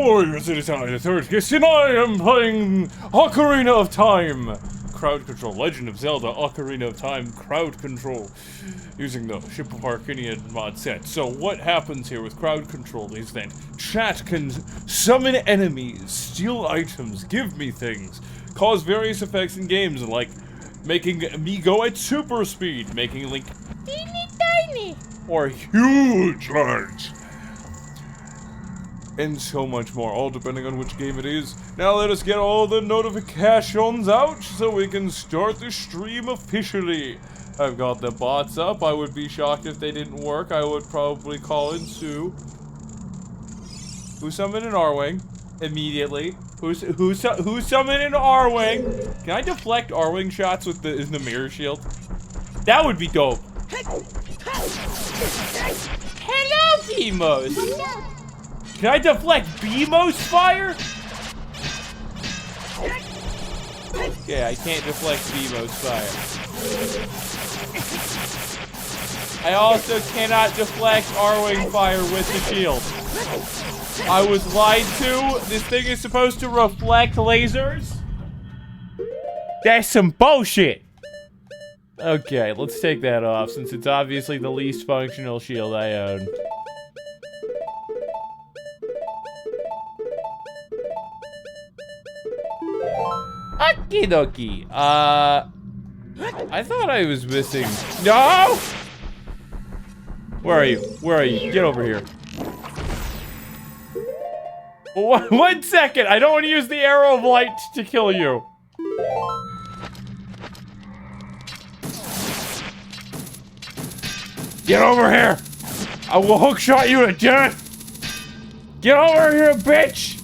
Warriors, it is I, the third guest, and I am playing Ocarina of Time. Crowd control. Legend of Zelda Ocarina of Time crowd control. Using the Ship of Arcania mod set. So what happens here with crowd control is that chat can summon enemies, steal items, give me things, cause various effects in games, like making me go at super speed, making Link teeny tiny, or huge large. And so much more, all depending on which game it is. Now let us get all the notifications out so we can start the stream officially. I've got the bots up. I would be shocked if they didn't work. I would probably call in Sue. Who summoned an Arwing? Immediately. Who summoned an Arwing? Can I deflect Arwing shots with the mirror shield? That would be dope. Hello, Demos. Can I deflect BMO's fire? Yeah, I can't deflect BMO's fire. I also cannot deflect Arwing fire with the shield. I was lied to. This thing is supposed to reflect lasers. That's some bullshit. Okay, let's take that off since it's obviously the least functional shield I own. Okie dokie. I thought I was missing. No! Where are you? Where are you? Get over here. One second. I don't want to use the arrow of light to kill you. Get over here. I will hookshot you to death. Get over here, bitch.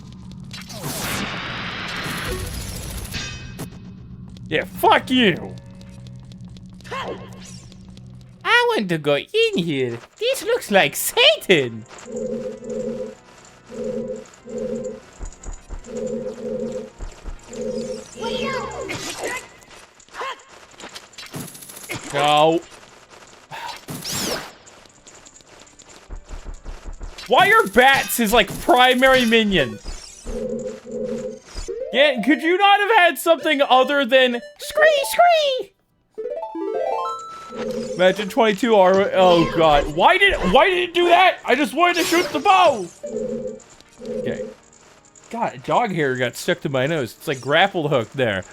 Yeah, fuck you! I want to go in here. This looks like Satan! No. Why are bats his, like, primary minion? Yeah, could you not have had something other than scree? Imagine 22 R. Oh god, why did it do that? I just wanted to shoot the bow. Okay. God, dog hair got stuck to my nose. It's like grapple hook there.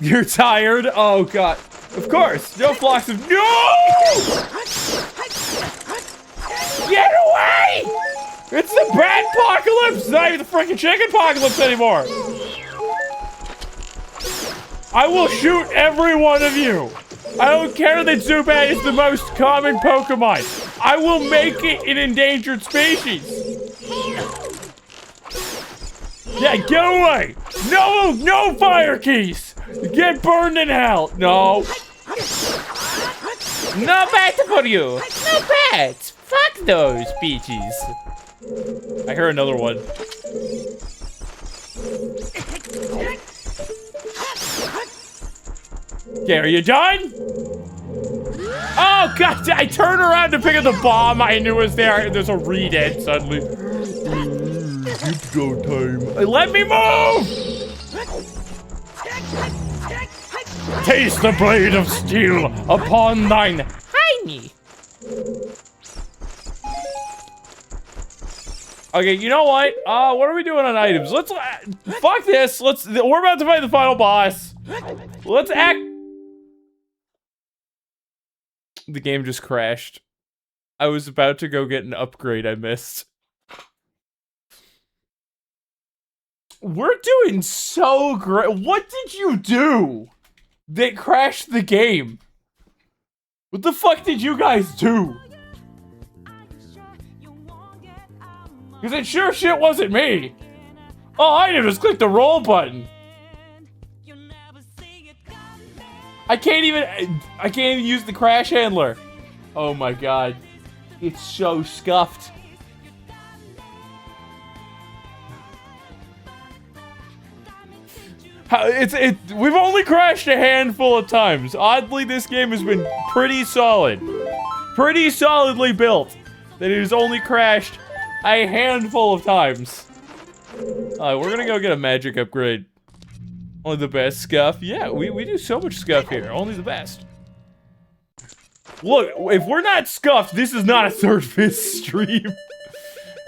You're tired? Oh god. Of course. No flocks of no! Get away! It's the bad apocalypse! It's not even the freaking chicken apocalypse anymore! I will shoot every one of you! I don't care that Zubat is the most common Pokemon! I will make it an endangered species! Yeah, get away! No fire keys! Get burned in hell! No! No bad for you! No bats! Fuck those beaches! I hear another one. Okay, are you done? Oh god, I turned around to pick up the bomb I knew was there, and there's a redhead suddenly. It's go time. Let me move! Taste the blade of steel upon thine hiney. Okay, you know what? What are we doing on items? Let's fuck this. We're about to fight the final boss. Let's act. The game just crashed. I was about to go get an upgrade I missed. We're doing so great. What did you do that crashed the game? What the fuck did you guys do? Because it sure shit wasn't me. All I did was click the roll button. I can't even use the crash handler. Oh my god. It's so scuffed. We've only crashed a handful of times. Oddly, this game has been pretty solid. Pretty solidly built. That it has only crashed A handful of times. We're gonna go get a magic upgrade. Only the best scuff. Yeah, we do so much scuff here. Only the best. Look, if we're not scuffed, this is not a third fist stream.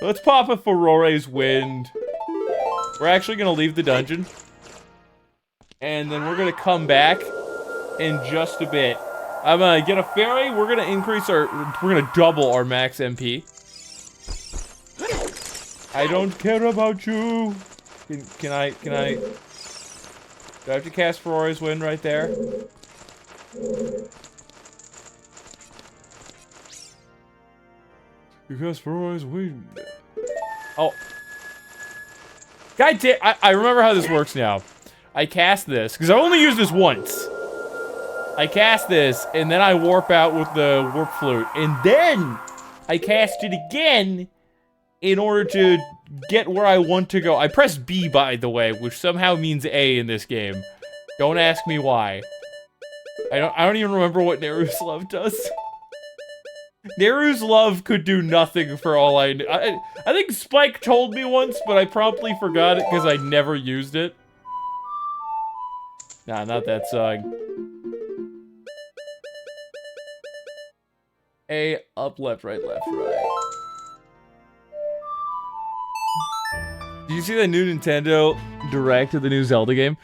Let's pop a Furore's Wind. We're actually gonna leave the dungeon. And then we're gonna come back in just a bit. I'm gonna get a fairy. We're gonna we're gonna double our max MP. I don't care about you. Can I? Do I have to cast Furore's Wind right there? You cast Furore's Wind. Oh. God damn, I remember how this works now. I cast this, because I only used this once. I cast this, and then I warp out with the warp flute. And then I cast it again in order to get where I want to go. I pressed B, by the way, which somehow means A in this game. Don't ask me why. I don't even remember what Neru's Love does. Neru's Love could do nothing for all I knew. I think Spike told me once, but I promptly forgot it because I never used it. Nah, not that song. A, up, left, right, left, right. Did you see the new Nintendo Direct of the new Zelda game?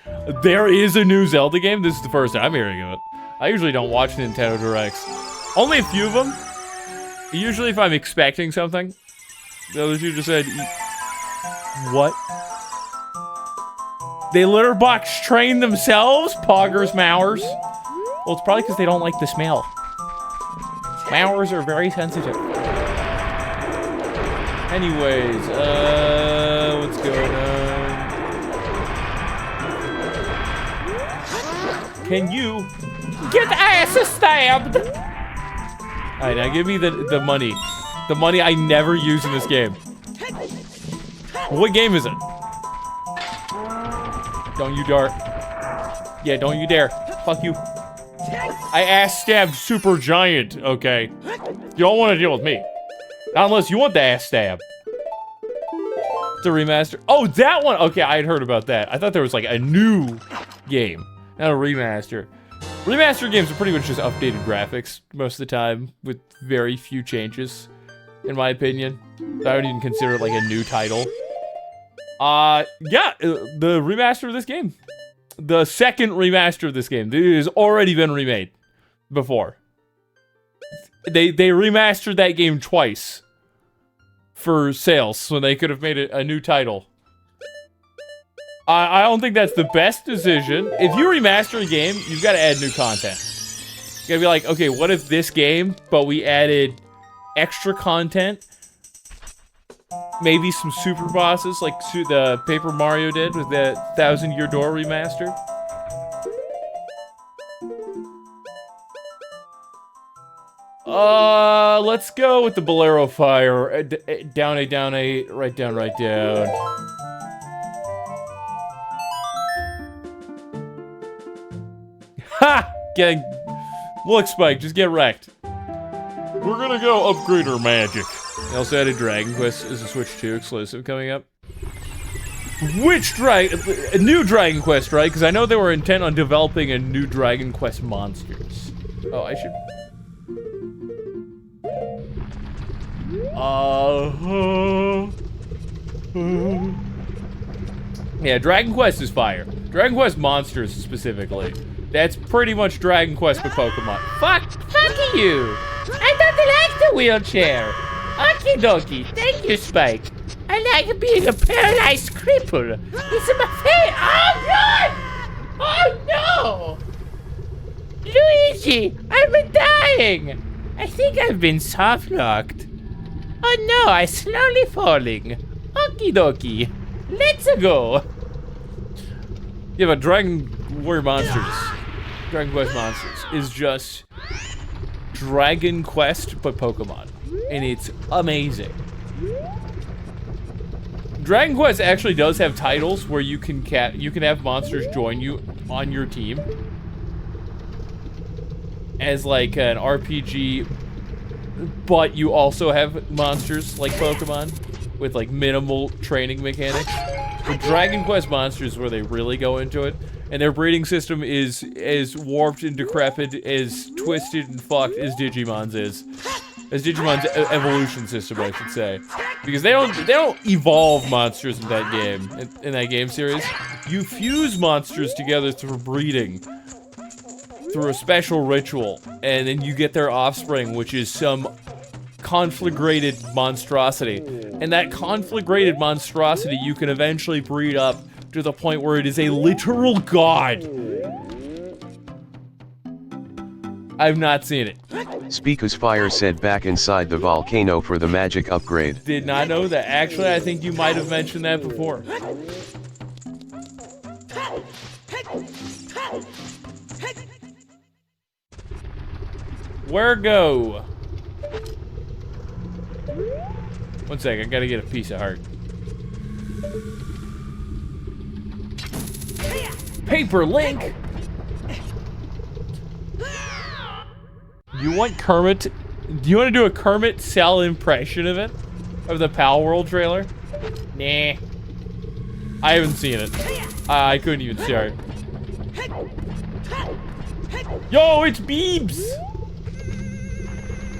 There is a new Zelda game? This is the first time I'm hearing of it. I usually don't watch Nintendo Directs. Only a few of them. Usually if I'm expecting something. The other two just said, what? They litter box train themselves? Poggers, Mowers. Well, it's probably because they don't like the smell. Mowers are very sensitive. Anyways, what's going on? Can you get ass stabbed? Alright, now give me the money. The money I never use in this game. What game is it? Don't you dare. Yeah, don't you dare. Fuck you. I ass stabbed Super Giant, okay. You don't want to deal with me. Not unless you want the ass stab. It's a remaster. Oh, that one! Okay, I had heard about that. I thought there was like a new game, not a remaster. Remaster games are pretty much just updated graphics most of the time, with very few changes, in my opinion. I don't even consider it like a new title. Yeah, the remaster of this game. The second remaster of this game. It has already been remade before. They remastered that game twice for sales, so they could have made it a new title. I don't think that's the best decision. If you remaster a game, you've got to add new content. You gotta be like, okay, what if this game, but we added extra content? Maybe some super bosses, like the Paper Mario did with the 1,000 Year Door remaster. Let's go with the Bolero Fire. Down A, right down, right down. Ha! Look, Spike, just get wrecked. We're gonna go upgrade our magic. They also added Dragon Quest as a Switch 2 exclusive coming up. Which a new Dragon Quest, right? Because I know they were intent on developing a new Dragon Quest monsters. Oh, I should... Yeah, Dragon Quest is fire. Dragon Quest monsters, specifically. That's pretty much Dragon Quest with Pokemon. Fuck you! I don't like the wheelchair! Okie dokie, thank you, Spike. I like being a paralyzed cripple. It's my face. Oh, God! Oh, no! Luigi, I'm dying! I think I've been soft-locked. Oh, no, I'm slowly falling. Okie dokie. Let's go. Yeah, but Dragon Warrior Monsters, Dragon Quest Monsters, is just Dragon Quest but Pokemon. And it's amazing. Dragon Quest actually does have titles where you can have monsters join you on your team as like an RPG, but you also have monsters like Pokemon. with like minimal training mechanics. But Dragon Quest Monsters is where they really go into it, and their breeding system is as warped and decrepit, as twisted and fucked as Digimon's is. As Digimon's evolution system, I should say, because they don't evolve monsters in that game, in that game series. You fuse monsters together through breeding, through a special ritual, and then you get their offspring, which is some conflagrated monstrosity. And that conflagrated monstrosity you can eventually breed up to the point where it is a literal god. I've not seen it. Speakus Fire said back inside the volcano for the magic upgrade. Did not know that. Actually, I think you might have mentioned that before. Where go? One sec, I gotta get a piece of heart. Paper Link! You want Kermit? Do you want to do a Kermit Cell impression of it? Of the Pal World trailer? Nah. I haven't seen it. I couldn't even start. Yo, it's Beebs!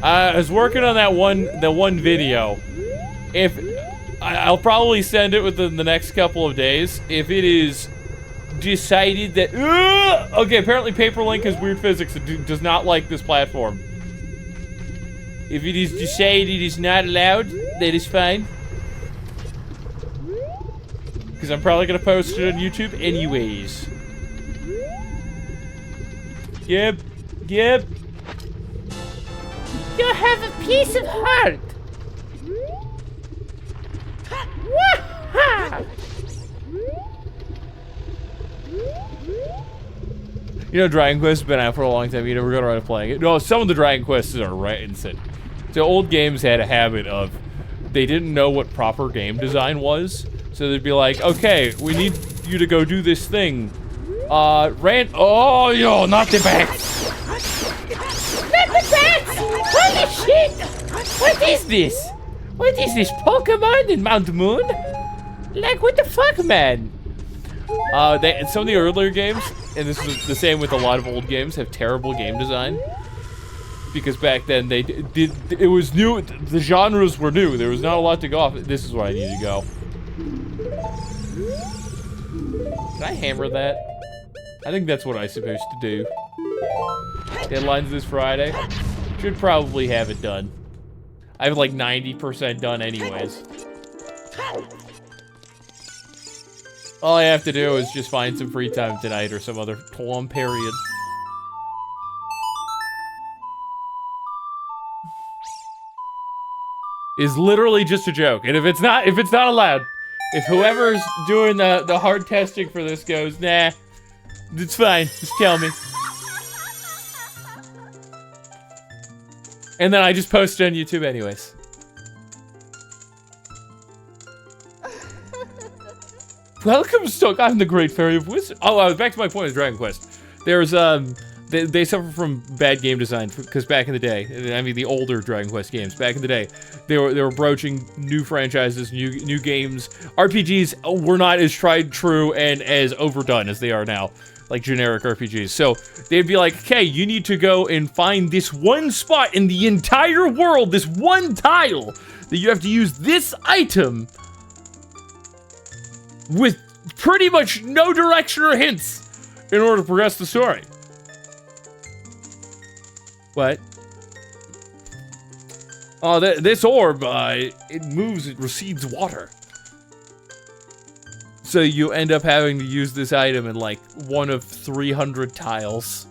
I was working on that one video. If I'll probably send it within the next couple of days. If it is decided that okay, apparently Paper Link has weird physics and does not like this platform. If it is decided it is not allowed, that is fine. Because I'm probably gonna post it on YouTube anyways. Yep. You have a piece of heart. You know, Dragon Quest has been out for a long time. You never got around to playing it. No, some of the Dragon Quests are rancid. The old games had a habit of, they didn't know what proper game design was. So they'd be like, okay, we need you to go do this thing. Oh, yo, not the bats. Not the bats! Holy shit! What is this? What is this, Pokemon in Mount Moon? Like, what the fuck, man? Some of the earlier games, and this is the same with a lot of old games, have terrible game design. Because back then, it was new, the genres were new, there was not a lot to go off. This is where I need to go. Can I hammer that? I think that's what I'm supposed to do. Deadline's this Friday. Should probably have it done. I have like 90% done anyways. All I have to do is just find some free time tonight or some other time period. Is literally just a joke. And if it's not allowed, if whoever's doing the hard testing for this goes, nah, it's fine, just tell me. And then I just post it on YouTube anyways. Welcome, Stoke. I'm the Great Fairy of Wisdom. Oh, back to my point of Dragon Quest. There's, they suffer from bad game design because back in the day, I mean the older Dragon Quest games, back in the day, they were broaching new franchises, new games. RPGs were not as tried, true, and as overdone as they are now, like generic RPGs. So they'd be like, okay, you need to go and find this one spot in the entire world, this one tile, that you have to use this item with pretty much no direction or hints in order to progress the story. What? Oh, this orb, it moves, it recedes water. So you end up having to use this item in like one of 300 tiles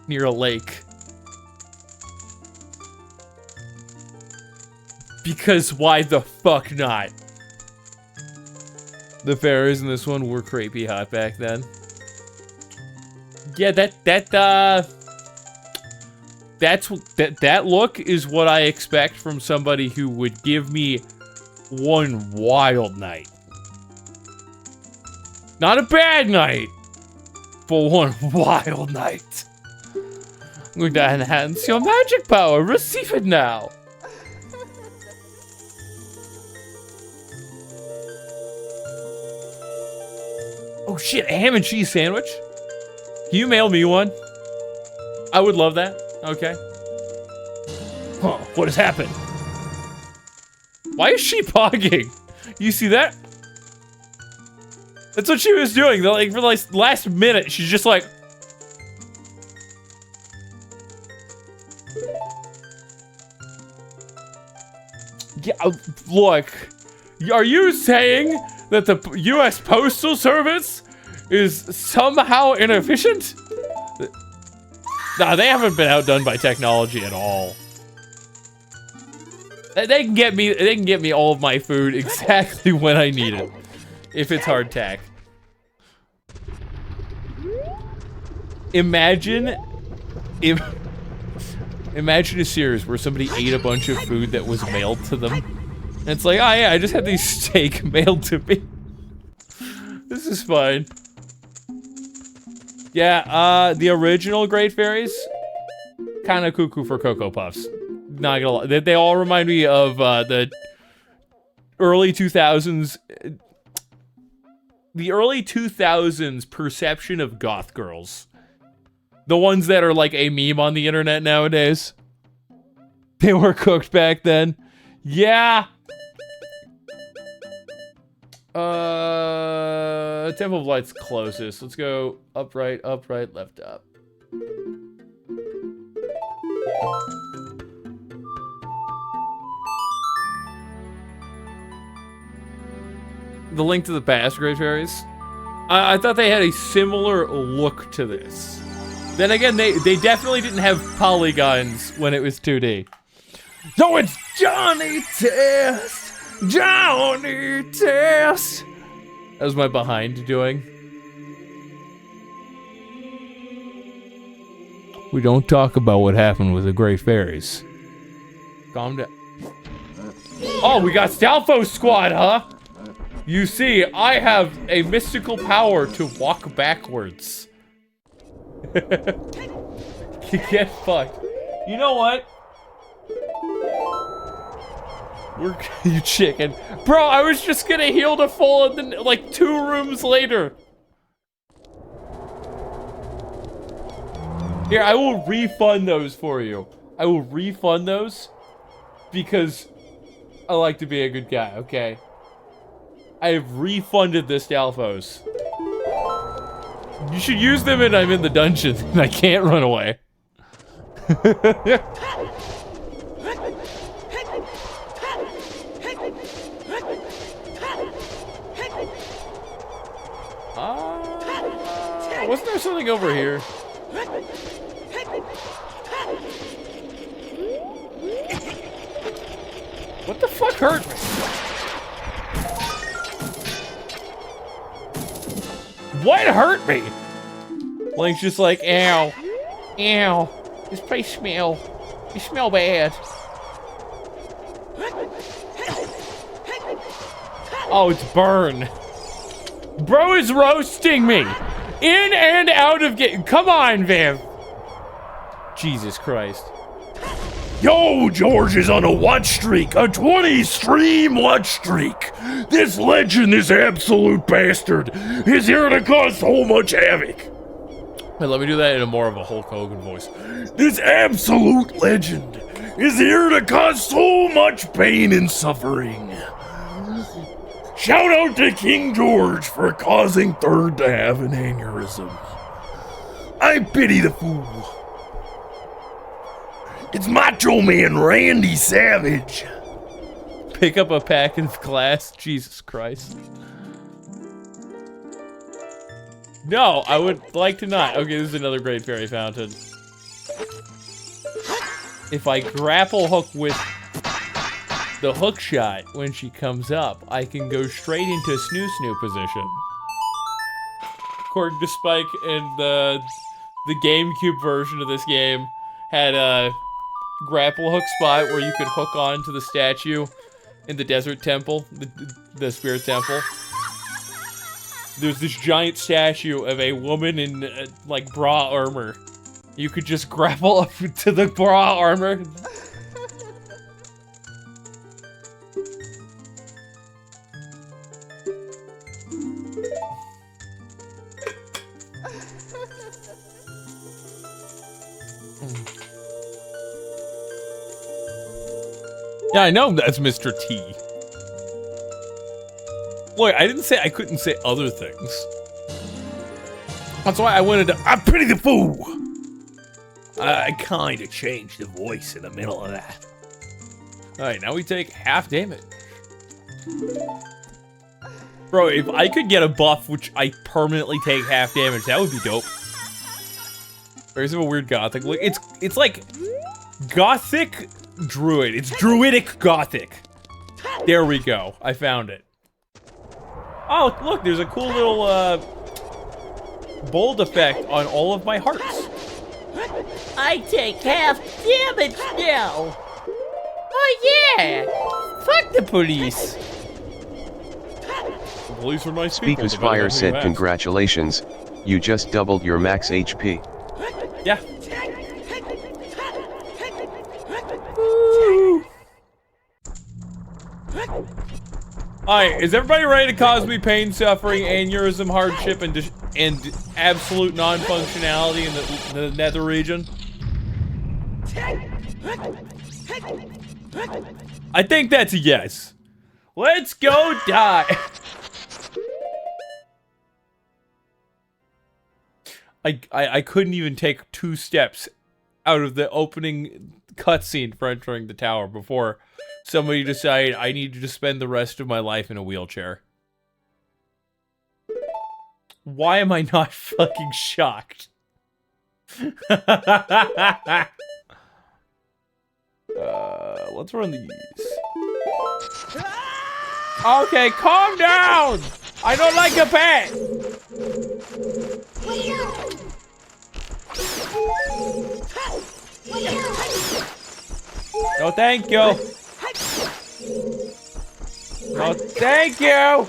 near a lake. Because why the fuck not? The fairies in this one were creepy hot back then. Yeah, that look is what I expect from somebody who would give me one wild night. Not a bad night, but one wild night. I'm going to enhance your magic power. Receive it now. Oh shit, a ham and cheese sandwich? Can you mail me one? I would love that. Okay. Huh, what has happened? Why is she pogging? You see that? That's what she was doing. Like, for the last minute, she's just like... Yeah, look. Are you saying that the U.S. Postal Service is somehow inefficient? Nah, they haven't been outdone by technology at all. They can get me all of my food exactly when I need it. If it's hardtack. Imagine a series where somebody ate a bunch of food that was mailed to them. And it's like, oh yeah, I just had these steak mailed to me. This is fine. Yeah, the original Great Fairies, kind of cuckoo for Cocoa Puffs. Not gonna lie. They all remind me of the early 2000s. The early 2000s perception of goth girls. The ones that are like a meme on the internet nowadays. They were cooked back then. Yeah. Temple of Light's closest. Let's go upright, upright, left, up. The Link to the Past Great Fairies. I thought they had a similar look to this. Then again, they definitely didn't have polygons when it was 2D. No, it's Johnny Test! Johnny Test! That was my behind doing. We don't talk about what happened with the Great Fairies. Calm down. Oh, we got Stalfos Squad, huh? You see, I have a mystical power to walk backwards. Get fucked. You know what? You chicken. Bro, I was just gonna heal to full and then, like, 2 rooms later. Here, I will refund those for you. I will refund those because I like to be a good guy, okay? I have refunded the Stalfos. You should use them and I'm in the dungeon and I can't run away. Wasn't there something over here? What the fuck hurt me? What hurt me? Link's just like, ow. Ow. This place smell. You smell bad. Oh, it's burn. Bro is roasting me. In and out of game. Come on, Viv. Jesus Christ. Yo, George is on a watch streak, a 20-stream watch streak. This legend, this absolute bastard, is here to cause so much havoc. Wait, let me do that in a more of a Hulk Hogan voice. This absolute legend is here to cause so much pain and suffering. Shout out to King George for causing Third to have an aneurysm. I pity the fool. It's Macho Man Randy Savage. Pick up a pack of glass. Jesus Christ. No, I would like to not. Okay, this is another Great Fairy Fountain. If I grapple hook with the hook shot when she comes up, I can go straight into snoo position. According to Spike, and the GameCube version of this game had a grapple hook spot where you could hook on to the statue in the desert temple, the spirit temple. There's this giant statue of a woman in like bra armor. You could just grapple up to the bra armor. Yeah, I know that's Mr. T. Look, I didn't say I couldn't say other things. That's why I wanted to. I'm Pretty the Fool! I kind of changed the voice in the middle of that. Alright, now we take half damage. Bro, if I could get a buff which I permanently take half damage, that would be dope. Or is it a weird gothic look? It's like gothic druid. It's druidic gothic. There we go. I found it. Oh, look, there's a cool little bold effect on all of my hearts. I take half damage now. Oh yeah! Fuck the police. The police are nice people. Speaker's Fire said congratulations, you just doubled your max HP. Yeah. Alright, is everybody ready to cause me pain, suffering, aneurysm, hardship, and absolute non-functionality in the nether region? I think that's a yes. Let's go die. I couldn't even take 2 steps out of the opening cutscene for entering the tower before somebody decided I needed to spend the rest of my life in a wheelchair. Why am I not fucking shocked? Let's run these. Okay, calm down! I don't like a pet! No, thank you! No, thank you!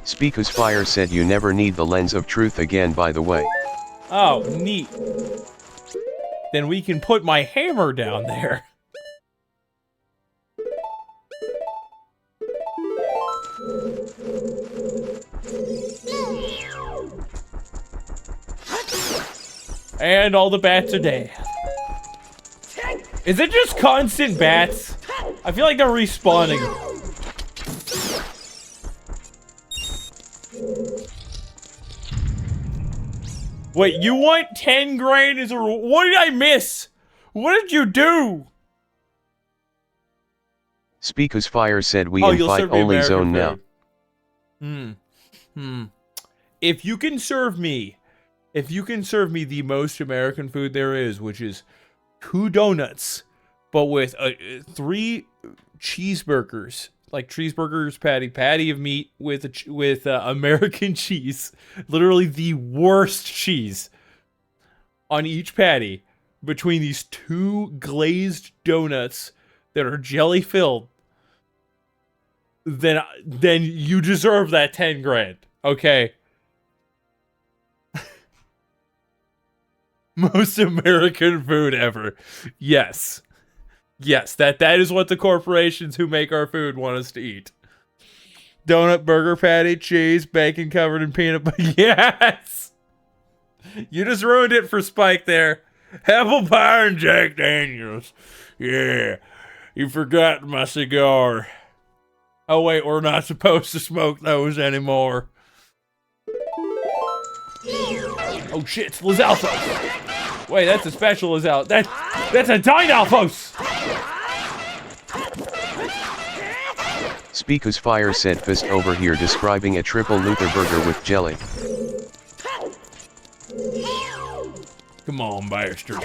Speaker's Fire said you never need the lens of truth again, by the way. Oh, neat. Then we can put my hammer down there. And all the bats are dead. Is it just constant bats? I feel like they're respawning. Wait, you want 10 grand as a reward? What did I miss? What did you do? Speaker's Fire said we invite only zone now. If you can serve me the most American food there is, which is 2 donuts, but with 3 cheeseburgers, like cheeseburgers patty of meat with American cheese, literally the worst cheese on each patty, between these 2 glazed donuts that are jelly filled, then you deserve that 10 grand, okay? Most American food ever. Yes. Yes, that is what the corporations who make our food want us to eat. Donut, burger patty, cheese, bacon covered in peanut butter. Yes! You just ruined it for Spike there. Apple pie and Jack Daniels. Yeah. You forgot my cigar. Oh wait, we're not supposed to smoke those anymore. Oh shit, it's Lizalfos. Wait, that's a special Lizalfos. That's a Dinalfos! Speaker's Fire said fist over here describing a triple Luther burger with jelly. Come on, bastard.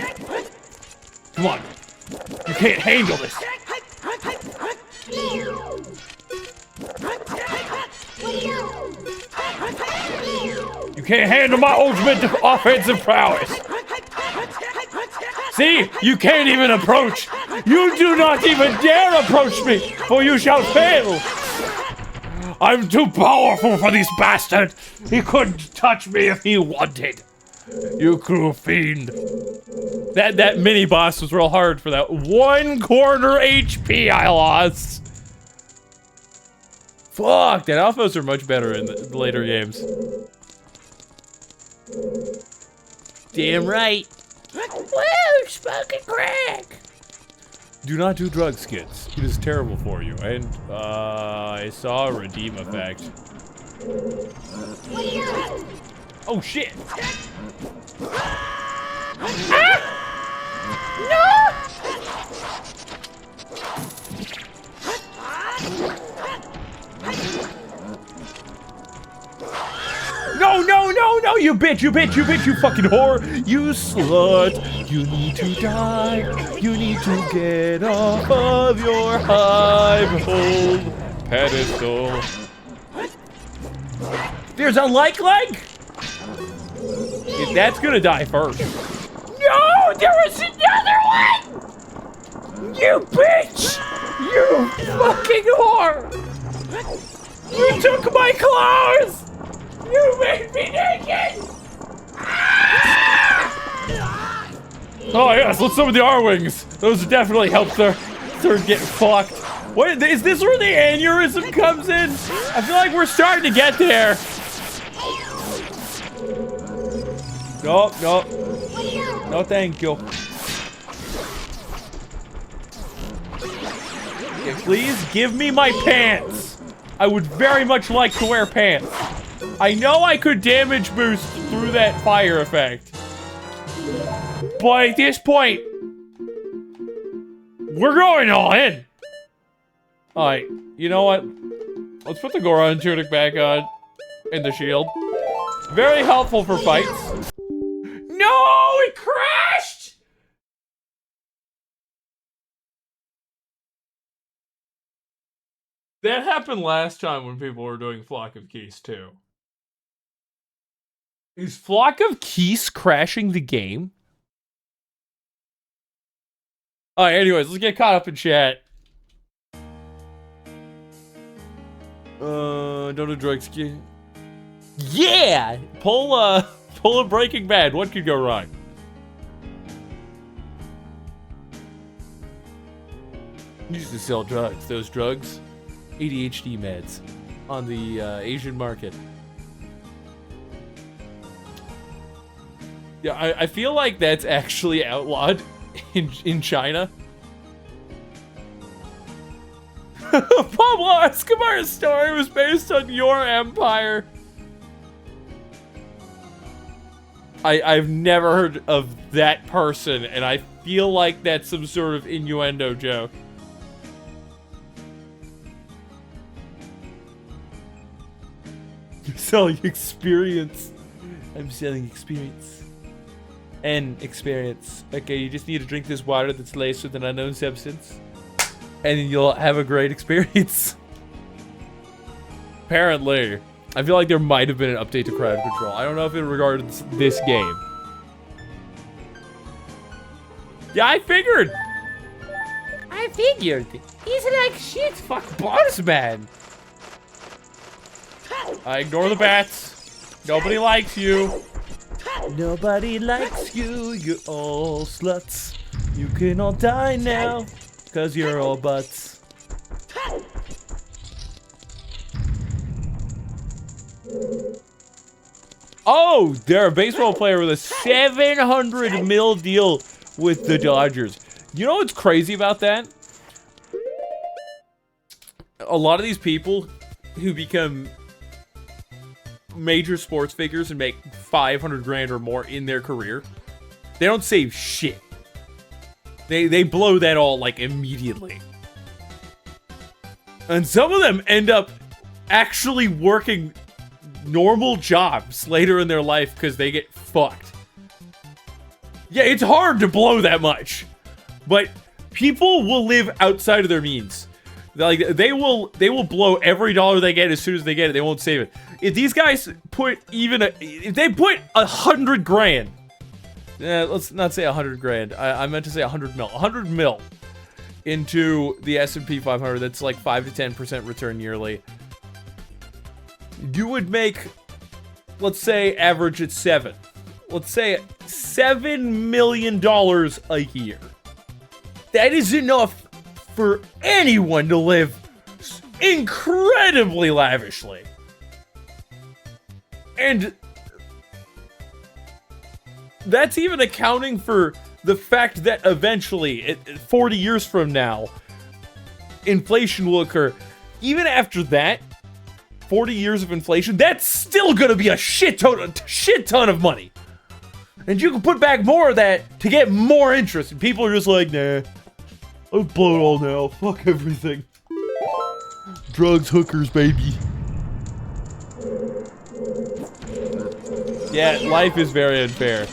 Come on. You can't handle this. You can't handle my ultimate offensive prowess. See? You can't even approach. You do not even dare approach me, for you shall fail. I'm too powerful for this bastard. He couldn't touch me if he wanted. You cruel fiend. That mini boss was real hard for that 1 quarter HP I lost. Fuck, that alphas are much better in the later games. Damn right. Woo, smoking crack. Do not do drugs, kids. It is terrible for you. And, I saw a redeem effect. Oh, shit! No, no, no, no, you bitch, you bitch, you bitch, you fucking whore, you slut. You need to die. You need to get off of your high-hold pedestal. There's a like leg? That's gonna die first. No, there was another one! You bitch! You fucking whore! You took my clothes! You made me naked! Oh yes, let's summon the R-Wings. Those definitely help their get fucked. What, is this where the aneurysm comes in? I feel like we're starting to get there. No, no. No thank you. Okay, please give me my pants. I would very much like to wear pants. I know I could damage boost through that fire effect. But at this point, we're going all in. Alright, you know what? Let's put the Goron tunic back on. And the shield. Very helpful for fights. No, it crashed! That happened last time when people were doing Flock of Keys too. Is Flock of Keys crashing the game? Alright, anyways, let's get caught up in chat. Don't do drugs. Yeah! Pull a Breaking Bad. What could go wrong? Used to sell drugs. Those drugs, ADHD meds, on the Asian market. Yeah, I feel like that's actually outlawed in China. Pablo Escobar's story was based on your empire. I've never heard of that person, and I feel like that's some sort of innuendo joke. You're selling experience. I'm selling experience. And experience. Okay, you just need to drink this water that's laced with an unknown substance. And then you'll have a great experience. Apparently. I feel like there might have been an update to crowd control. I don't know if it regards this game. Yeah, I figured. He's like shit. Fuck boss, man. I ignore the bats. Nobody likes you. Nobody likes you. You're all sluts. You can all die now. Cause you're all butts. Oh, they're a baseball player with a $700 million deal with the Dodgers. You know what's crazy about that? A lot of these people who become major sports figures and make 500 grand or more in their career, they don't save shit. They blow that all, like, immediately. And some of them end up actually working normal jobs later in their life because they get fucked. Yeah, it's hard to blow that much. But people will live outside of their means. Like, they will blow every dollar they get as soon as they get it. They won't save it. If these guys put if they put 100 grand, let's not say 100 grand. I meant to say 100 mil. 100 mil into the S&P 500. That's like 5 to 10% return yearly. You would make, let's say, average at 7. Let's say $7 million a year. That is enough for anyone to live incredibly lavishly. And that's even accounting for the fact that eventually, 40 years from now, inflation will occur. Even after that, 40 years of inflation, that's still gonna be a shit ton of money. And you can put back more of that to get more interest. And people are just like, nah, I'll blow it all now. Fuck everything. Drugs, hookers, baby. Yeah, life is very unfair.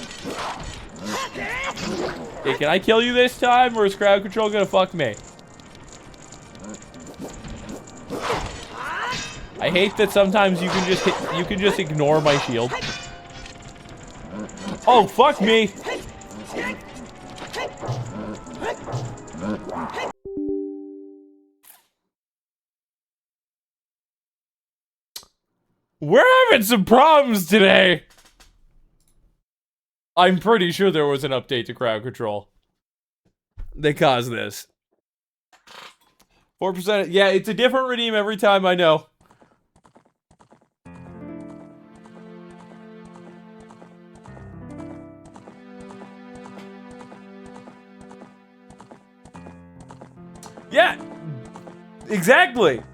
Hey, can I kill you this time, or is crowd control gonna fuck me? I hate that sometimes you can just ignore my shield. Oh, fuck me! We're having some problems today! I'm pretty sure there was an update to crowd control that caused this. 4%, yeah, it's a different redeem every time, I know. Yeah, exactly.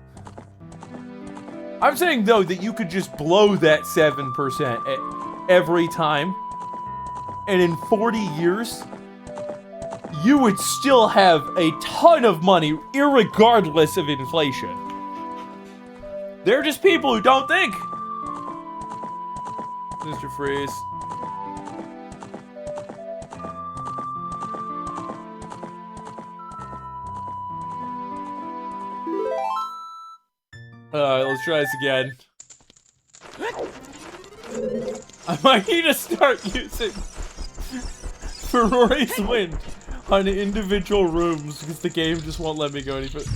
I'm saying, though, that you could just blow that 7% every time, and in 40 years, you would still have a ton of money, irregardless of inflation. They're just people who don't think. Mr. Freeze. Alright, let's try this again. I might need to start using Ferrari's Wind on individual rooms because the game just won't let me go any further.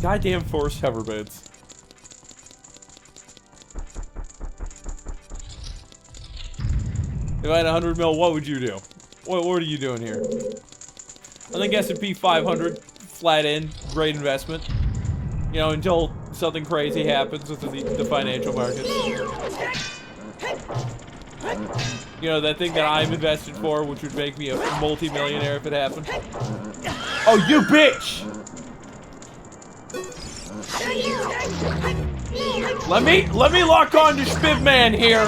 Goddamn forced hoverboards. If I had 100 mil, what would you do? What are you doing here? I think S&P 500, flat in, great investment. You know, until something crazy happens with the financial markets. You know, that thing that I'm invested for, which would make me a multi-millionaire if it happened. Oh, you bitch! Let me lock on to Spivman here.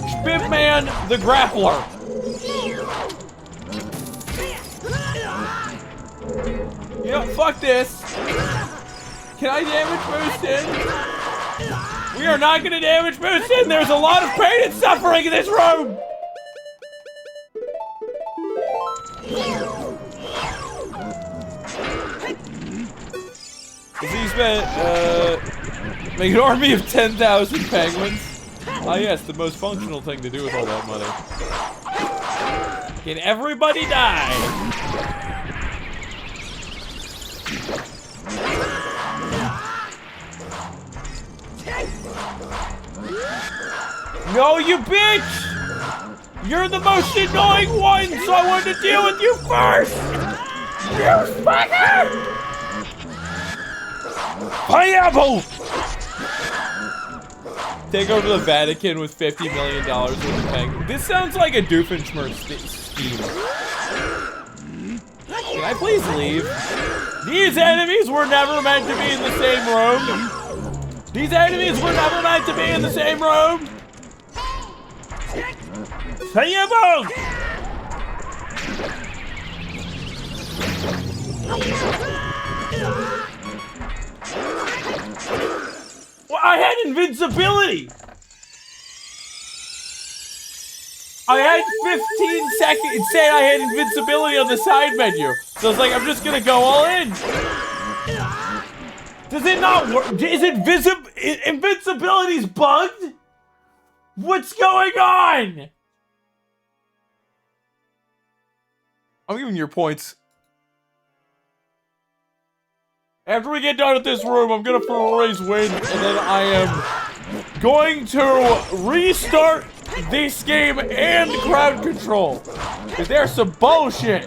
Spivman the Grappler. You know, fuck this. Can I damage Boostin? We are not gonna damage Boostin! There's a lot of pain and suffering in this room! He's been, make an army of 10,000 penguins. Ah yes, the most functional thing to do with all that money. Can everybody die? No, you bitch! You're the most annoying one, so I wanted to deal with you first! You fucker! Pineapple! Take over the Vatican with $50 million worth of penguins. This sounds like a Doofenshmirtz scheme. Can I please leave? These enemies were never meant to be in the same room. These enemies were never meant to be in the same room. Pineapple! Well, I had invincibility! I had 15 seconds. It said I had invincibility on the side menu. So it's like, I'm just gonna go all in. Does it not work? Is it invincibility's bugged? What's going on? I'm giving your points. After we get done with this room, I'm gonna Ferrari's Wind, and then I am going to restart this game and crowd control. Cause there's some bullshit.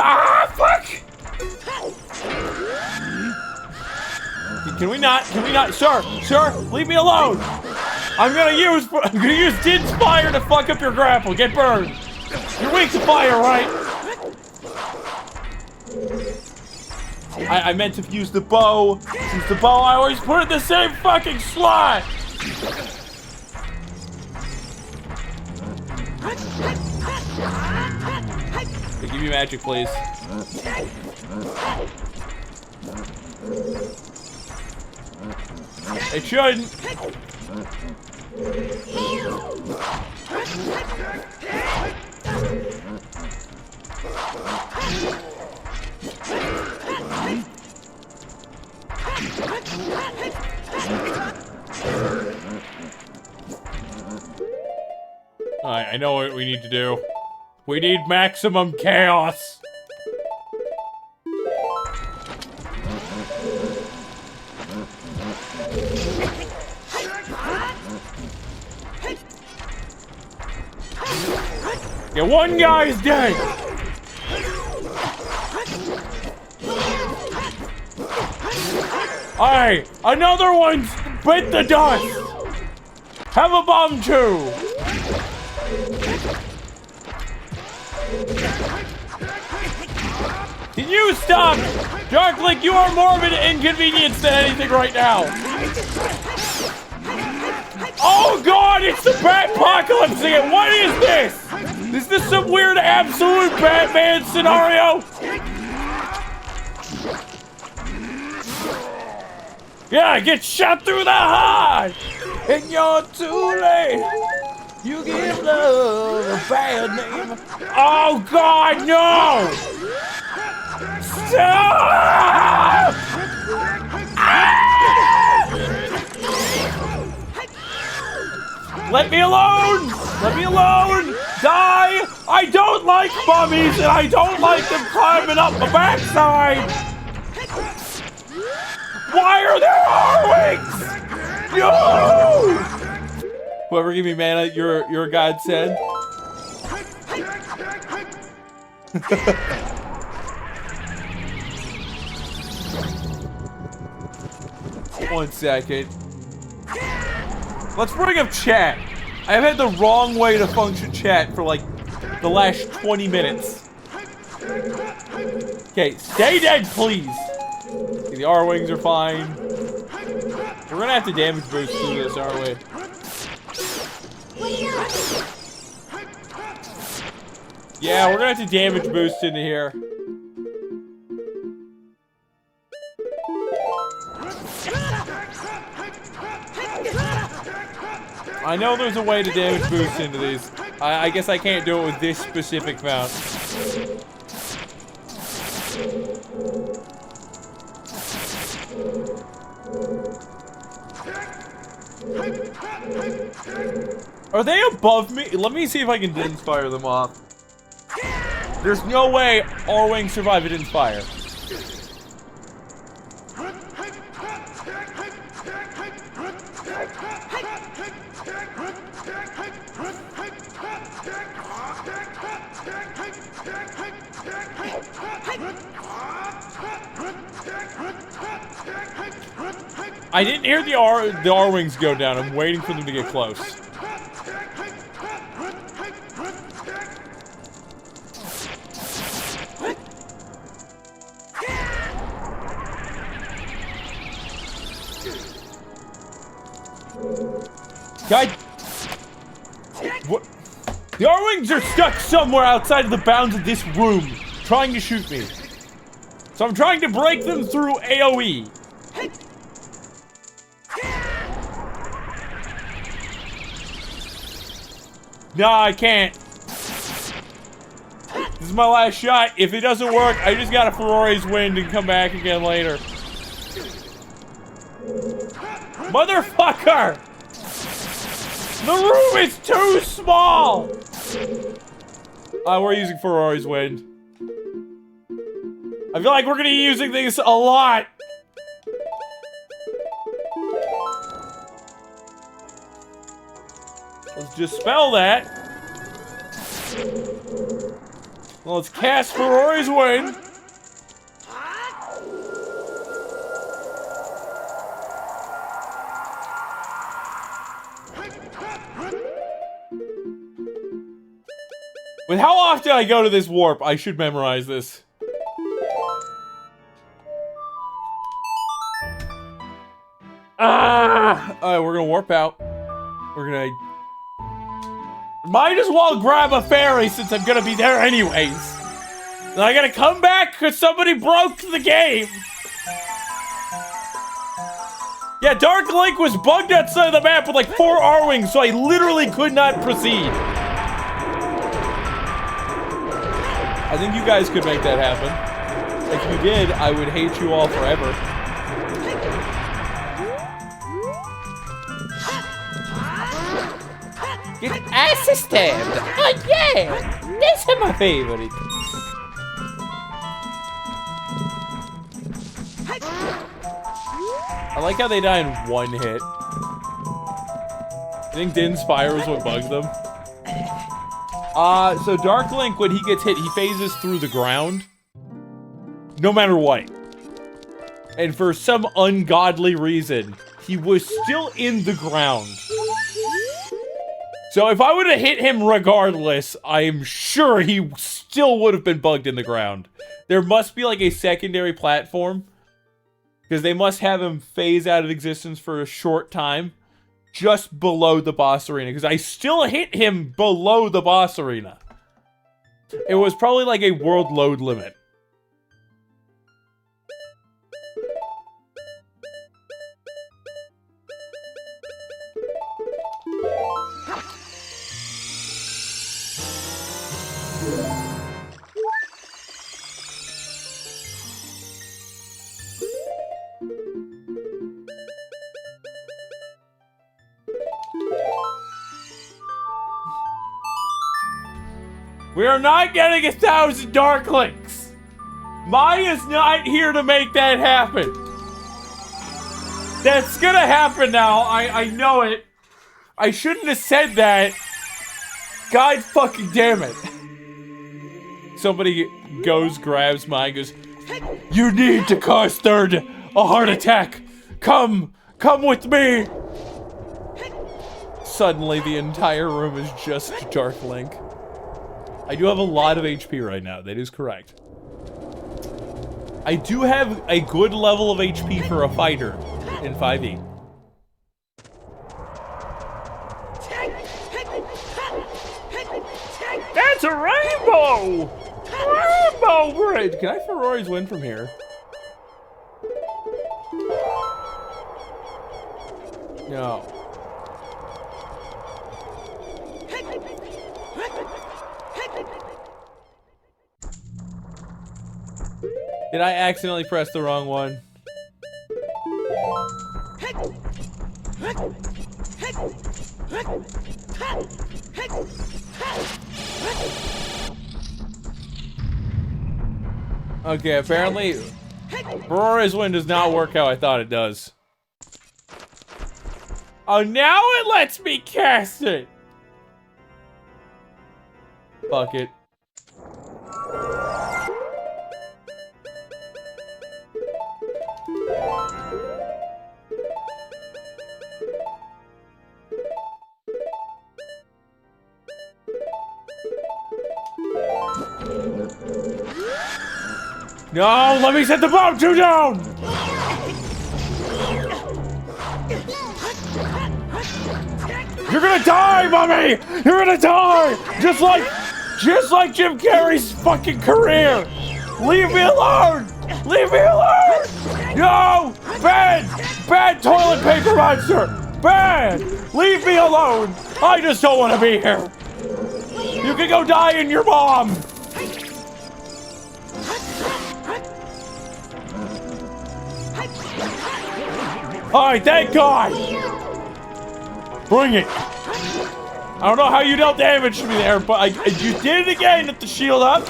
Ah! Can we not? Sir, leave me alone. I'm gonna use Din's fire to fuck up your grapple. Get burned. You're weak to fire, right? I meant to use the bow. Since the bow, I always put it in the same fucking slot. Hey, give me magic, please. It shouldn't. Alright, I know what we need to do. We need maximum chaos. Yeah, one guy's dead. Alright, another one's bit the dust. Have a bomb too. Can you stop? Darklink, you are more of an inconvenience than anything right now. Oh god, it's the Bat-pocalypse again. What is this? Is this some weird absolute Batman scenario? Yeah, get shot through the heart, and you're too late. You give love a bad name. Oh God, no! Stop! Ah! Let me alone! Let me alone! Die! I don't like mummies, and I don't like them climbing up my backside. Why are there R-wings? No! Whoever give me mana, you're a godsend. One second. Let's bring up chat. I've had the wrong way to function chat for like the last 20 minutes. Okay, stay dead, please. Okay, the R-wings are fine. We're gonna have to damage boost through this, aren't we? Yeah, we're gonna have to damage boost into here. I know there's a way to damage boost into these. I guess I can't do it with this specific mount. Are they above me? Let me see if I can inspire them off. There's no way R-wings survive an inspire. I didn't hear the R-wings go down. I'm waiting for them to get close. God! What? The R-wings are stuck somewhere outside of the bounds of this room, trying to shoot me. So I'm trying to break them through AoE. No, I can't. This is my last shot. If it doesn't work, I just gotta Ferrari's wind and come back again later. Motherfucker! The room is too small! We're using Ferrari's wind. I feel like we're gonna be using these a lot. Let's dispel that. Well, let's cast Ferrari's wind. With how often I go to this warp, I should memorize this. Alright, we're gonna warp out. We're gonna... Might as well grab a ferry since I'm gonna be there anyways. And I gotta come back because somebody broke the game. Yeah, Dark Link was bugged outside the map with like 4 R-Wings, so I literally could not proceed. I think you guys could make that happen. If you did, I would hate you all forever. Get ass stabbed! Oh yeah! That's my favorite. I like how they die in 1 hit. I think Din's fire is what bugs them. So Dark Link, when he gets hit, he phases through the ground. No matter what. And for some ungodly reason, he was still in the ground. So if I would have hit him regardless, I'm sure he still would have been bugged in the ground. There must be like a secondary platform. Because they must have him phase out of existence for a short time. Just below the boss arena. Because I still hit him below the boss arena. It was probably like a world load limit. We are not getting 1,000 Dark Links. Maya's not here to make that happen. That's gonna happen now. I know it. I shouldn't have said that. God fucking damn it. Somebody goes, grabs Maya, and goes, "You need to cause Third a heart attack. Come with me." Suddenly, the entire room is just Dark Link. I do have a lot of HP right now. That is correct. I do have a good level of HP for a fighter in 5e. That's a rainbow! Rainbow bridge! Can I Ferrari's win from here? No. Did I accidentally press the wrong one? Okay, apparently Ferrari's win does not work how I thought it does. Oh, now it lets me cast it! Fuck it. No, let me set the bomb two down! You're gonna die, mommy! You're gonna die! Just like Jim Carrey's fucking career! Leave me alone! Leave me alone! No! Bad toilet paper monster! Bad! Leave me alone! I just don't want to be here! You can go die in your mom! Alright, thank God! Bring it! I don't know how you dealt damage to me there, but you did it again with the shield up.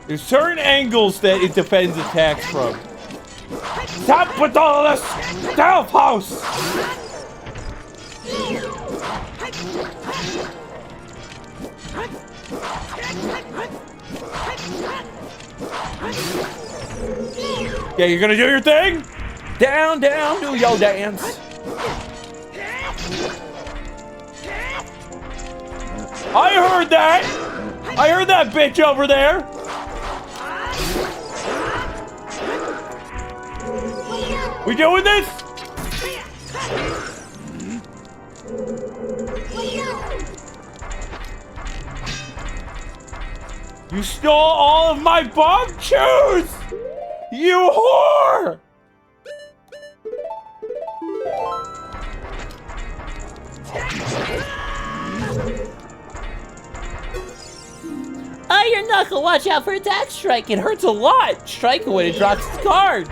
There's certain angles that it defends attacks from. Stop with all of this! Stealth house! Yeah, you're gonna do your thing? Down, down, do your dance. I heard that! I heard that bitch over there! We doing this? You stole all of my bomb shoes! You whore! Iron Knuckle, watch out for attack strike. It hurts a lot. Strike when it drops its card.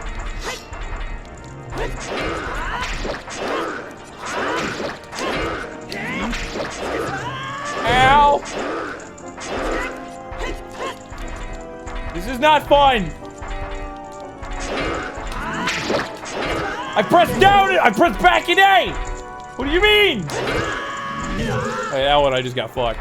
Ow! This is not fun. I pressed down, I pressed back in A. What do you mean? Hey, that one I just got fucked.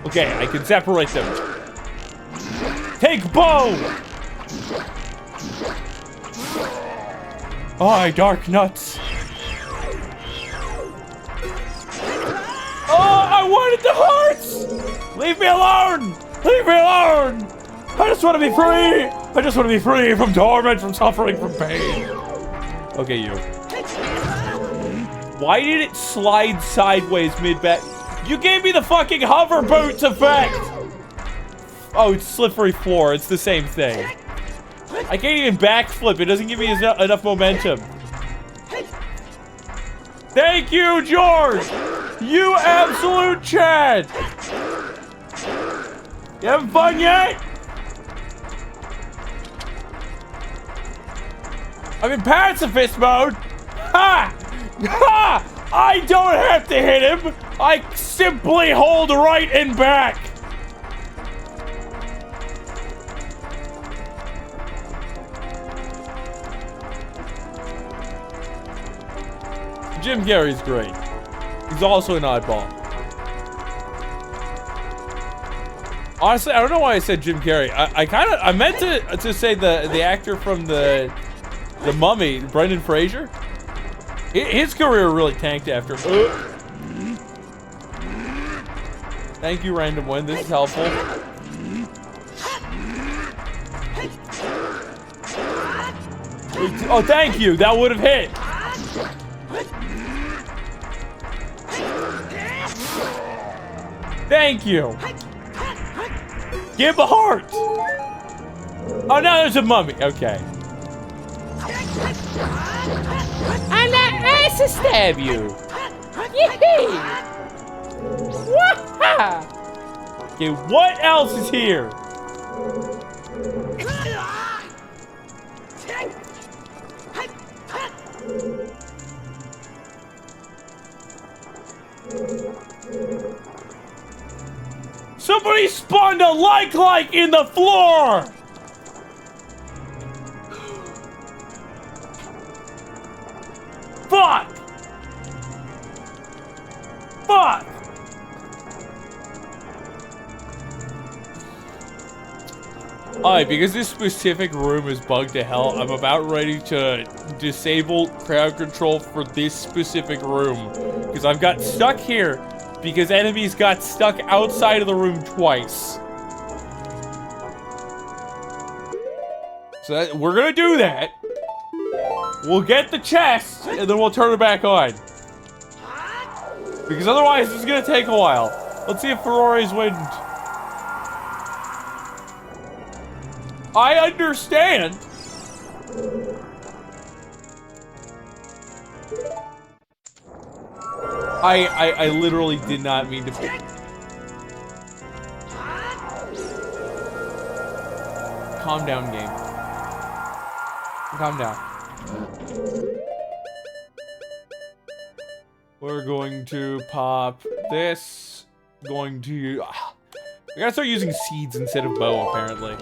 Okay, I can separate them. Take bow! Oh, dark nuts. Oh, I wanted the hearts! Leave me alone! Leave me alone! I just want to be free! I just want to be free from torment, from suffering, from pain. Okay, you. Why did it slide sideways mid-back? You gave me the fucking hover boots effect! Oh, it's slippery floor. It's the same thing. I can't even backflip. It doesn't give me enough momentum. Thank you, George! You absolute Chad! You having fun yet? I'm in pacifist mode! Ha! Ha! I don't have to hit him! I simply hold right and back! Jim Carrey's great. He's also an oddball. Honestly, I don't know why I said Jim Carrey. I meant to say the actor from the Mummy, Brendan Fraser. His career really tanked after. Thank you, Random Win. This is helpful. Oh, thank you. That would have hit. Thank you. Give a heart. Oh, now there's a mummy. Okay. I'm not ass to stab you. Yee! Wah-ha! Okay, what else is here? Somebody spawned a like in the floor! Fuck! Fuck! Alright, because this specific room is bugged to hell, I'm about ready to disable crowd control for this specific room. Because I've got stuck here because enemies got stuck outside of the room twice. So we're gonna do that. We'll get the chest, and then we'll turn it back on. Because otherwise, it's gonna take a while. Let's see if Ferrari's wind. I understand. I literally did not mean to. Calm down, game. Calm down. We're going to pop this. Going to I gotta start using seeds instead of bow, apparently.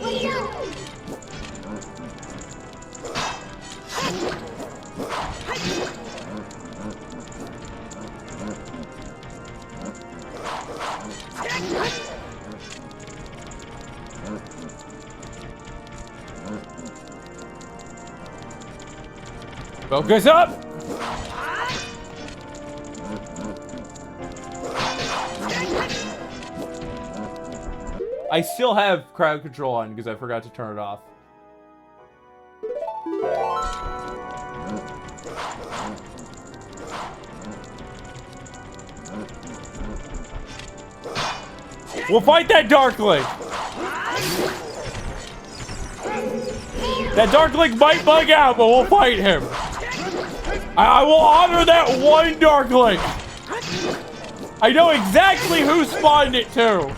Focus up! I still have crowd control on because I forgot to turn it off. We'll fight that Darkling! That Darkling might bug out, but we'll fight him. I will honor that one Darkling. I know exactly who spawned it to.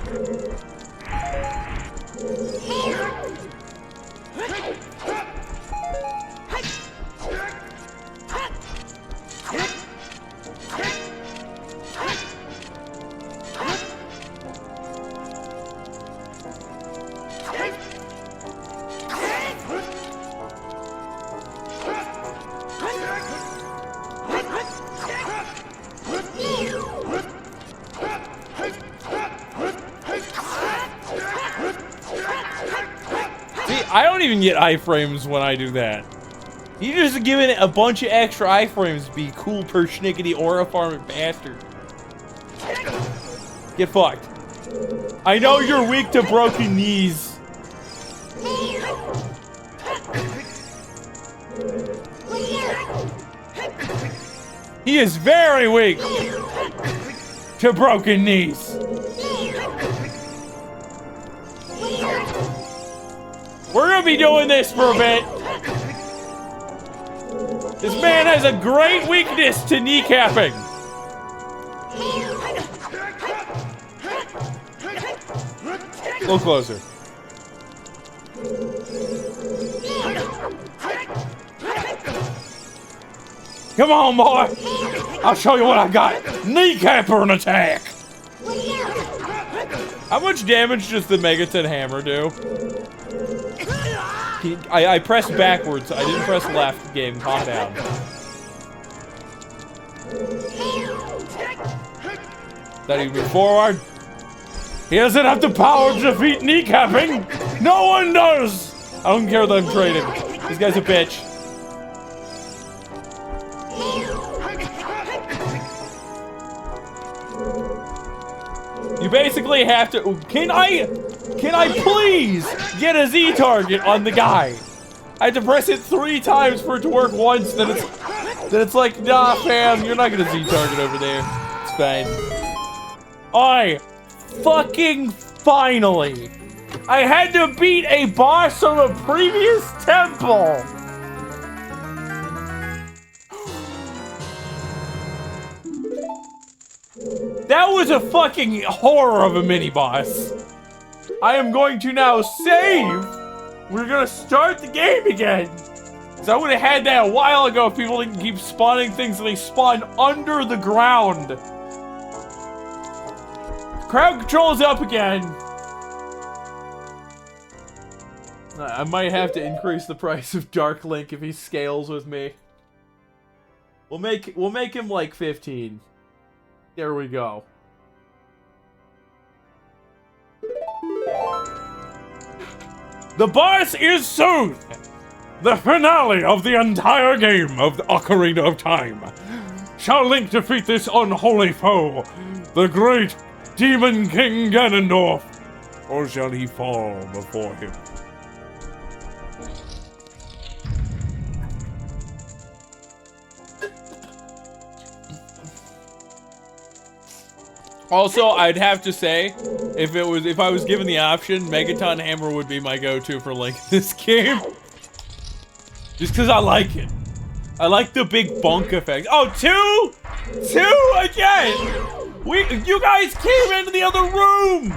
I don't even get iframes when I do that. You just giving it a bunch of extra iframes to be cool persnickety aura farming bastard. Get fucked. I know you're weak to broken knees. He is very weak to broken knees. We're gonna be doing this for a bit. This man has a great weakness to kneecapping. A little closer. Come on, boy. I'll show you what I got. Kneecapper and attack. How much damage does the Megaton Hammer do? I pressed backwards. I didn't press left. Game, calm down. That he move forward. He doesn't have the power to defeat kneecapping. No one does. I don't care that I'm trading. This guy's a bitch. You basically have to. Can I please get a Z target on the guy? I had to press it 3 times for it to work once. Then it's like, nah, fam, you're not gonna Z target over there. It's fine. Fucking finally, I had to beat a boss of a previous temple. That was a fucking horror of a mini-boss. I am going to now save. We're gonna start the game again. Because I would have had that a while ago if people didn't keep spawning things and they spawn under the ground. Crowd control is up again. I might have to increase the price of Dark Link if he scales with me. We'll make him like 15. There we go. The boss is soon! The finale of the entire game of the Ocarina of Time. Shall Link defeat this unholy foe, the great Demon King Ganondorf, or shall he fall before him? Also, I'd have to say, if I was given the option, Megaton Hammer would be my go-to for Link in this game. Just because I like it. I like the big bonk effect. Oh, two again! You guys came into the other room!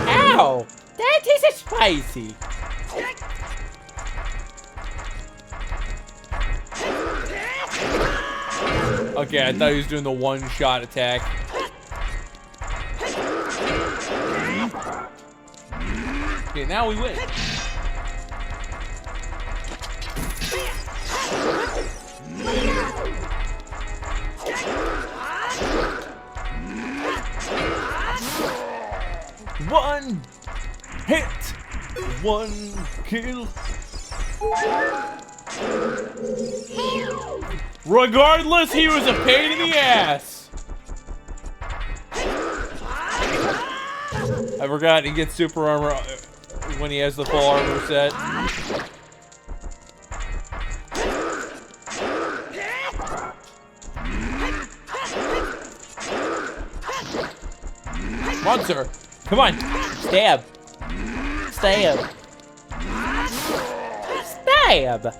Ow! That is spicy. Okay, I thought he was doing the one-shot attack. Okay, now we win. One hit, one kill. Regardless, he was a pain in the ass. I forgot he gets super armor when he has the full armor set. Monster, come on, stab, stab, stab.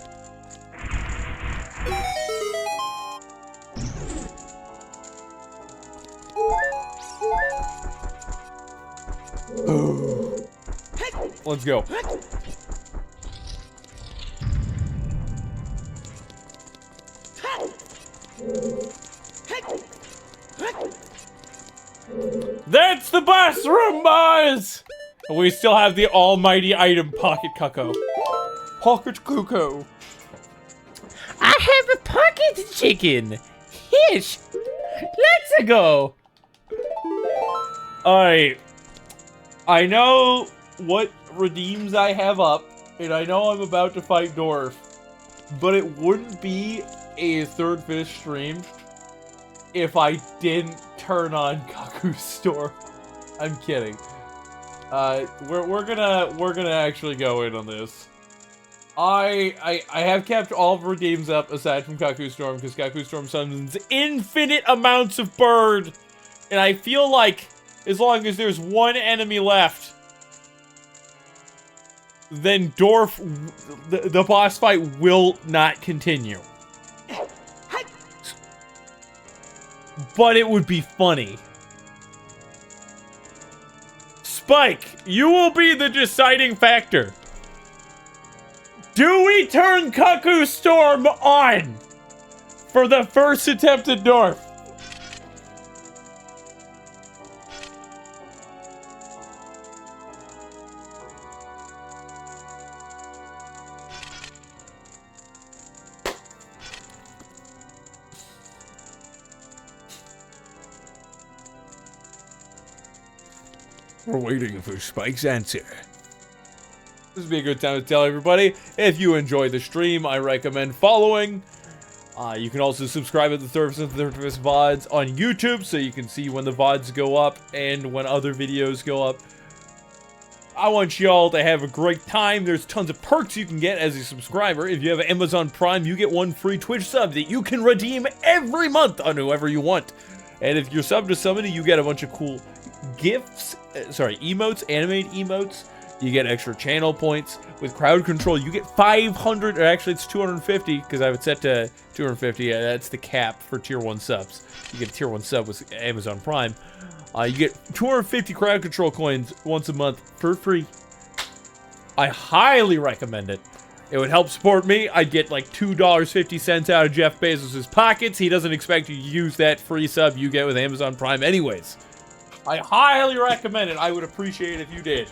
Let's go. That's the boss room, boys! And we still have the almighty item, Pocket Cuckoo. Pocket Cuckoo. I have a pocket chicken. Hish. Let's go. Alright. I know what redeems I have up, and I know I'm about to fight Dwarf, but it wouldn't be a third fish stream if I didn't turn on Kaku's store. I'm kidding. We're gonna actually go in on this. I have kept all of redeems up aside from Kaku Storm because Kaku Storm summons infinite amounts of bird, and I feel like as long as there's one enemy left, then Dwarf, the boss fight will not continue. But it would be funny. Spike, you will be the deciding factor. Do we turn Kaku Storm on for the first attempt at Dwarf? We're waiting for Spike's answer. This would be a good time to tell everybody, if you enjoy the stream, I recommend following. You can also subscribe to the Third Fist VODs on YouTube, so you can see when the VODs go up and when other videos go up. I want y'all to have a great time. There's tons of perks you can get as a subscriber. If you have Amazon Prime, you get one free Twitch sub that you can redeem every month on whoever you want. And if you're subbed to somebody, you get a bunch of cool gifts, emotes, animated emotes. You get extra channel points. With crowd control, you get 500, or actually it's 250, because I have it set to 250. That's the cap for tier 1 subs. You get a tier 1 sub with Amazon Prime. You get 250 crowd control coins once a month for free. I highly recommend it. It would help support me. I'd get like $2.50 out of Jeff Bezos' pockets. He doesn't expect you to use that free sub you get with Amazon Prime anyways. I highly recommend it. I would appreciate it if you did.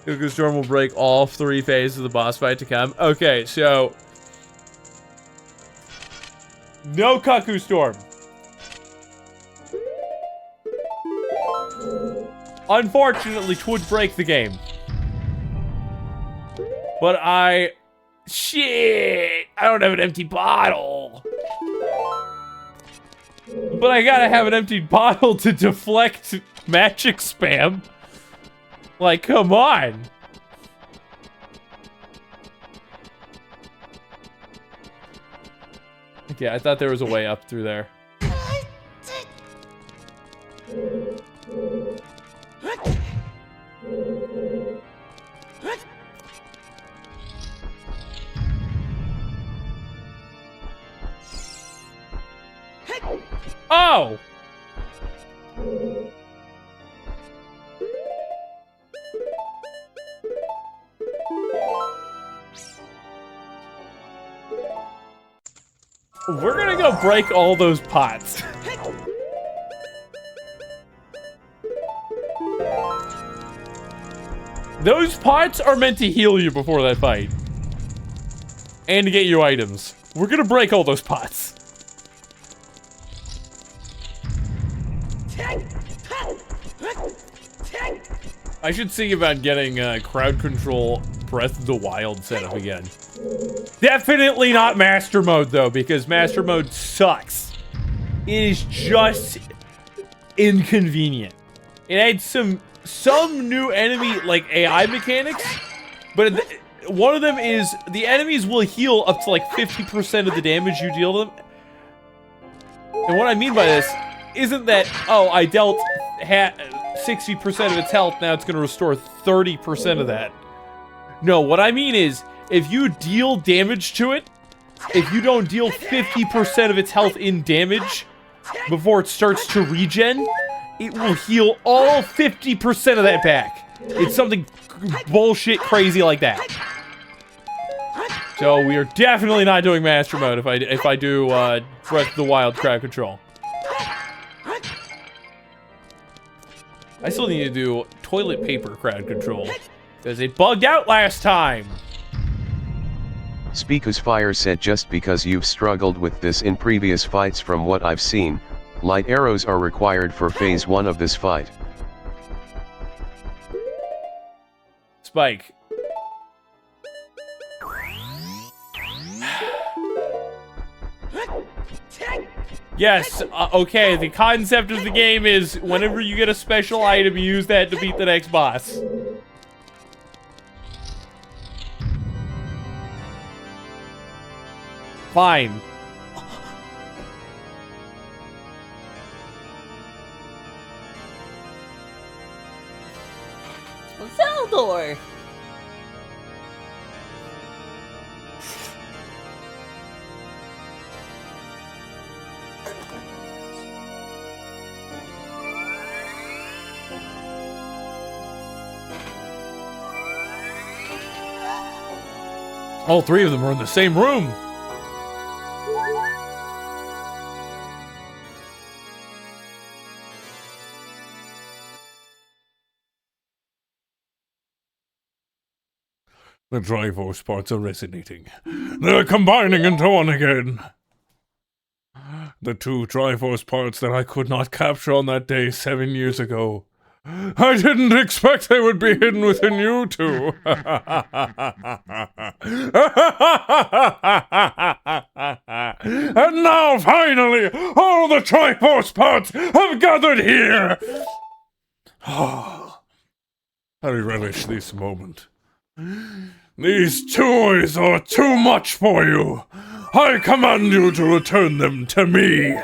Kaku Storm will break all 3 phases of the boss fight to come. Okay, so no Kaku Storm. Unfortunately, 'twould break the game. But shit, I don't have an empty bottle. But I gotta have an empty bottle to deflect magic spam. Like, come on. Okay, I thought there was a way up through there. Oh! We're gonna go break all those pots. Those pots are meant to heal you before that fight. And to get you items. We're gonna break all those pots. I should see about getting crowd control Breath of the Wild set up again. Definitely not Master Mode, though, because Master Mode sucks. It is just inconvenient. It had some new enemy, like, AI mechanics, but one of them is the enemies will heal up to, like, 50% of the damage you deal them. And what I mean by this isn't that, oh, I dealt 60% of its health, now it's going to restore 30% of that. No, what I mean is, if you deal damage to it, if you don't deal 50% of its health in damage before it starts to regen, it will heal all 50% of that back. It's something bullshit crazy like that. So we are definitely not doing Master Mode if I do Breath of the Wild crowd control. I still need to do toilet paper crowd control because it bugged out last time. Speakus Fire said just because you've struggled with this in previous fights from what I've seen, light arrows are required for phase 1 of this fight. Spike. Yes, okay, the concept of the game is whenever you get a special item, you use that to beat the next boss. Fine. Zeldor! All three of them are in the same room. The Triforce parts are resonating. They're combining into one again. The two Triforce parts that I could not capture on that day 7 years ago. I didn't expect they would be hidden within you two. And now, finally, all the Triforce parts have gathered here. I relish this moment. These toys are too much for you. I command you to return them to me.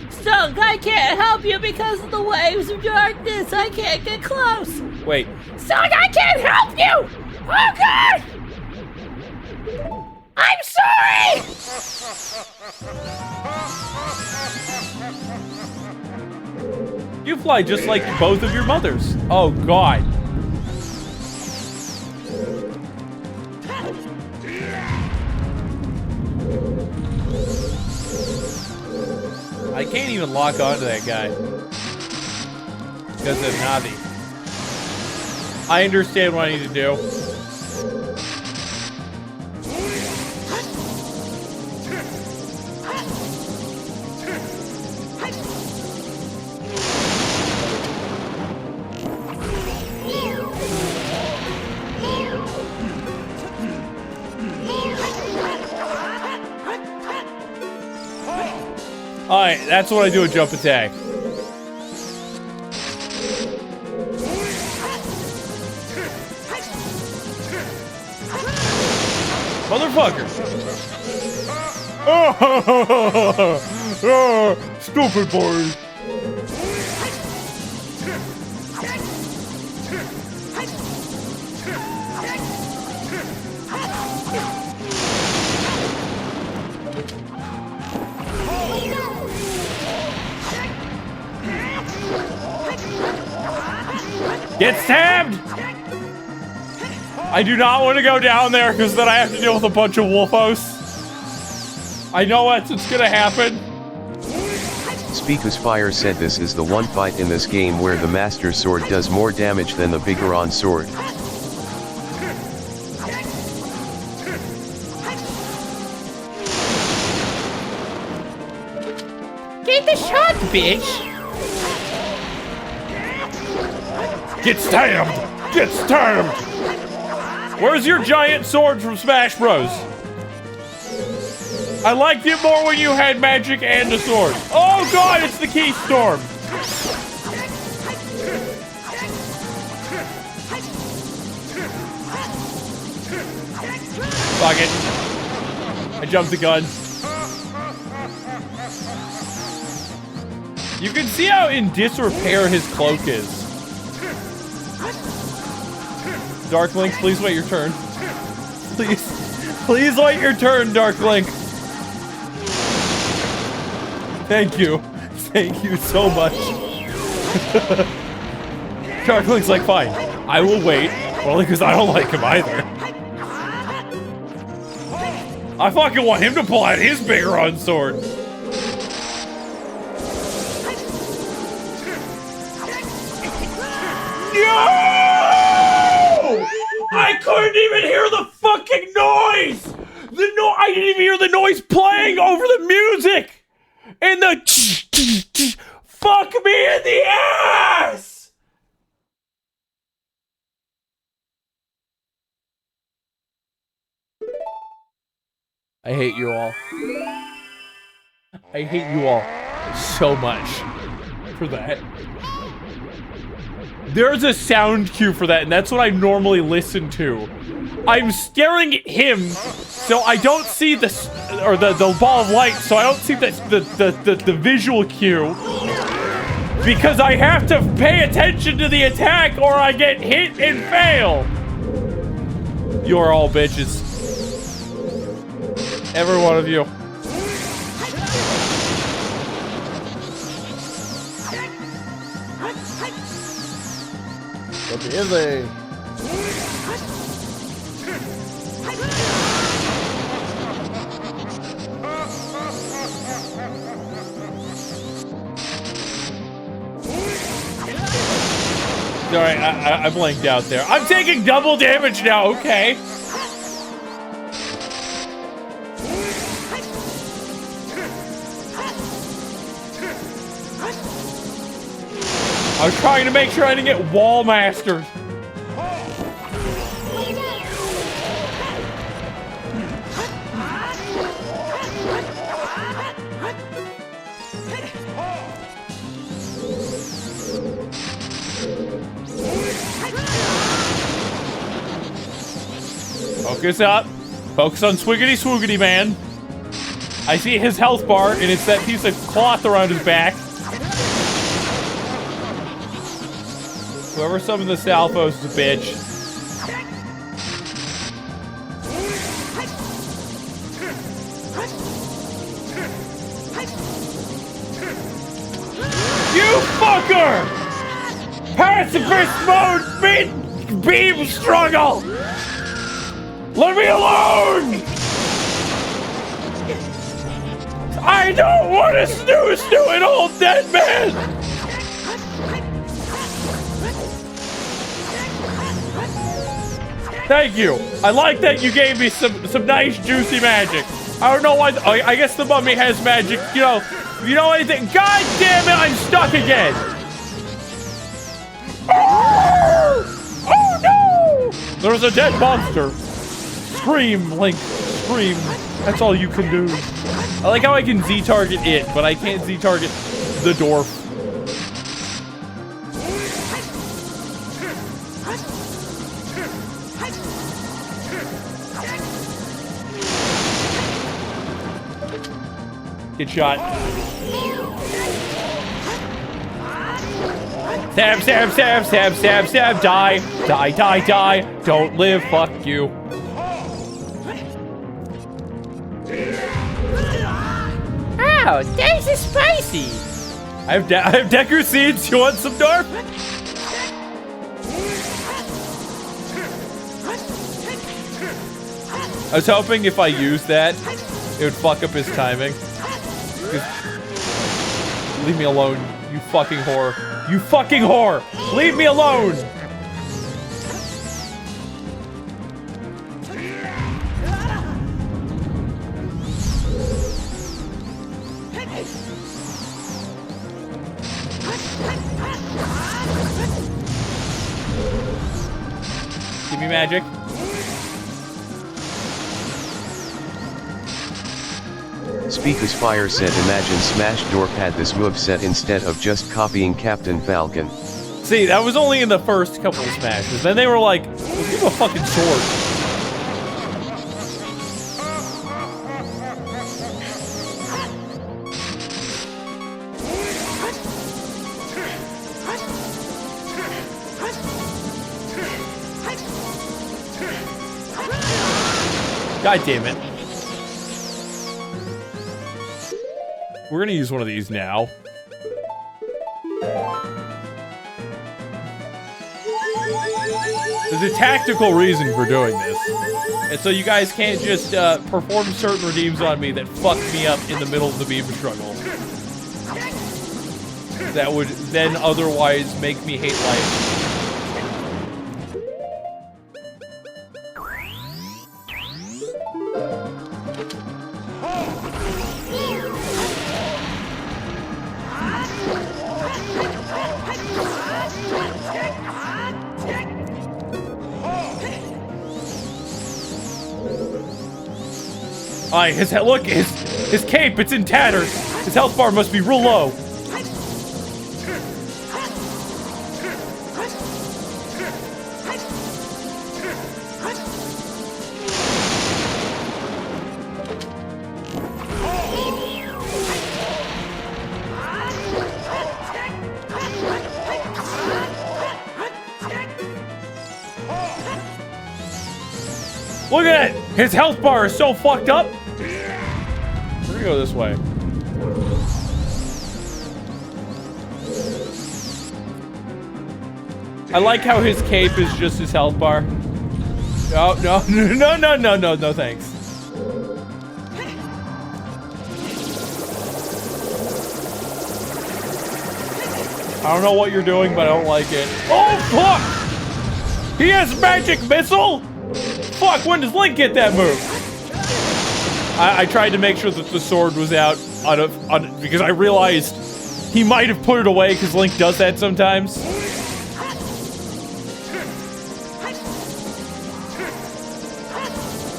Stunk, I can't help you because of the waves of darkness. I can't get close. Wait. Stunk, I can't help you! Oh, God! I'm sorry! You fly just like both of your mothers. Oh, God. I can't even lock onto that guy. Because of Navi. I understand what I need to do. Alright, that's what I do with jump attack. Motherfucker! Stupid boy! Get stabbed! I do not want to go down there because then I have to deal with a bunch of wolfos. I know what's gonna happen. Speakus Fire said this is the one fight in this game where the Master Sword does more damage than the Bigoron Sword. Get the shot, bitch! Get stabbed! Get stabbed! Where's your giant sword from Smash Bros? I liked it more when you had magic and a sword. Oh god, it's the Key Storm! Fuck it. I jumped the gun. You can see how in disrepair his cloak is. Dark Link, please wait your turn. Please. Please wait your turn, Dark Link. Thank you. Thank you so much. Dark Link's like, fine. I will wait. Only because I don't like him either. I fucking want him to pull out his Bigoron sword. No! I couldn't even hear the fucking noise! I didn't even hear the noise playing over the music! And the fuck me in the ass! I hate you all. I hate you all so much for that. There's a sound cue for that, and that's what I normally listen to. I'm staring at him, so I don't see the ball of light, so I don't see the visual cue. Because I have to pay attention to the attack, or I get hit and fail. You're all bitches. Every one of you. What is it? Alright, I blanked out there. I'm taking double damage now, okay. I was trying to make sure I didn't get wall mastered. Focus up. Focus on Swiggity Swoogity Man. I see his health bar, and it's that piece of cloth around his back. Whoever summoned the Salfos is a bitch. You fucker! Pacifist mode beam struggle! Let me alone! I don't want to snooze to an old dead man! Thank you. I like that you gave me some nice juicy magic. I don't know why. I guess the mummy has magic. You know anything? God damn it! I'm stuck again. Oh no! There's a dead monster. Scream, Link. Scream. That's all you can do. I like how I can Z-target it, but I can't Z-target the dwarf. Good shot. Stab, stab, stab, stab, stab, stab, die. Die, die, die. Don't live, fuck you. Oh, this is spicy. I have Deku Seeds. You want some, Darf? I was hoping if I used that, it would fuck up his timing. Leave me alone, you fucking whore. You fucking whore! Leave me alone! Give me magic. Speaker's Fire said imagine Smash Dorp had this moveset instead of just copying Captain Falcon. See, that was only in the first couple of smashes. Then they were like, well, give him a fucking sword. God damn it. We're gonna use one of these now. There's a tactical reason for doing this. And so you guys can't just perform certain redeems on me that fuck me up in the middle of the beam struggle. That would then otherwise make me hate life. Alright, look, his cape, it's in tatters. His health bar must be real low. Look at it! His health bar is so fucked up! We're gonna go this way. I like how his cape is just his health bar. No, no thanks. I don't know what you're doing, but I don't like it. Oh, fuck! He has magic missile? Fuck, when does Link get that move? I tried to make sure that the sword was out because I realized he might have put it away because Link does that sometimes.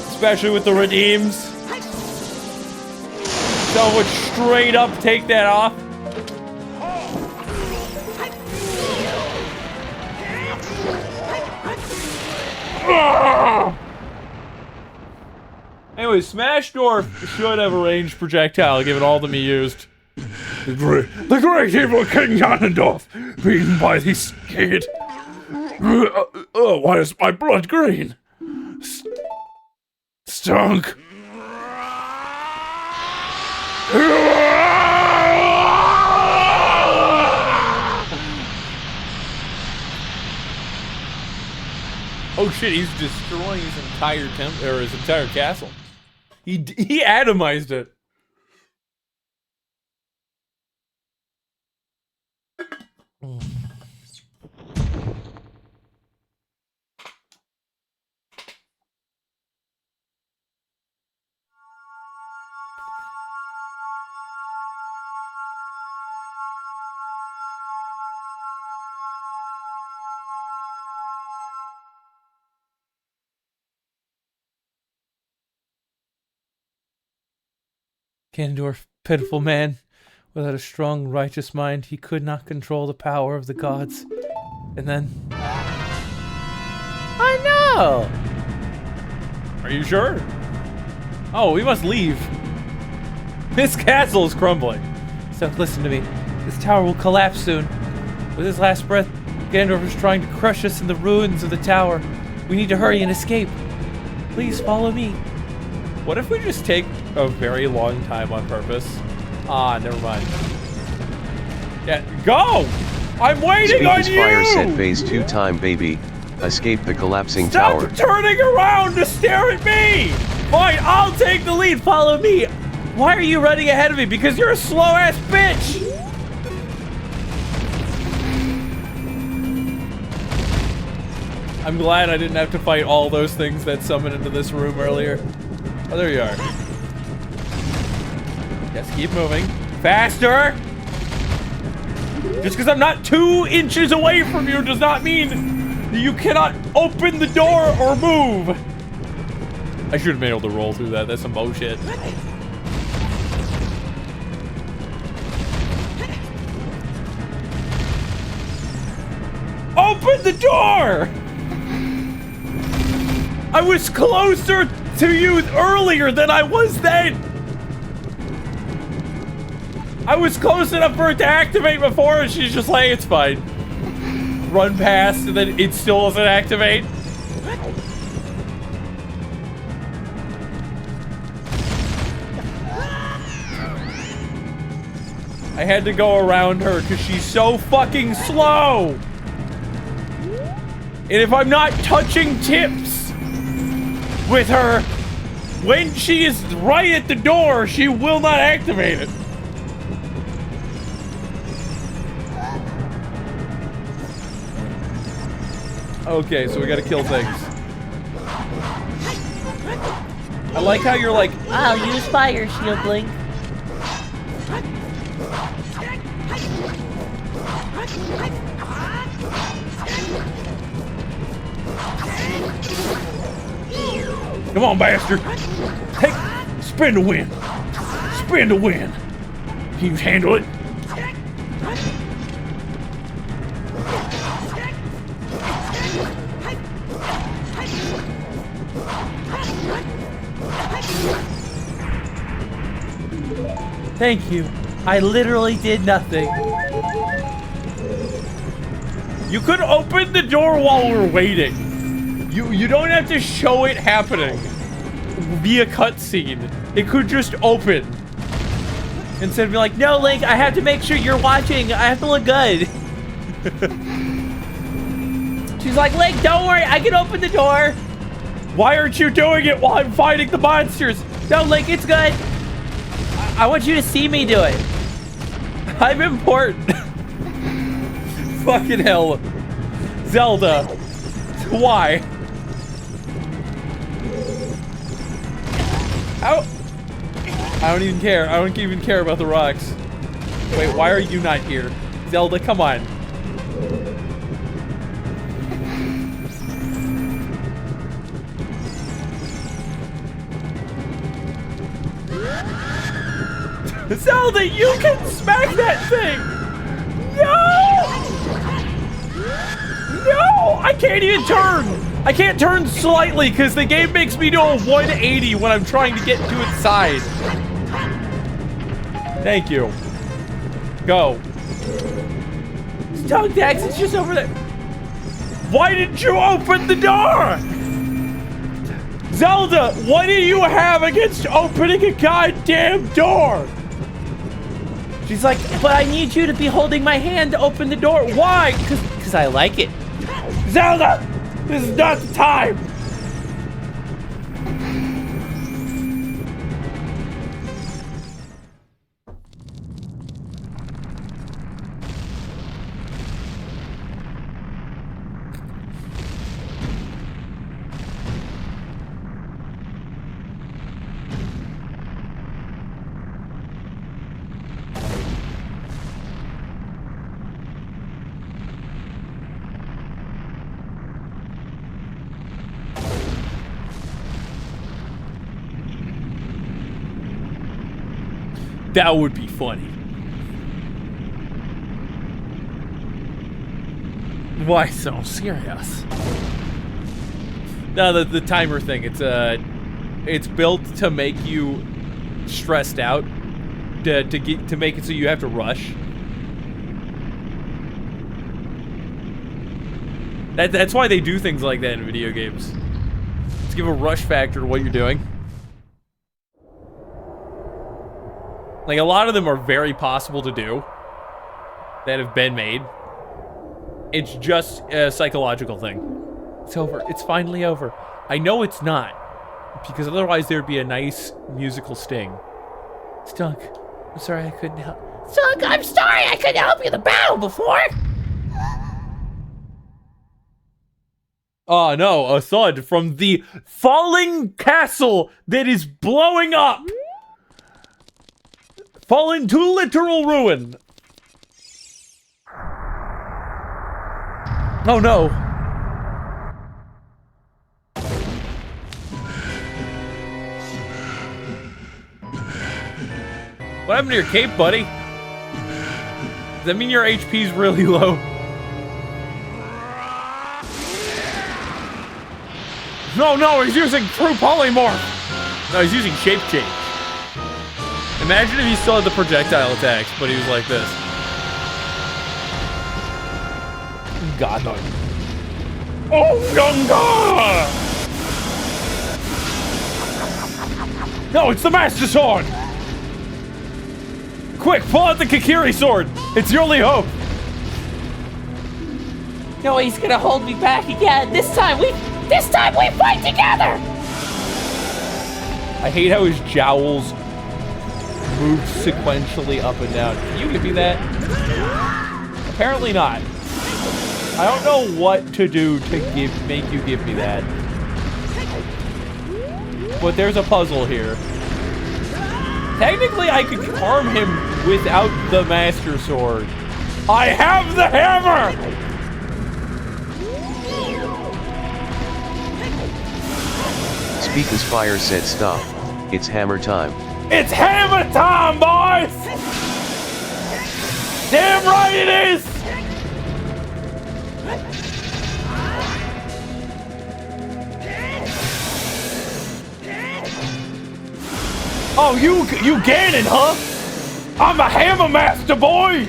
Especially with the redeems. So would straight up take that off. Anyway, Smash Dwarf should have a ranged projectile given all of them he used. The great evil King Ganondorf, beaten by the skid. Oh, why is my blood green? Stunk. Oh shit, he's destroying his entire his entire castle. He atomized it. Ganondorf, pitiful man. Without a strong, righteous mind, he could not control the power of the gods. And then... I know! Are you sure? Oh, we must leave. This castle is crumbling. So listen to me. This tower will collapse soon. With his last breath, Ganondorf is trying to crush us in the ruins of the tower. We need to hurry and escape. Please follow me. What if we just take a very long time on purpose? Ah, never mind. Yeah, go! I'm waiting on you! Fire said phase 2 time, baby. Escape the collapsing tower. Stop turning around to stare at me! Fine, I'll take the lead. Follow me. Why are you running ahead of me? Because you're a slow-ass bitch. I'm glad I didn't have to fight all those things that summoned into this room earlier. Oh, there you are. Yes, keep moving. Faster! Just because I'm not 2 inches away from you does not mean that you cannot open the door or move. I should have been able to roll through that. That's some bullshit. Open the door! I was closer to you earlier than I was then! I was close enough for it to activate before, and she's just like, it's fine. Run past, and then it still doesn't activate. I had to go around her because she's so fucking slow! And if I'm not touching tips with her, when she is right at the door, she will not activate it. Okay, so we gotta kill things. I like how you're like, I'll use fire shield, Link. Come on, bastard. Hey, spin to win. Spin to win. Can you handle it? thank you. I literally did nothing. You could open the door while we're waiting. You don't have to show it happening via cutscene. It could just open. Instead of being like, no, Link, I have to make sure you're watching. I have to look good. She's like, Link, don't worry. I can open the door. Why aren't you doing it while I'm fighting the monsters? No, Link, it's good. I want you to see me do it. I'm important. Fucking hell. Zelda. Why? Ow. I don't even care. I don't even care about the rocks. Wait, why are you not here? Zelda, come on. Zelda, you can smack that thing! No! No! I can't even turn! I can't turn slightly because the game makes me do a 180 when I'm trying to get to its side. Thank you. Go. Tongue Dax, it's just over there. Why didn't you open the door? Zelda, what do you have against opening a goddamn door? She's like, but I need you to be holding my hand to open the door. Why? Because I like it. Zelda, this is not the time. That would be funny. Why so serious? No, the timer thing. It's built to make you stressed out, to make it so you have to rush. That's why they do things like that in video games. To give a rush factor to what you're doing. Like, a lot of them are very possible to do that have been made. It's just a psychological thing. It's over. It's finally over. I know it's not. Because otherwise there'd be a nice musical sting. Stunk, I'm sorry I couldn't help. Stunk, I'm sorry I couldn't help you in the battle before. Oh no, a thud from the falling castle that is blowing up. Fallen to literal ruin. Oh no. What happened to your cape, buddy? Does that mean your HP's really low? No, he's using true polymorph! No, he's using shape change. Imagine if he still had the projectile attacks, but he was like this. Ganon. Oh, Gunga! No, it's the Master Sword! Quick, pull out the Kikiri sword! It's your only hope! No, he's gonna hold me back again. This time we fight together! I hate how his jowls move sequentially up and down. Can you give me that? Apparently not. I don't know what to do to make you give me that. But there's a puzzle here. Technically, I could harm him without the Master Sword. I have the hammer! Speaker's Fire said stop. It's hammer time. It's hammer time, boys! Damn right it is! Oh, you Ganon, huh? I'm a hammer master, boy!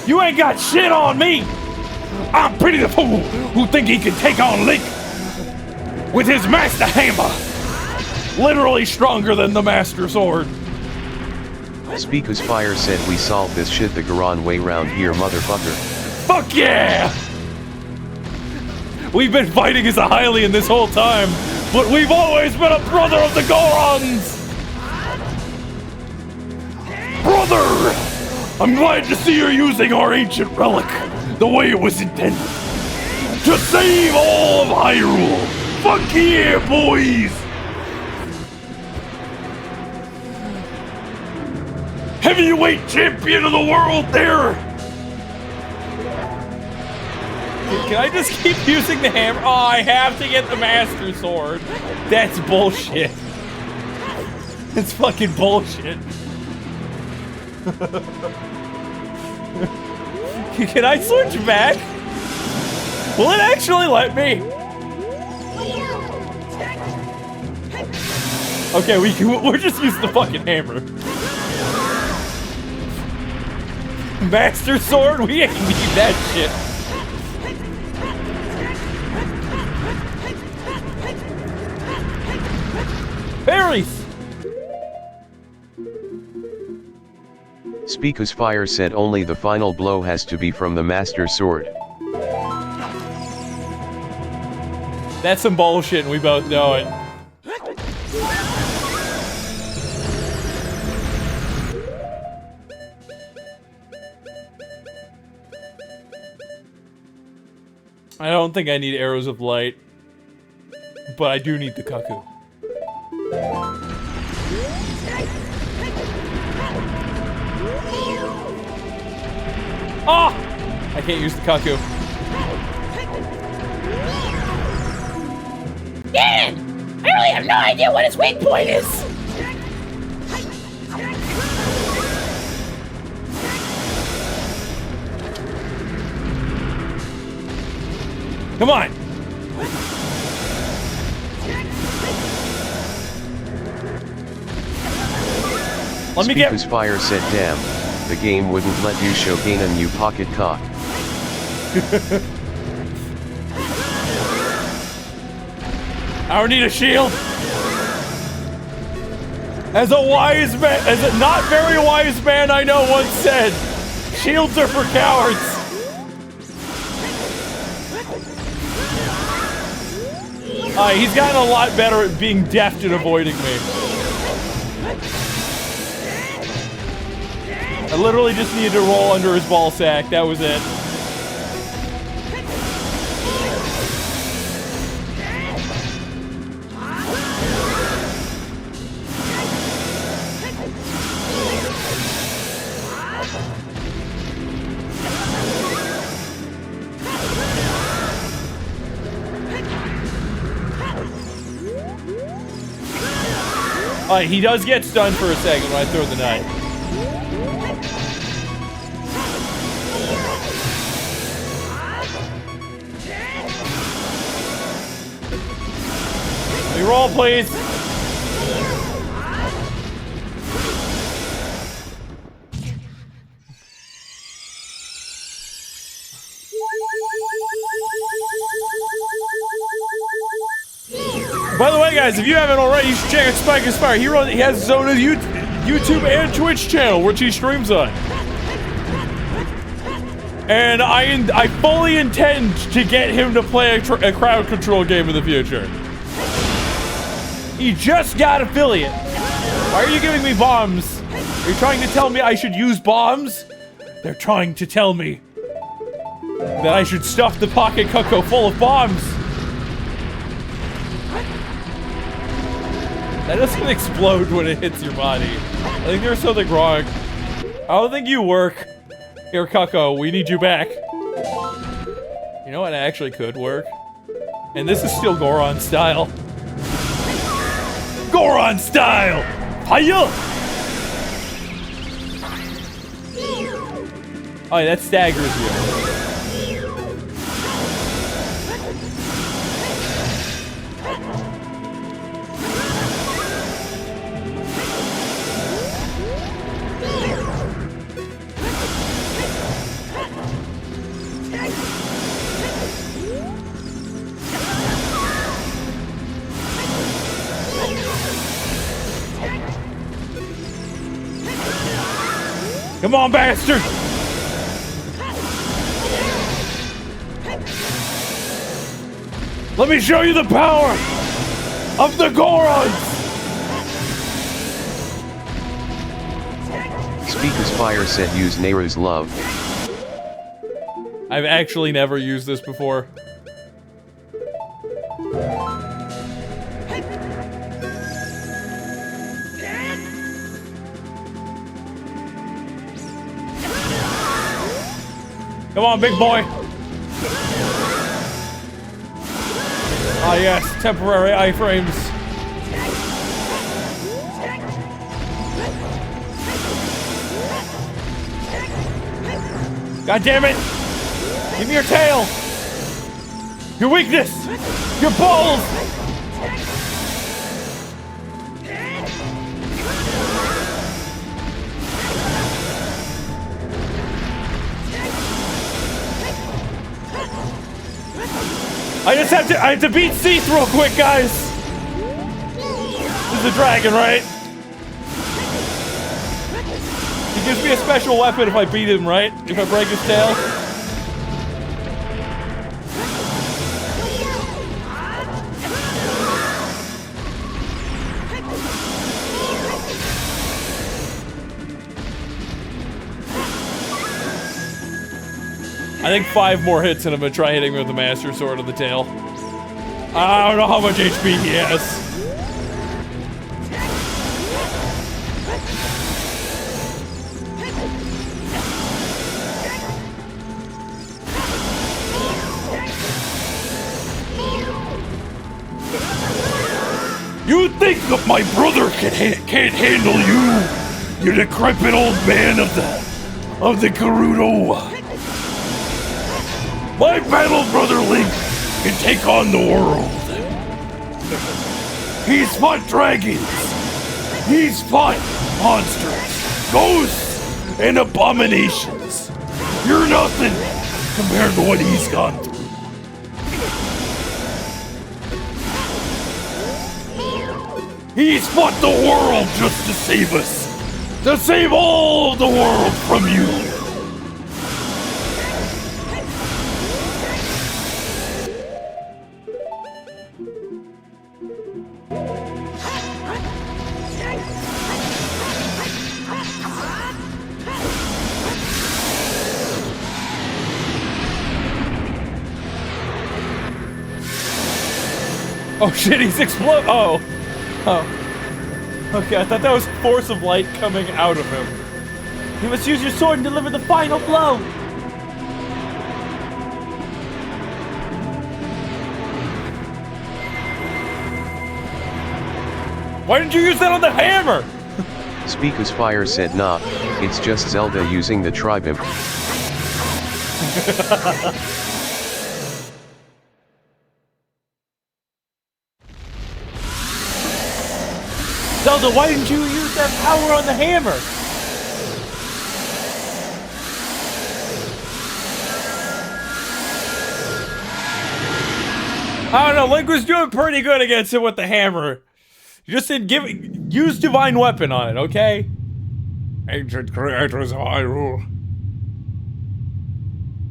You ain't got shit on me! I'm Pretty the Fool who think he can take on Link with his master hammer! Literally stronger than the Master Sword. Speaker's Fire said we solved this shit the Garon way round here, motherfucker. Fuck yeah! We've been fighting as a Hylian this whole time, but we've always been a brother of the Gorons! Brother! I'm glad to see you're using our ancient relic the way it was intended. To save all of Hyrule! Fuck yeah, boys! Heavyweight champion of the world there! Can I just keep using the hammer? Oh, I have to get the Master Sword. That's bullshit. It's fucking bullshit. Can I switch back? Will it actually let me? Okay, we're just using the fucking hammer. Master Sword? We ain't need that shit. Berries! Speaker's Fire said only the final blow has to be from the Master Sword. That's some bullshit and we both know it. I don't think I need arrows of light, but I do need the cuckoo. Oh! I can't use the cuckoo. Ganon! I really have no idea what his weak point is! Come on! Let me Speaker's Fire said damn, the game wouldn't let you show Ganon you pocket cock. I don't need a shield. As a wise man, as a not very wise man I know once said, shields are for cowards. He's gotten a lot better at being deft and avoiding me. I literally just needed to roll under his ball sack. That was it. He does get stunned for a second when I throw the knife. Let me roll, please. By the way, guys, if you haven't already, you should check out Spike Aspire. He has his own YouTube and Twitch channel, which he streams on. And I fully intend to get him to play a crowd control game in the future. He just got affiliate. Why are you giving me bombs? Are you trying to tell me I should use bombs? They're trying to tell me that I should stuff the pocket Cucko full of bombs. That doesn't explode when it hits your body. I think there's something wrong. I don't think you work. Here, Cucko, we need you back. You know what actually could work? And this is still Goron style. Goron style! Hiya! Oh, yeah, that staggers you. Come on, bastard! Let me show you the power of the Gorons! Speaker's Fire said use Nehru's love. I've actually never used this before. Come on, big boy. Ah, yes, temporary iframes. God damn it! Give me your tail! Your weakness! Your balls! I have to beat Seath real quick, guys! This is a dragon, right? He gives me a special weapon if I beat him, right? If I break his tail? I think 5 more hits and I'm gonna try hitting him with the Master Sword on the tail. I don't know how much HP he has. You think that my brother can't handle you? You decrepit old man of the Gerudo. My battle brother Link can take on the world. He's fought dragons. He's fought monsters, ghosts, and abominations. You're nothing compared to what he's gone through. He's fought the world just to save us. To save all the world from you. Oh shit, he's explode. Oh. Okay, I thought that was force of light coming out of him. You must use your sword and deliver the final blow. Why didn't you use that on the hammer? Speaker's Fire said nah, it's just Zelda using the Tri-Bimp. Zelda, why didn't you use that power on the hammer? I don't know, Link was doing pretty good against it with the hammer. You just didn't use Divine Weapon on it, okay? Ancient creators of Hyrule.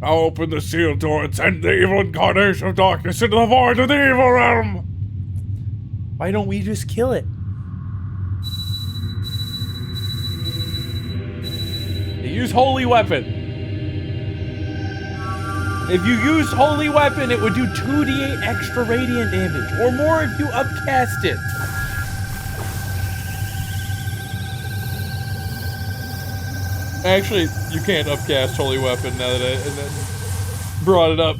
Now open the sealed door and send the evil incarnation of darkness into the void of the evil realm! Why don't we just kill it? Use Holy Weapon. If you used Holy Weapon, it would do 2d8 extra radiant damage, or more if you upcast it. Actually, you can't upcast Holy Weapon now that I brought it up.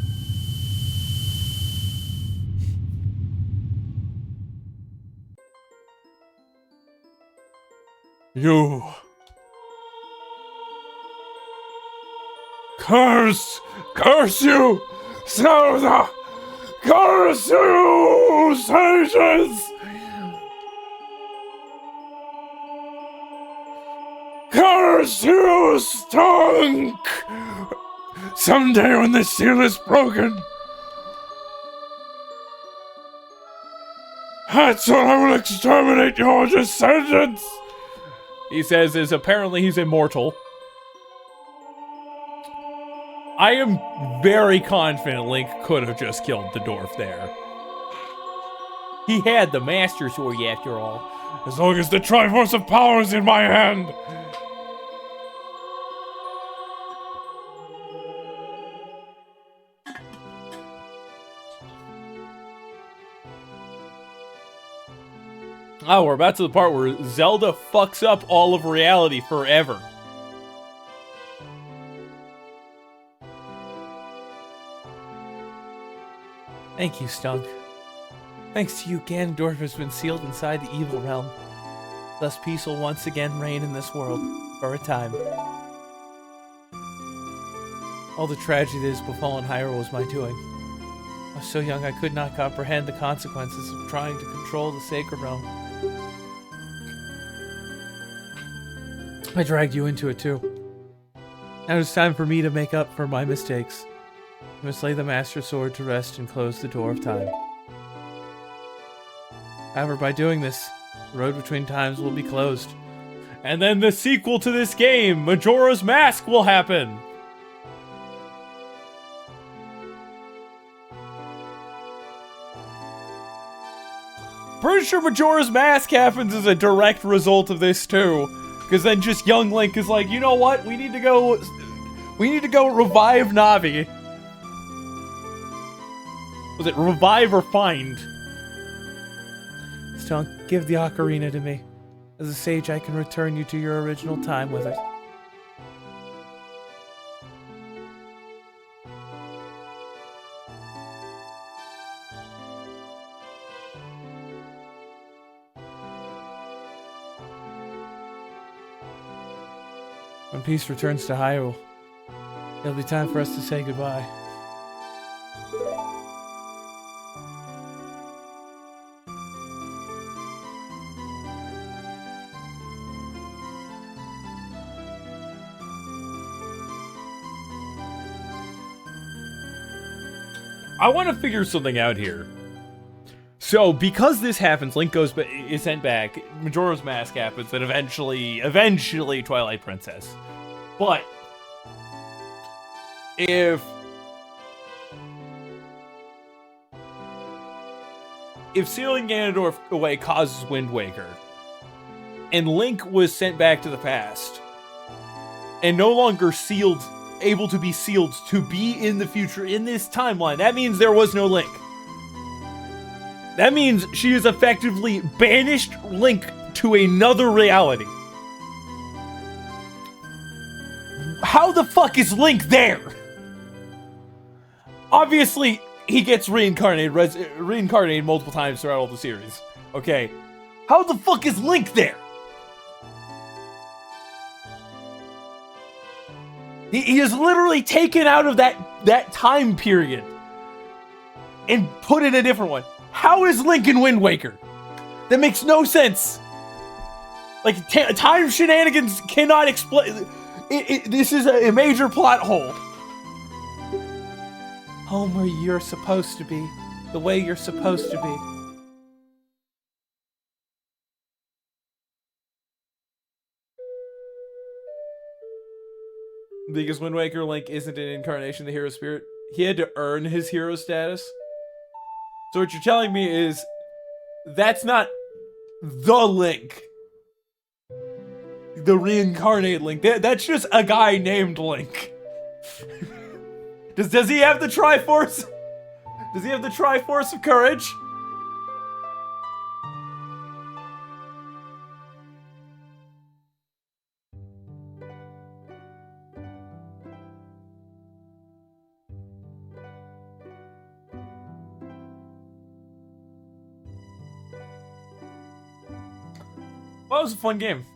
You... Curse you! Zelda! Curse you, sages! Curse you, Stunk! Someday when the seal is broken, that's when I will exterminate your descendants! He says is apparently he's immortal. I am very confident Link could have just killed the dwarf there. He had the Master Sword after all. As long as the Triforce of Power is in my hand. Oh, we're about to the part where Zelda fucks up all of reality forever. Thank you, Stunk. Thanks to you, Ganondorf has been sealed inside the evil realm. Thus peace will once again reign in this world, for a time. All the tragedy that has befallen Hyrule was my doing. I was so young I could not comprehend the consequences of trying to control the sacred realm. I dragged you into it too. Now it's time for me to make up for my mistakes. I must lay the Master Sword to rest and close the door of time. However, by doing this, the road between times will be closed. And then the sequel to this game, Majora's Mask, will happen! Pretty sure Majora's Mask happens as a direct result of this too. Because then just young Link is like, you know what? We need to go revive Navi. Was it revive or find? Stunk, give the ocarina to me. As a sage, I can return you to your original time with it. When peace returns to Hyrule, it'll be time for us to say goodbye. I want to figure something out here. So, because this happens, Link is sent back, Majora's Mask happens, and eventually Twilight Princess. But if sealing Ganondorf away causes Wind Waker, and Link was sent back to the past, and no longer able to be sealed to be in the future in this timeline, that means there was no Link. That means she has effectively banished Link to another reality. How the fuck is Link there? Obviously, he gets reincarnated multiple times throughout all the series. Okay. How the fuck is Link there? He is literally taken out of that time period and put in a different one. How is Link in Wind Waker? That makes no sense. Like, time shenanigans cannot explain. This is a major plot hole. Home where you're supposed to be. The way you're supposed to be. Because Wind Waker Link isn't an incarnation of the hero spirit. He had to earn his hero status. So what you're telling me is that's not the Link. The reincarnated Link. That's just a guy named Link. Does he have the Triforce? Does he have the Triforce of Courage? Well, it was a fun game.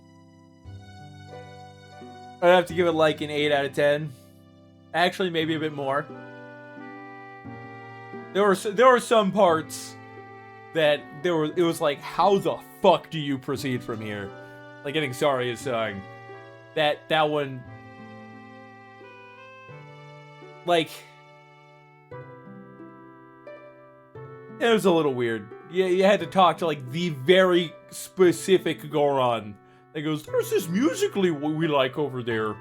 I'd have to give it like an 8 out of 10. Actually, maybe a bit more. There were some parts that it was like, how the fuck do you proceed from here? Like getting Saria's song. That one, like, it was a little weird. You had to talk to like the very specific Goron that goes, there's this musically we like over there.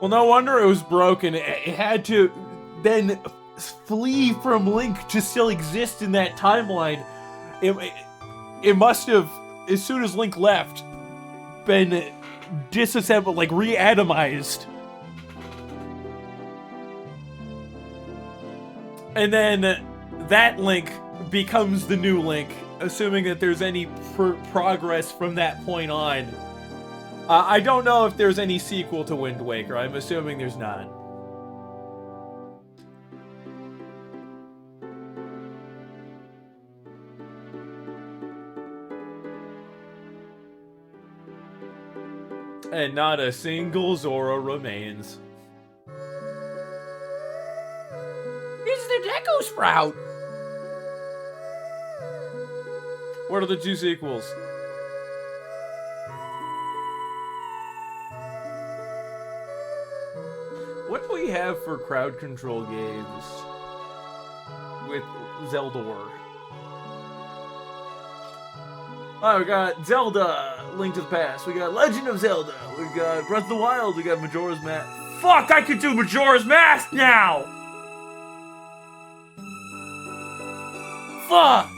Well, no wonder it was broken. It had to then flee from Link to still exist in that timeline. It must have, as soon as Link left, been disassembled, like reatomized. And then that Link becomes the new Link, assuming that there's any progress from that point on. I don't know if there's any sequel to Wind Waker. I'm assuming there's not. And not a single Zora remains. It's the Deco Sprout! What are the two sequels? What do we have for crowd control games with Zeldor? Oh, we got Zelda, Link to the Past. We got Legend of Zelda. We got Breath of the Wild. We got Majora's Mask. Fuck, I could do Majora's Mask now! Fuck!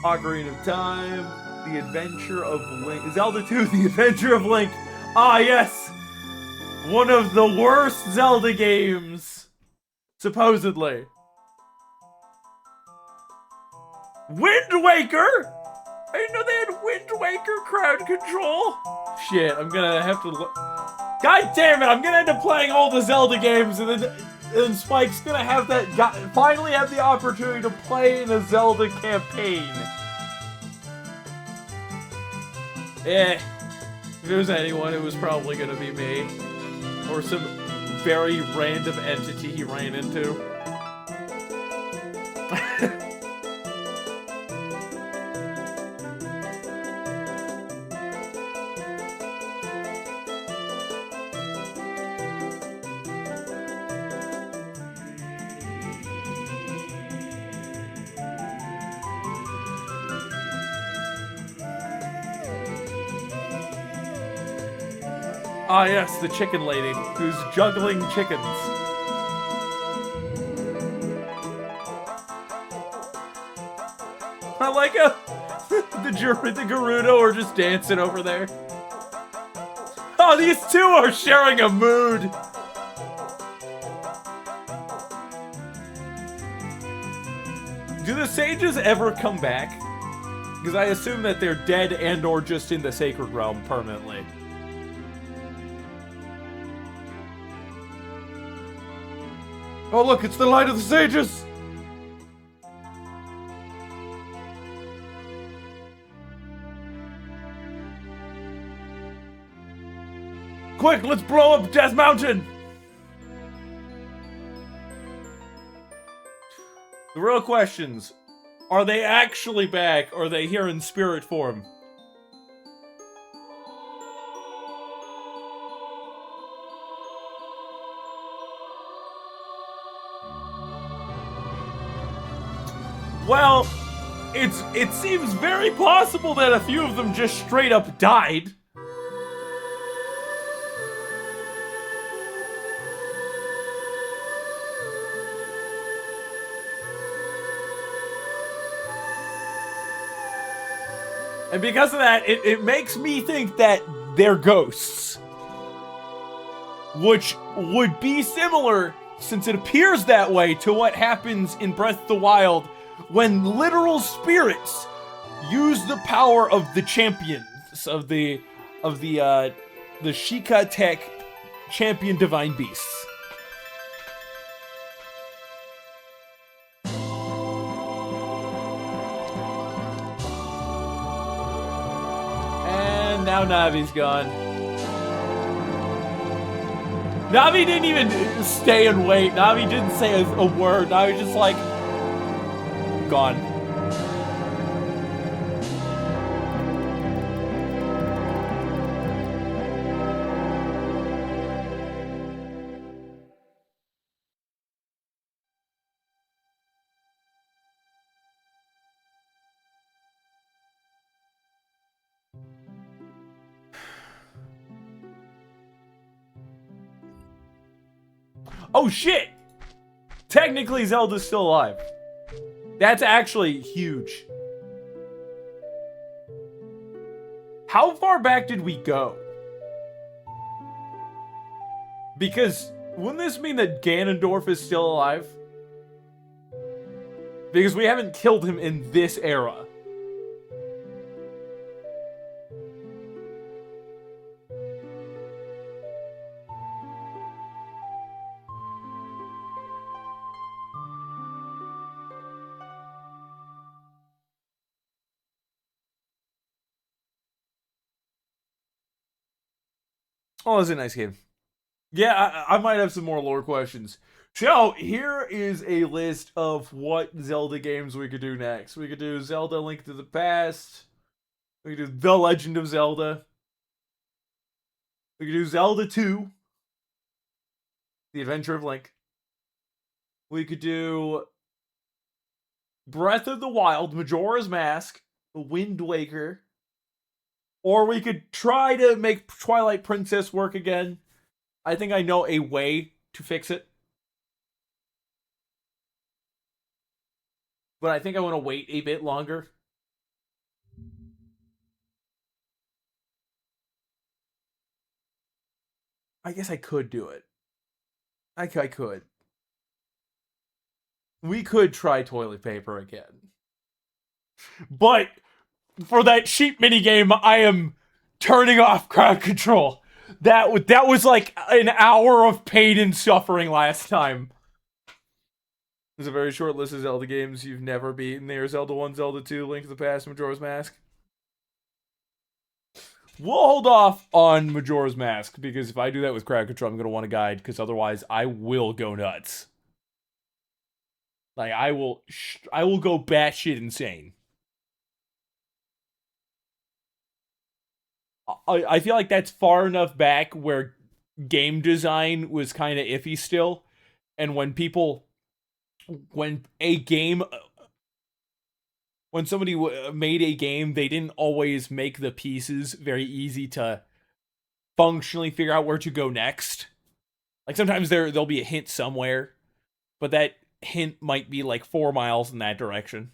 Ocarina of Time. The Adventure of Link. Zelda 2, The Adventure of Link. Ah, yes! One of the worst Zelda games. Supposedly. Wind Waker? I didn't know they had Wind Waker crowd control. Shit, I'm gonna have to look. God damn it, I'm gonna end up playing all the Zelda games and then Spike's gonna have finally have the opportunity to play in a Zelda campaign. Eh. If it was anyone, it was probably gonna be me. Or some very random entity he ran into. Ah, yes, the chicken lady who's juggling chickens. I like how the Majora and the Gerudo are just dancing over there. Oh, these two are sharing a mood. Do the sages ever come back? Because I assume that they're dead and or just in the sacred realm permanently. Oh look, it's the light of the sages! Quick, let's blow up Death Mountain! The real questions. Are they actually back, or are they here in spirit form? Well, it seems very possible that a few of them just straight up died. And because of that, it makes me think that they're ghosts. Which would be similar, since it appears that way, to what happens in Breath of the Wild when literal spirits use the power of the champions of the Sheikah Tech champion divine beasts. And now Navi's gone. Navi didn't even stay and wait. Navi didn't say a word. Navi just like gone. Oh shit! Technically Zelda's still alive. That's actually huge. How far back did we go? Because wouldn't this mean that Ganondorf is still alive? Because we haven't killed him in this era. Oh, that's a nice game. Yeah, I might have some more lore questions. So, here is a list of what Zelda games we could do next. We could do Zelda Link to the Past. We could do The Legend of Zelda. We could do Zelda 2. The Adventure of Link. We could do Breath of the Wild, Majora's Mask, Wind Waker. Or we could try to make Twilight Princess work again. I think I know a way to fix it. But I think I want to wait a bit longer. I guess I could do it. I could. We could try toilet paper again. But for that sheep minigame, I am turning off crowd control. That was like an hour of pain and suffering last time. There's a very short list of Zelda games you've never beaten. There's Zelda 1, Zelda 2, Link to the Past, Majora's Mask. We'll hold off on Majora's Mask, because if I do that with crowd control, I'm going to want a guide, because otherwise I will go nuts. Like, I will go batshit insane. I feel like that's far enough back where game design was kind of iffy still, and when somebody made a game, they didn't always make the pieces very easy to functionally figure out where to go next. Like, sometimes there'll be a hint somewhere, but that hint might be like 4 miles in that direction.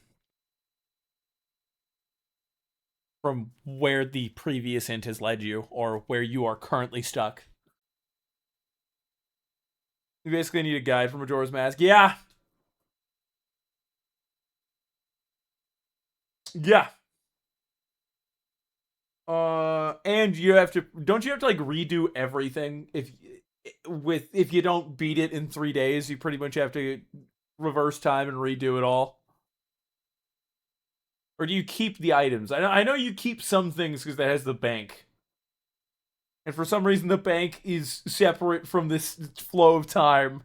from where the previous hint has led you, or where you are currently stuck. You basically need a guide for Majora's Mask. Yeah. Yeah. And you have to, don't you have to like redo everything if you don't beat it in 3 days, you pretty much have to reverse time and redo it all? Or do you keep the items? I know you keep some things because that has the bank. And for some reason the bank is separate from this flow of time.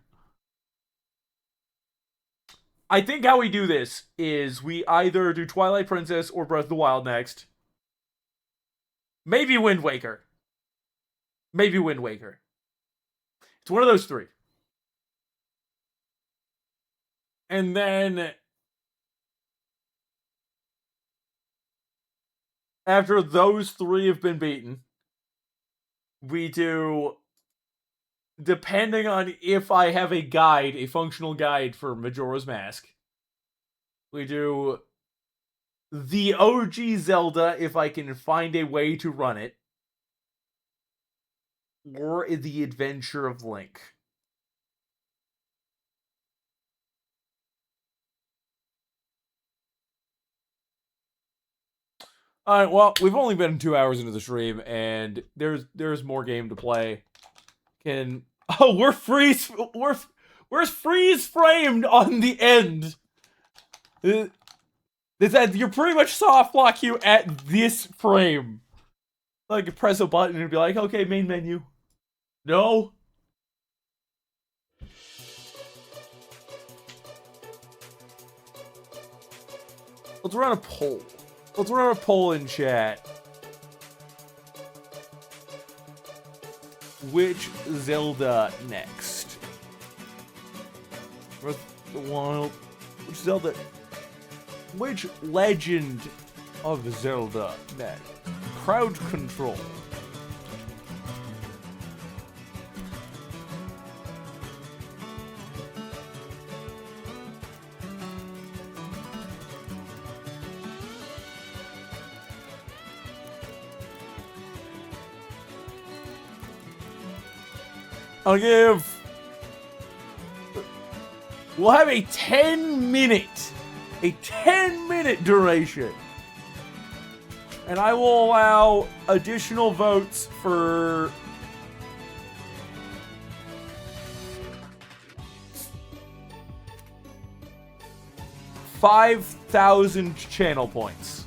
I think how we do this is we either do Twilight Princess or Breath of the Wild next. Maybe Wind Waker. Maybe Wind Waker. It's one of those three. And then after those three have been beaten, we do, depending on if I have a guide, a functional guide for Majora's Mask, we do the OG Zelda if I can find a way to run it, or the Adventure of Link. Alright, well, we've only been 2 hours into the stream, and there's more game to play. We're freeze framed on the end. You're pretty much soft lock you at this frame. Like, press a button and be like, okay, main menu. No. Let's run a poll. Let's run a poll in chat. Which Zelda next? Breath of the Wild. Which Zelda? Which Legend of Zelda next? Crowd control. We'll have a 10-minute duration. And I will allow additional votes for 5,000 channel points.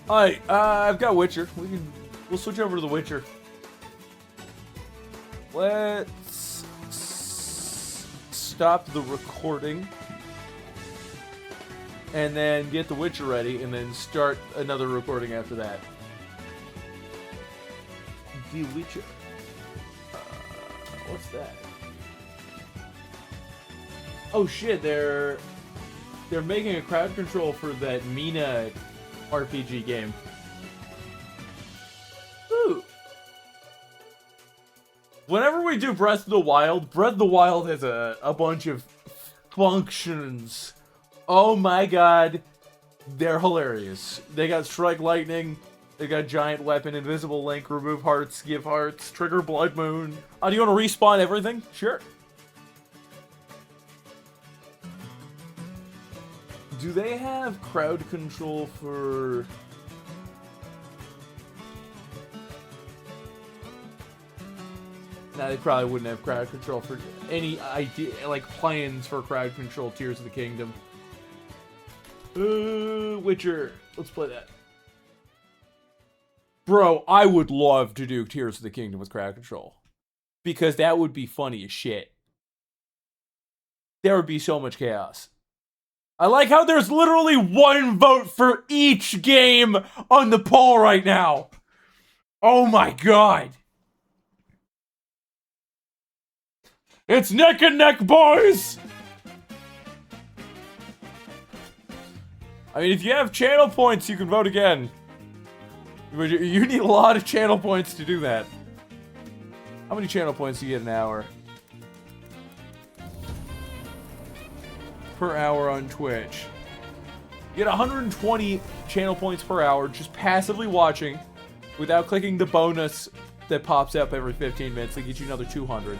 Alright, I've got Witcher. We'll switch over to the Witcher. Let's stop the recording. And then get the Witcher ready, and then start another recording after that. The Witcher. What's that? Oh shit, they're making a crowd control for that Mina RPG game. Ooh. Whenever we do Breath of the Wild has a bunch of functions. Oh my god. They're hilarious. They got Strike Lightning, they got Giant Weapon, Invisible Link, Remove Hearts, Give Hearts, Trigger Blood Moon. Oh, do you want to respawn everything? Sure. Do they have crowd control for... Nah, they probably wouldn't have crowd control for any idea, like plans for crowd control Tears of the Kingdom. Witcher. Let's play that. Bro, I would love to do Tears of the Kingdom with crowd control. Because that would be funny as shit. There would be so much chaos. I like how there's literally one vote for each game on the poll right now. Oh my god. It's neck and neck, boys! I mean, if you have channel points, you can vote again. But you need a lot of channel points to do that. How many channel points do you get an hour? Per hour on Twitch. You get 120 channel points per hour just passively watching without clicking the bonus that pops up every 15 minutes. They get you another 200.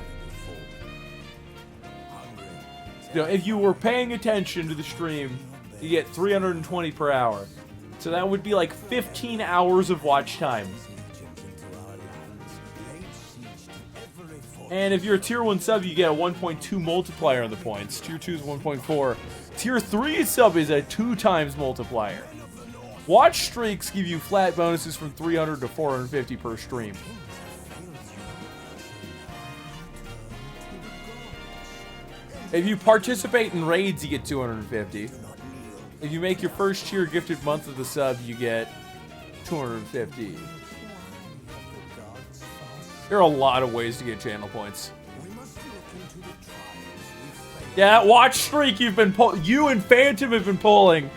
You know, if you were paying attention to the stream, you get 320 per hour. So that would be like 15 hours of watch time. And if you're a tier 1 sub, you get a 1.2 multiplier on the points. Tier 2 is 1.4. Tier 3 sub is a 2 times multiplier. Watch streaks give you flat bonuses from 300 to 450 per stream. If you participate in raids, you get 250. If you make your first tier gifted month of the sub, you get 250. There are a lot of ways to get channel points. Yeah, that watch streak you and Phantom have been pulling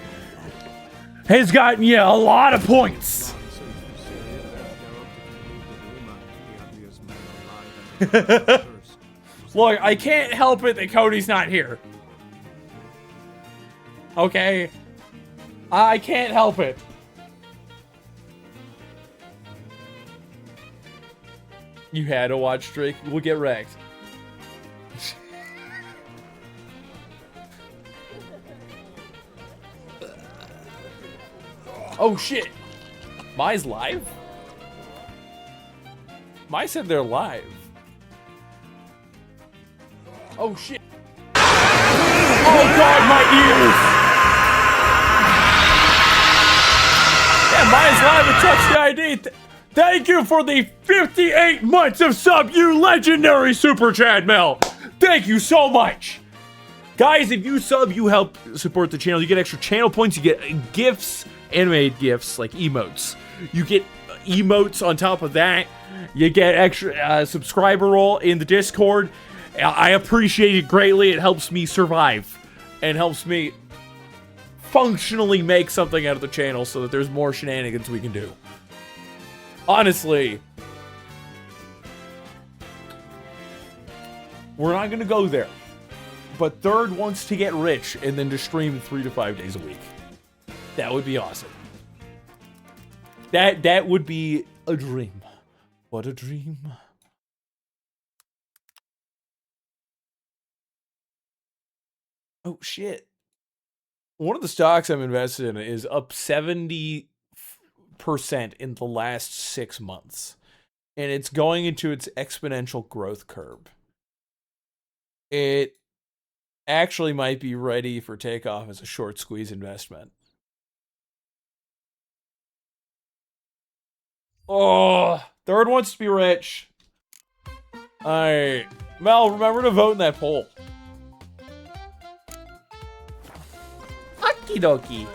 has gotten you a lot of points. Look, I can't help it that Cody's not here. Okay? I can't help it. You had a watch streak. We'll get wrecked. Oh shit. Mai's live? Mai said they're live. Oh shit. Oh god, my ears! Yeah, Mai's live and touch the ID. Thank you for the 58 months of sub, you legendary super chat, Mel. Thank you so much. Guys, if you sub, you help support the channel. You get extra channel points. You get gifts, animated gifts, like emotes. You get emotes on top of that. You get extra subscriber roll in the Discord. I appreciate it greatly. It helps me survive and helps me functionally make something out of the channel so that there's more shenanigans we can do. Honestly, we're not going to go there. But Third wants to get rich and then to stream 3 to 5 days a week. That would be awesome. That would be a dream. What a dream. Oh, shit. One of the stocks I'm invested in is up 70% in the last 6 months. And it's going into its exponential growth curve. It actually might be ready for takeoff as a short squeeze investment. Oh, Third wants to be rich. Alright. Mel, remember to vote in that poll. Okie dokie.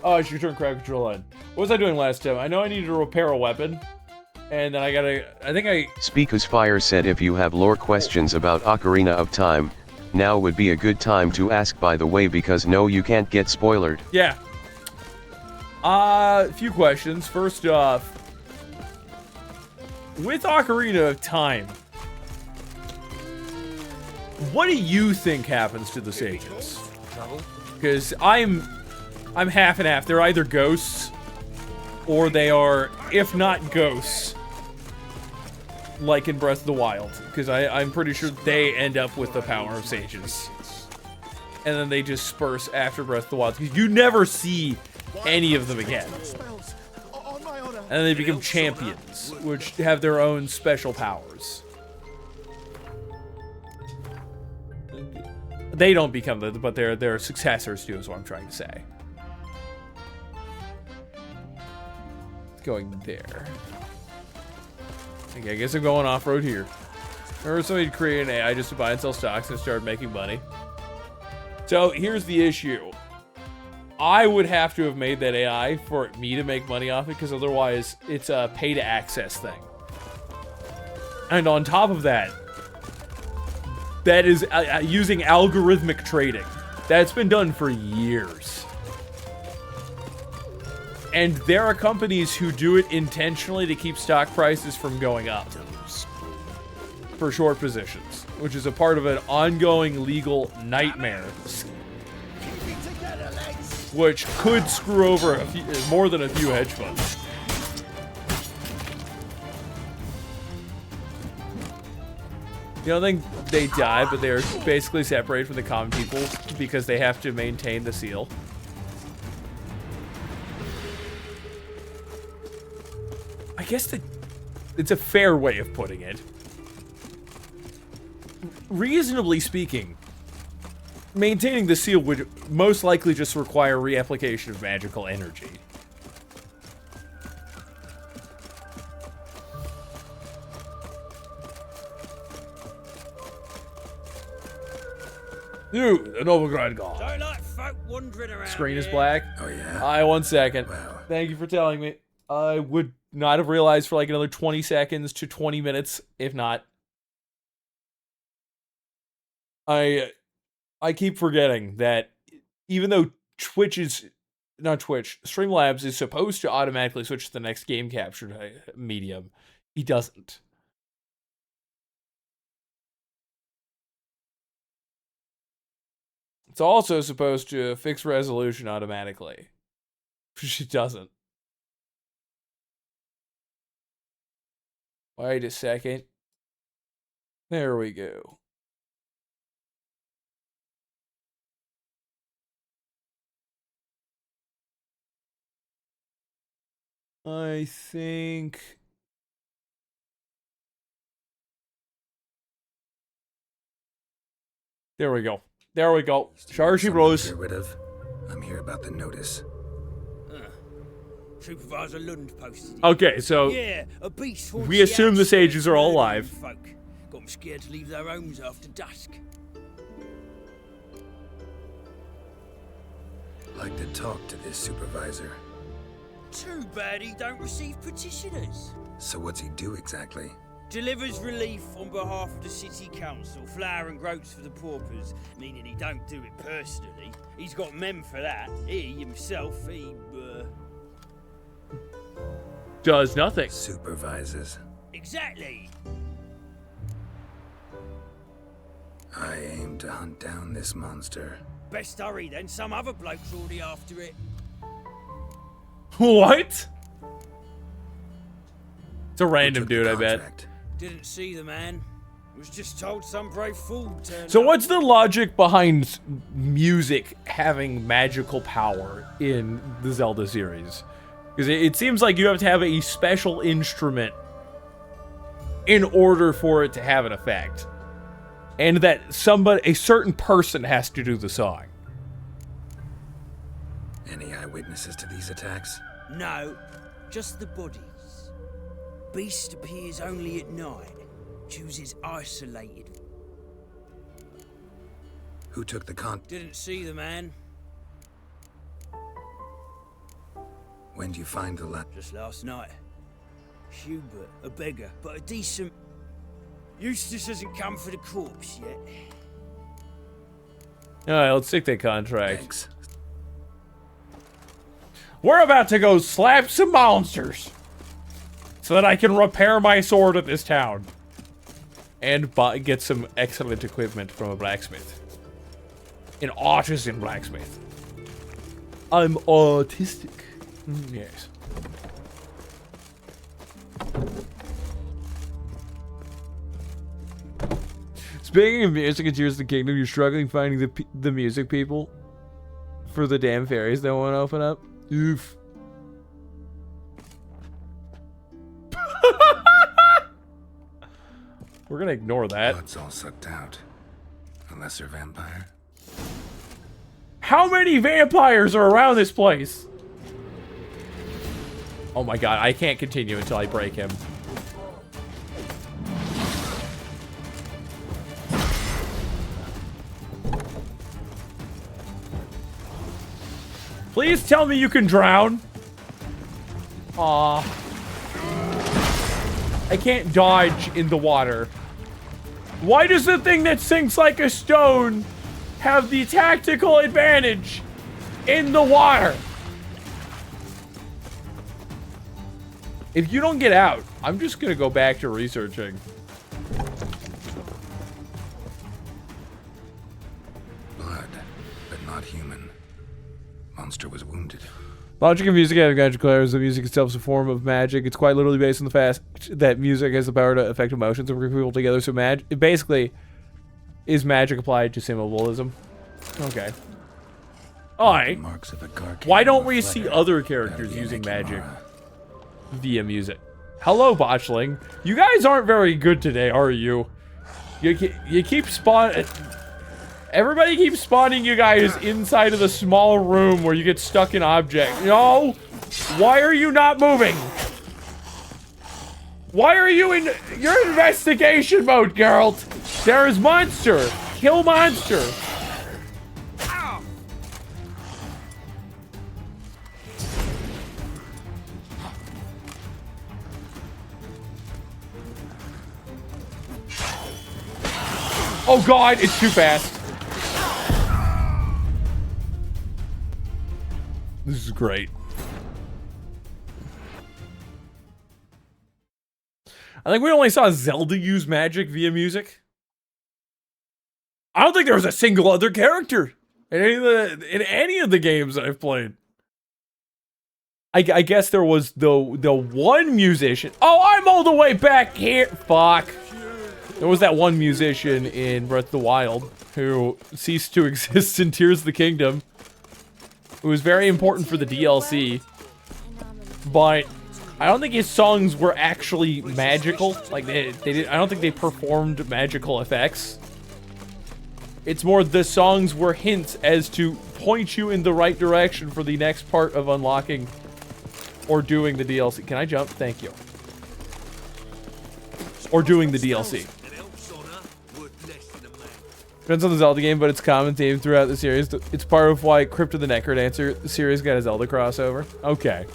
Oh, it's your turn, crowd control on. What was I doing last time? I know I needed to repair a weapon. And then Speakus Fire said if you have lore questions about Ocarina of Time, now would be a good time to ask, by the way, because no, you can't get spoilered. Yeah. A few questions. First off, with Ocarina of Time, what do you think happens to the sages? Because I'm half and half. They're either ghosts, or they are, if not ghosts, like in Breath of the Wild. Because I'm pretty sure they end up with the power of sages. And then they disperse after Breath of the Wild. Because you never see any of them again. And then they become champions, which have their own special powers. They don't become them, but their successors do, is what I'm trying to say. Going there. Okay, I guess I'm going off-road here. Or somebody to create an AI just to buy and sell stocks and start making money. So here's the issue. I would have to have made that AI for me to make money off it, because otherwise it's a pay-to-access thing. And on top of that, that is using algorithmic trading. That's been done for years. And there are companies who do it intentionally to keep stock prices from going up. for short positions, which is a part of an ongoing legal nightmare, which could screw over more than a few hedge funds. You don't think they died, but they're basically separated from the common people because they have to maintain the seal. I guess it's a fair way of putting it. Reasonably speaking, maintaining the seal would most likely just require reapplication of magical energy. You, the Novigrad God. Don't like folk wandering around. Screen is here. black. Oh, yeah? Aye, 1 second. Wow. Thank you for telling me. I would not have realized for like another 20 seconds to 20 minutes, if not. I keep forgetting that even though Streamlabs is supposed to automatically switch to the next game capture medium, he doesn't. It's also supposed to fix resolution automatically, which it doesn't. Wait a second. There we go. I think... There we go. There we go. Chargy Rose. Get rid of. I'm here about the notice. Supervisor Lund posted it. Okay, so Yeah, a beast haunts we assume the outskirts sages are all of alive. folk. Got them scared to leave their homes after dusk. Like to talk to this supervisor. Too bad he don't receive petitioners. So what's he do exactly? Delivers relief on behalf of the city council, flour and groats for the paupers, meaning he don't do it personally. He's got men for that. He himself, does nothing. Supervises. Exactly. I aim to hunt down this monster. Best hurry then, some other bloke's already after it. What? It's a Who random took the dude, I bet. contract? Didn't see the man. Was just told some brave fool turned So up. what's the logic behind music having magical power in the Zelda series? Because it seems like you have to have a special instrument in order for it to have an effect. And that a certain person has to do the song. Any eyewitnesses to these attacks? No, just the bodies. Beast appears only at night. Chooses isolated. Who took the Didn't see the man. When do you find the Just last night. Hubert, a beggar, but a decent... Eustace hasn't come for the corpse yet. Alright, let's take that contract. Thanks. We're about to go slap some monsters so that I can repair my sword at this town. And get some excellent equipment from a blacksmith. An artisan blacksmith. I'm autistic. Yes. Speaking of music and Tears of the Kingdom, you're struggling finding the music people for the damn fairies that won't open up? Oof. We're gonna ignore that. Blood's all sucked out. Unless they're vampire. How many vampires are around this place? Oh my god, I can't continue until I break him. Please tell me you can drown. Aw. I can't dodge in the water. Why does the thing that sinks like a stone have the tactical advantage in the water? If you don't get out, I'm just gonna go back to researching. not human. Monster was wounded. Logic and music have God declares that music itself is a form of magic. It's quite literally based on the fact that music has the power to affect emotions and bring people together. So it basically is magic applied to symbolism. Okay. Alright. Marks of a Gargan Why don't we reflector. see other characters using magic via music? Hello, Botchling. You guys aren't very good today, are you? You keep spawning... Everybody keeps spawning you guys inside of the small room where you get stuck in object. No! Why are you not moving? Why are you in... You're in investigation mode, Geralt! There is monster! Kill monster! Oh god, it's too fast. This is great. I think we only saw Zelda use magic via music. I don't think there was a single other character in any of the games I've played. I guess there was the one musician. Oh, I'm all the way back here. Fuck. There was that one musician in Breath of the Wild who ceased to exist in Tears of the Kingdom. It was very important for the DLC, but I don't think his songs were actually magical. Like they did. I don't think they performed magical effects. It's more the songs were hints as to point you in the right direction for the next part of unlocking or doing the DLC. Can I jump? Thank you. Or doing the DLC. Depends on the Zelda game, but it's a common theme throughout the series. It's part of why Crypt of the Necrodancer series got a Zelda crossover. Okay.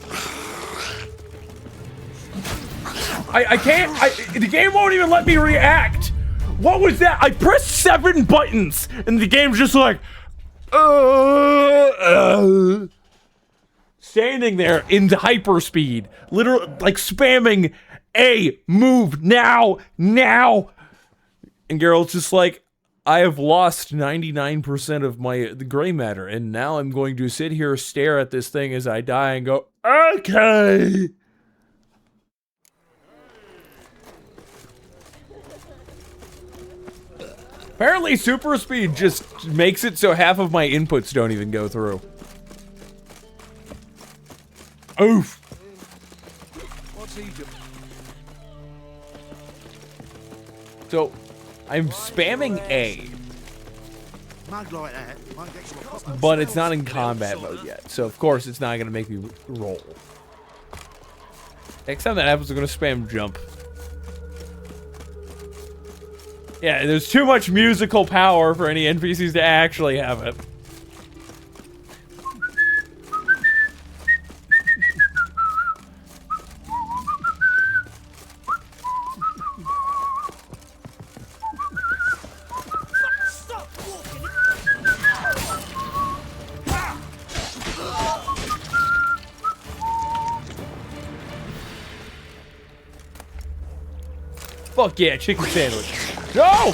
I can't, the game won't even let me react. What was that? I pressed 7 buttons and the game's just like, standing there in hyperspeed, literally like spamming A, move now. And Geralt's just like, I have lost 99% of the gray matter, and now I'm going to sit here, stare at this thing as I die, and go, okay. Apparently, super speed just makes it so half of my inputs don't even go through. Oof. What's he doing? So, I'm spamming A, but it's not in combat mode yet. So, of course, it's not going to make me roll. Next time that happens, I'm going to spam jump. Yeah, there's too much musical power for any NPCs to actually have it. Fuck yeah, chicken sandwich. No!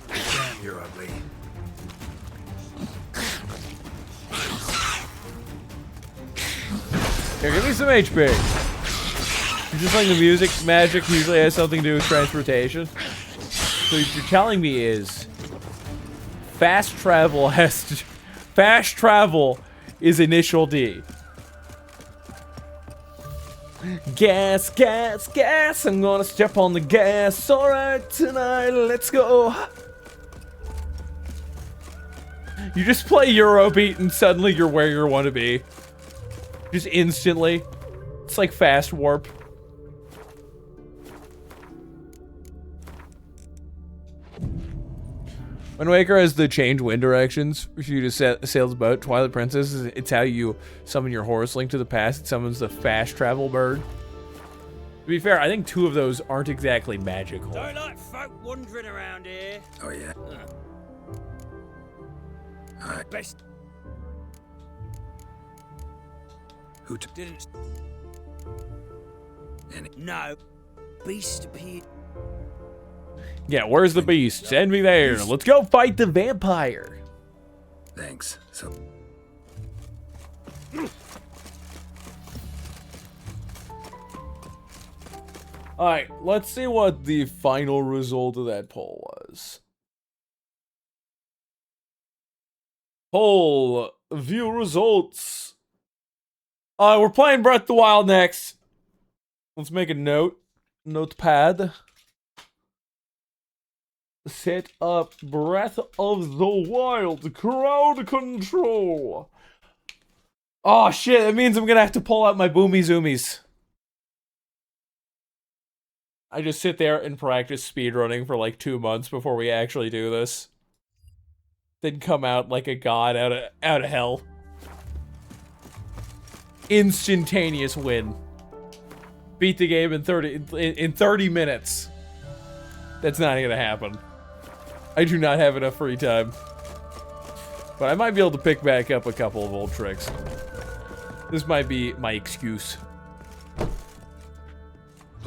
Damn, you're ugly. Here, give me some HP. Just like the music, magic usually has something to do with transportation. So what you're telling me is fast travel is initial D. Gas, gas, gas, I'm gonna step on the gas. Alright, tonight, let's go. You just play Eurobeat and suddenly you're where you want to be. Just instantly. It's like fast warp. Wind Waker has the change wind directions for you to sail the boat. Twilight Princess, it's how you summon your horse. Link to the Past, it summons the fast travel bird. To be fair, I think 2 of those aren't exactly magical. Don't like folk wandering around here. Oh, yeah? Best Who didn't. Any? No. Beast appeared. Yeah, where's the beast? Send me there. Let's go fight the vampire. Thanks. So, Alright, let's see what the final result of that poll was. Poll view results. We're playing Breath of the Wild next. Let's make a notepad. Set up Breath of the Wild crowd control. Oh shit, that means I'm gonna have to pull out my boomy zoomies. I just sit there and practice speedrunning for like 2 months before we actually do this. Then come out like a god out of hell. Instantaneous win. Beat the game in 30 minutes. That's not gonna happen. I do not have enough free time. But I might be able to pick back up a couple of old tricks. This might be my excuse.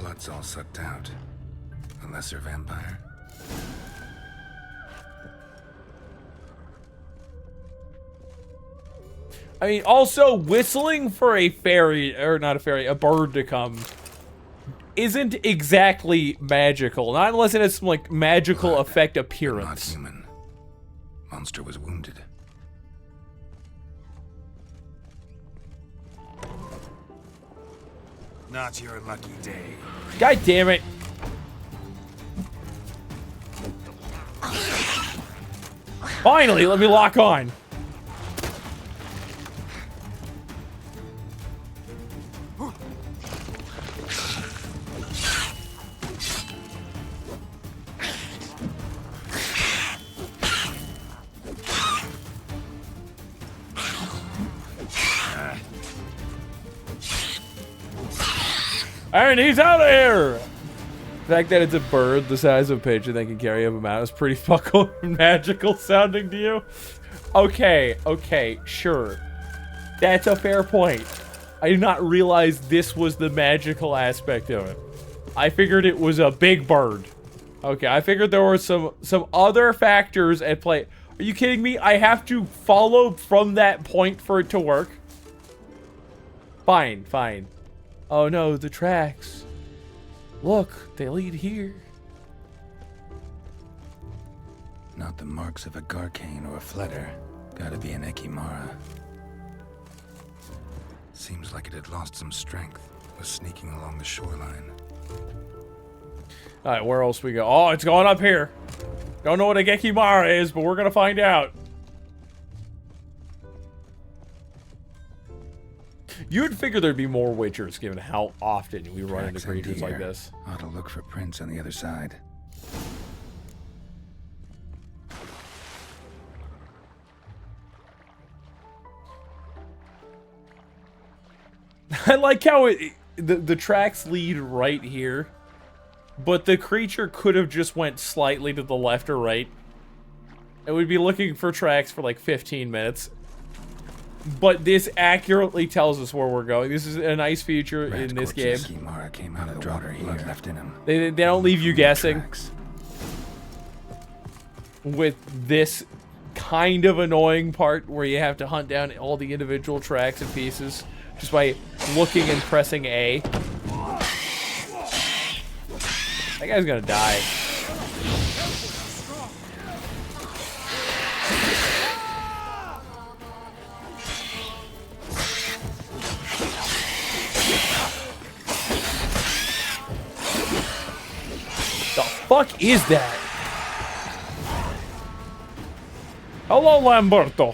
blood's all sucked out. A lesser vampire. I mean, also, whistling for a fairy, or not a fairy, a bird to come isn't exactly magical. Not unless it has some, like, magical effect Not appearance. human. Monster was wounded. Not your lucky day. God damn it. Finally, let me lock on. And he's out of here! The fact that it's a bird the size of a pigeon that can carry up a mountain is pretty fucking magical sounding to you. Okay, sure. That's a fair point. I did not realize this was the magical aspect of it. I figured it was a big bird. Okay, I figured there were some other factors at play. Are you kidding me? I have to follow from that point for it to work? Fine. Oh no, the tracks. Look, they lead here. Not the marks of a Garcane or a Fletter. Gotta be an Ekimara. Seems like it had lost some strength. Was sneaking along the shoreline. Alright, where else we go? Oh, it's going up here. Don't know what a Gekimara is, but we're gonna find out. You'd figure there'd be more witchers given how often we run into Tracks end creatures like here. this. Ought to look for prints on the other side. I like how the tracks lead right here, but the creature could have just went slightly to the left or right. And we'd be looking for tracks for like 15 minutes. But this accurately tells us where we're going. This is a nice feature in this game. Ekimara came out of the water blood left in him. They don't leave you guessing Tracks. with this kind of annoying part where you have to hunt down all the individual tracks and pieces just by looking and pressing A. That guy's gonna die. The fuck is that? Hello, Lamberto.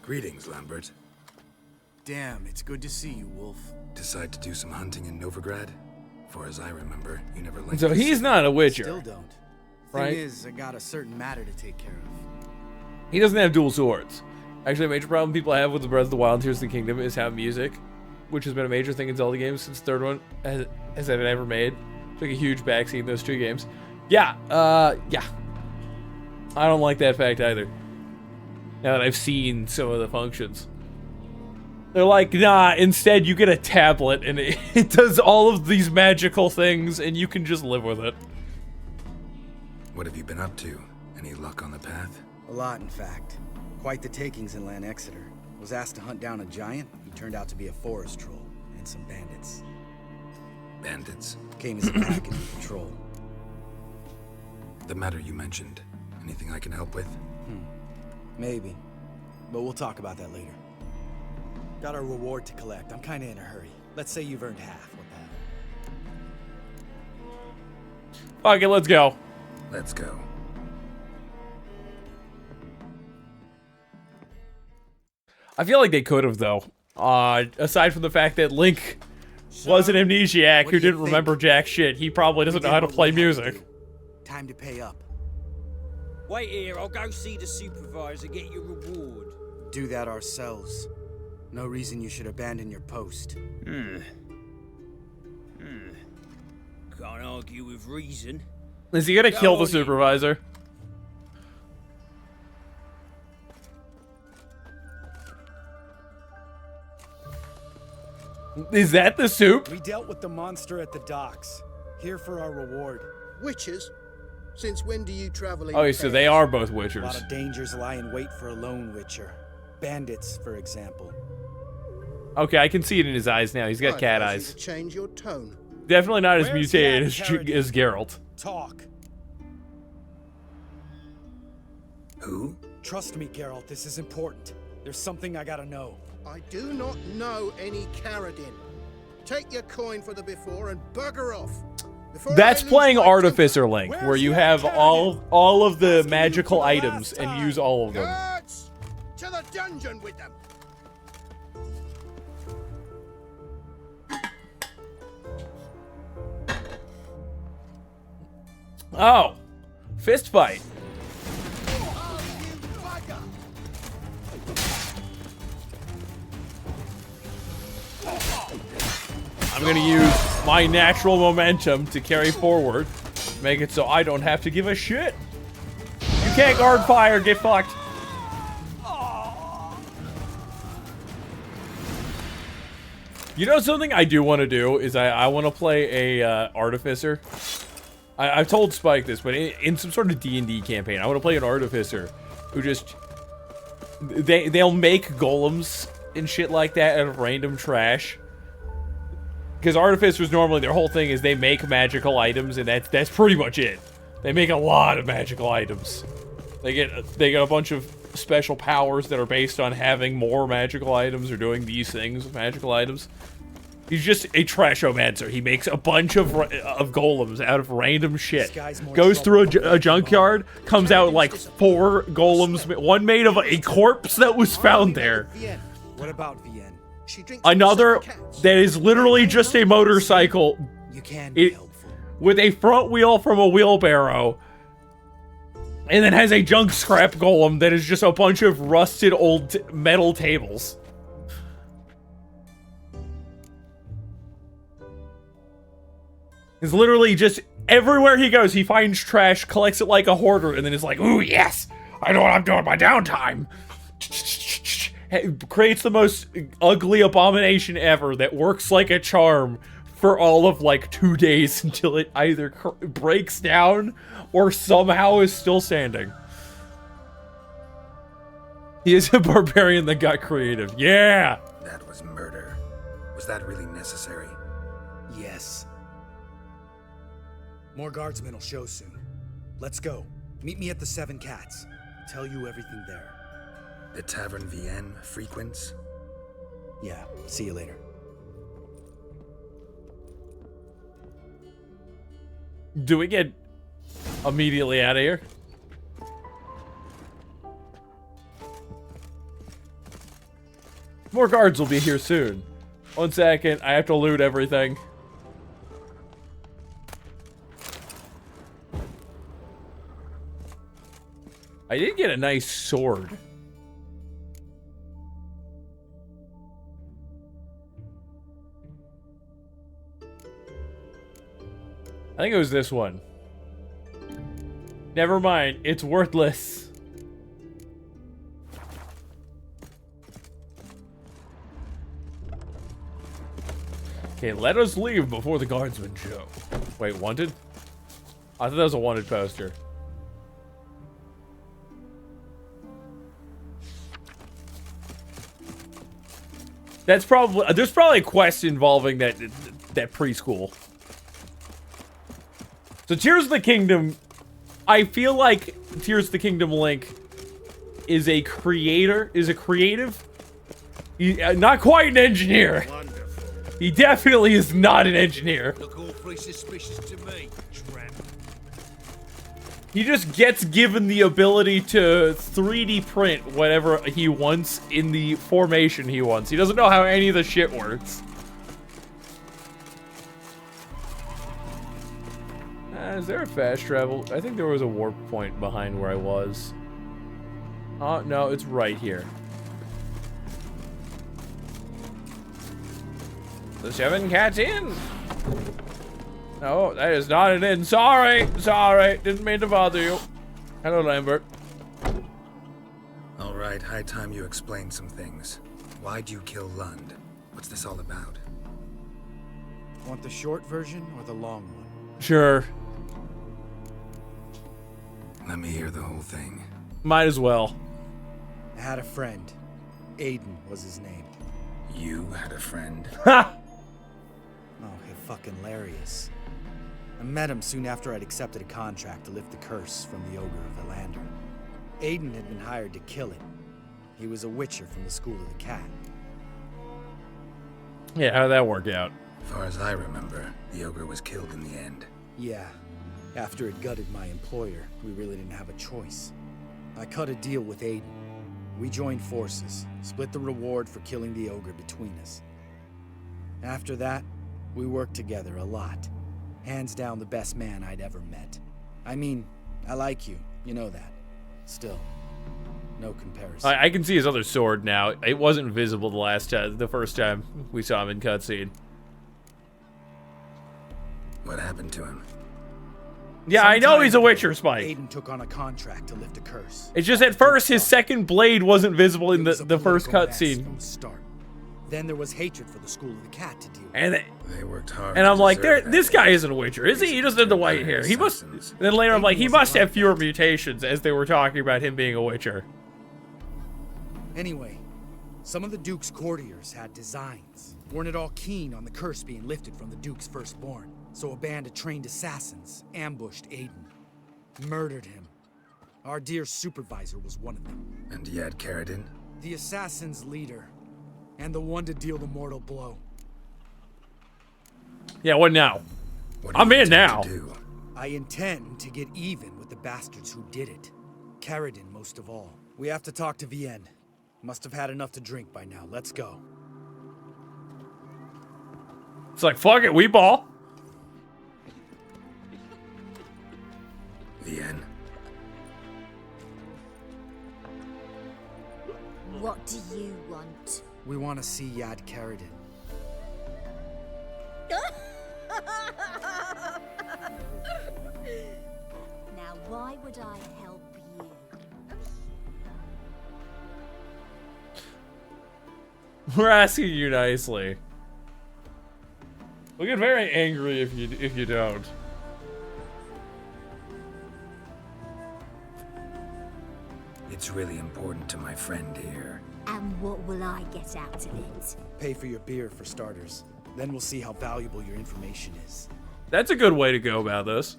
Greetings, Lambert. Damn, it's good to see you, Wolf. Decide to do some hunting in Novigrad? For as I remember, you never liked So the he's city. not a witcher. Still don't. Right. Thing is, I got a certain matter to take care of. He doesn't have dual swords. Actually, a major problem people have with the Breath of the Wild and Tears of the Kingdom is how music, which has been a major thing in Zelda games since the third one has been ever made, took a huge backseat in those two games. Yeah. I don't like that fact either. Now that I've seen some of the functions. They're like, nah, instead you get a tablet and it does all of these magical things and you can just live with it. What have you been up to? Any luck on the path? A lot, in fact. Quite the takings in Lan Exeter. Was asked to hunt down a giant. He turned out to be a forest troll and some bandits. Bandits? Came as a package patrol. The matter you mentioned. Anything I can help with? Maybe. But we'll talk about that later. Got a reward to collect. I'm kinda in a hurry. Let's say you've earned half. What the hell? Okay, let's go. Let's go. I feel like they could have, though. Aside from the fact that Link was an amnesiac who didn't remember jack shit, he probably doesn't know how to play music. Time to pay up. Wait here, I'll go see the supervisor, get your reward. Do that ourselves. No reason you should abandon your post. Can't argue with reason. Is he gonna kill the on, you. supervisor? Is that the soup? We dealt with the monster at the docks. Here for our reward. Witches? Since when do you travel in Oh, so pairs? they are both A lot witchers. of dangers lie in wait for a lone witcher. Bandits, for example. Okay, I can see it in his eyes now. He's got I cat advise you eyes. to change your tone. Definitely not as Where's mutated that parody? as Geralt. Talk. Who? Trust me, Geralt, this is important. There's something I gotta know. I do not know any Caradin. Take your coin for the before and bugger off. Before That's I lose playing my Artificer Link, Where's where you the have Academy? all of the Asking you magical for the items last and time. use all of temper. them. Guards! To the dungeon with them! Oh, fist fight. I'm gonna use my natural momentum to carry forward, make it so I don't have to give a shit. You can't guard fire, get fucked. You know something I do want to do is I want to play a artificer. I've told Spike this, but in some sort of D&D campaign, I want to play an artificer who just they'll make golems and shit like that out of random trash. Because artificers normally their whole thing is they make magical items, and that's pretty much it. They make a lot of magical items. They get a bunch of special powers that are based on having more magical items or doing these things with magical items. He's just a trashomancer. He makes a bunch of golems out of random shit. Goes through a junkyard, comes out with like 4 golems, one made of a corpse that was found there. What about Vienne? She drinks Another with cats. that is literally just a motorcycle You can be helpful. with a front wheel from a wheelbarrow. And then has a junk scrap golem that is just a bunch of rusted old metal tables. It's literally just everywhere he goes, he finds trash, collects it like a hoarder, and then is like, ooh, yes, I know what I'm doing in my downtime. Creates the most ugly abomination ever that works like a charm for all of like 2 days until it either breaks down or somehow is still standing. He is a barbarian that got creative. Yeah! That was murder. Was that really necessary? Yes. More guardsmen will show soon. Let's go. Meet me at the 7 Cats. Tell you everything there. The Tavern Vienne frequents? Yeah, see you later. Do we get immediately out of here? More guards will be here soon. 1 second, I have to loot everything. I did get a nice sword. I think it was this one. Never mind, it's worthless. Okay, let us leave before the guardsmen show. Wait, wanted? I thought that was a wanted poster. That's probably, there's probably a quest involving that preschool. So Tears of the Kingdom, I feel like Tears of the Kingdom Link is a creative, not quite an engineer. Wonderful. He definitely is not an engineer. Look awfully suspicious to me, tramp. He just gets given the ability to 3D print whatever he wants in the formation he wants. He doesn't know how any of the shit works. Is there a fast travel? I think there was a warp point behind where I was. Oh, no, it's right here. The 7 Cats Inn. No, that is not an inn. Sorry, didn't mean to bother you. Hello, Lambert. All right, high time you explain some things. Why'd you kill Lund? What's this all about? Want the short version or the long one? Sure. Let me hear the whole thing. Might as well. I had a friend. Aiden was his name. You had a friend? Ha! Oh, hey, fucking hilarious. I met him soon after I'd accepted a contract to lift the curse from the Ogre of Elander. Aiden had been hired to kill it. He was a witcher from the School of the Cat. Yeah, how'd that work out? As far as I remember, the ogre was killed in the end. Yeah. After it gutted my employer, we really didn't have a choice. I cut a deal with Aiden. We joined forces, split the reward for killing the ogre between us. After that, we worked together a lot. Hands down the best man I'd ever met. I mean, I like you, you know that. Still, no comparison. I can see his other sword now. It wasn't visible the first time we saw him in cutscene. What happened to him? Yeah, I know he's a Witcher, Spike. Aiden took on a contract to lift a curse. It's just at first his second blade wasn't visible in the first cutscene. Then there was hatred for the School of the Cat to deal with. And they worked hard. And I'm to like, deserve that. this guy isn't a Witcher, is he? He doesn't have the white hair. He must. Then later I'm like, he must have fewer mutations, as they were talking about him being a Witcher. Anyway, some of the Duke's courtiers had designs. Weren't at all keen on the curse being lifted from the Duke's firstborn. So a band of trained assassins ambushed Aiden. Murdered him. Our dear supervisor was one of them. And Yad Karadin? The assassin's leader. And the one to deal the mortal blow. Yeah, what now? What do I'm you in intend now. to do? I intend to get even with the bastards who did it. Karadin most of all. We have to talk to Vienne. Must have had enough to drink by now. Let's go. It's like, fuck it, we ball. Vienne. What do you want? We want to see Yad Karadin. Now, why would I help you? We're asking you nicely. We'll get very angry if you don't. It's really important to my friend here. And what will I get out of it? Pay for your beer for starters. Then we'll see how valuable your information is. That's a good way to go about this.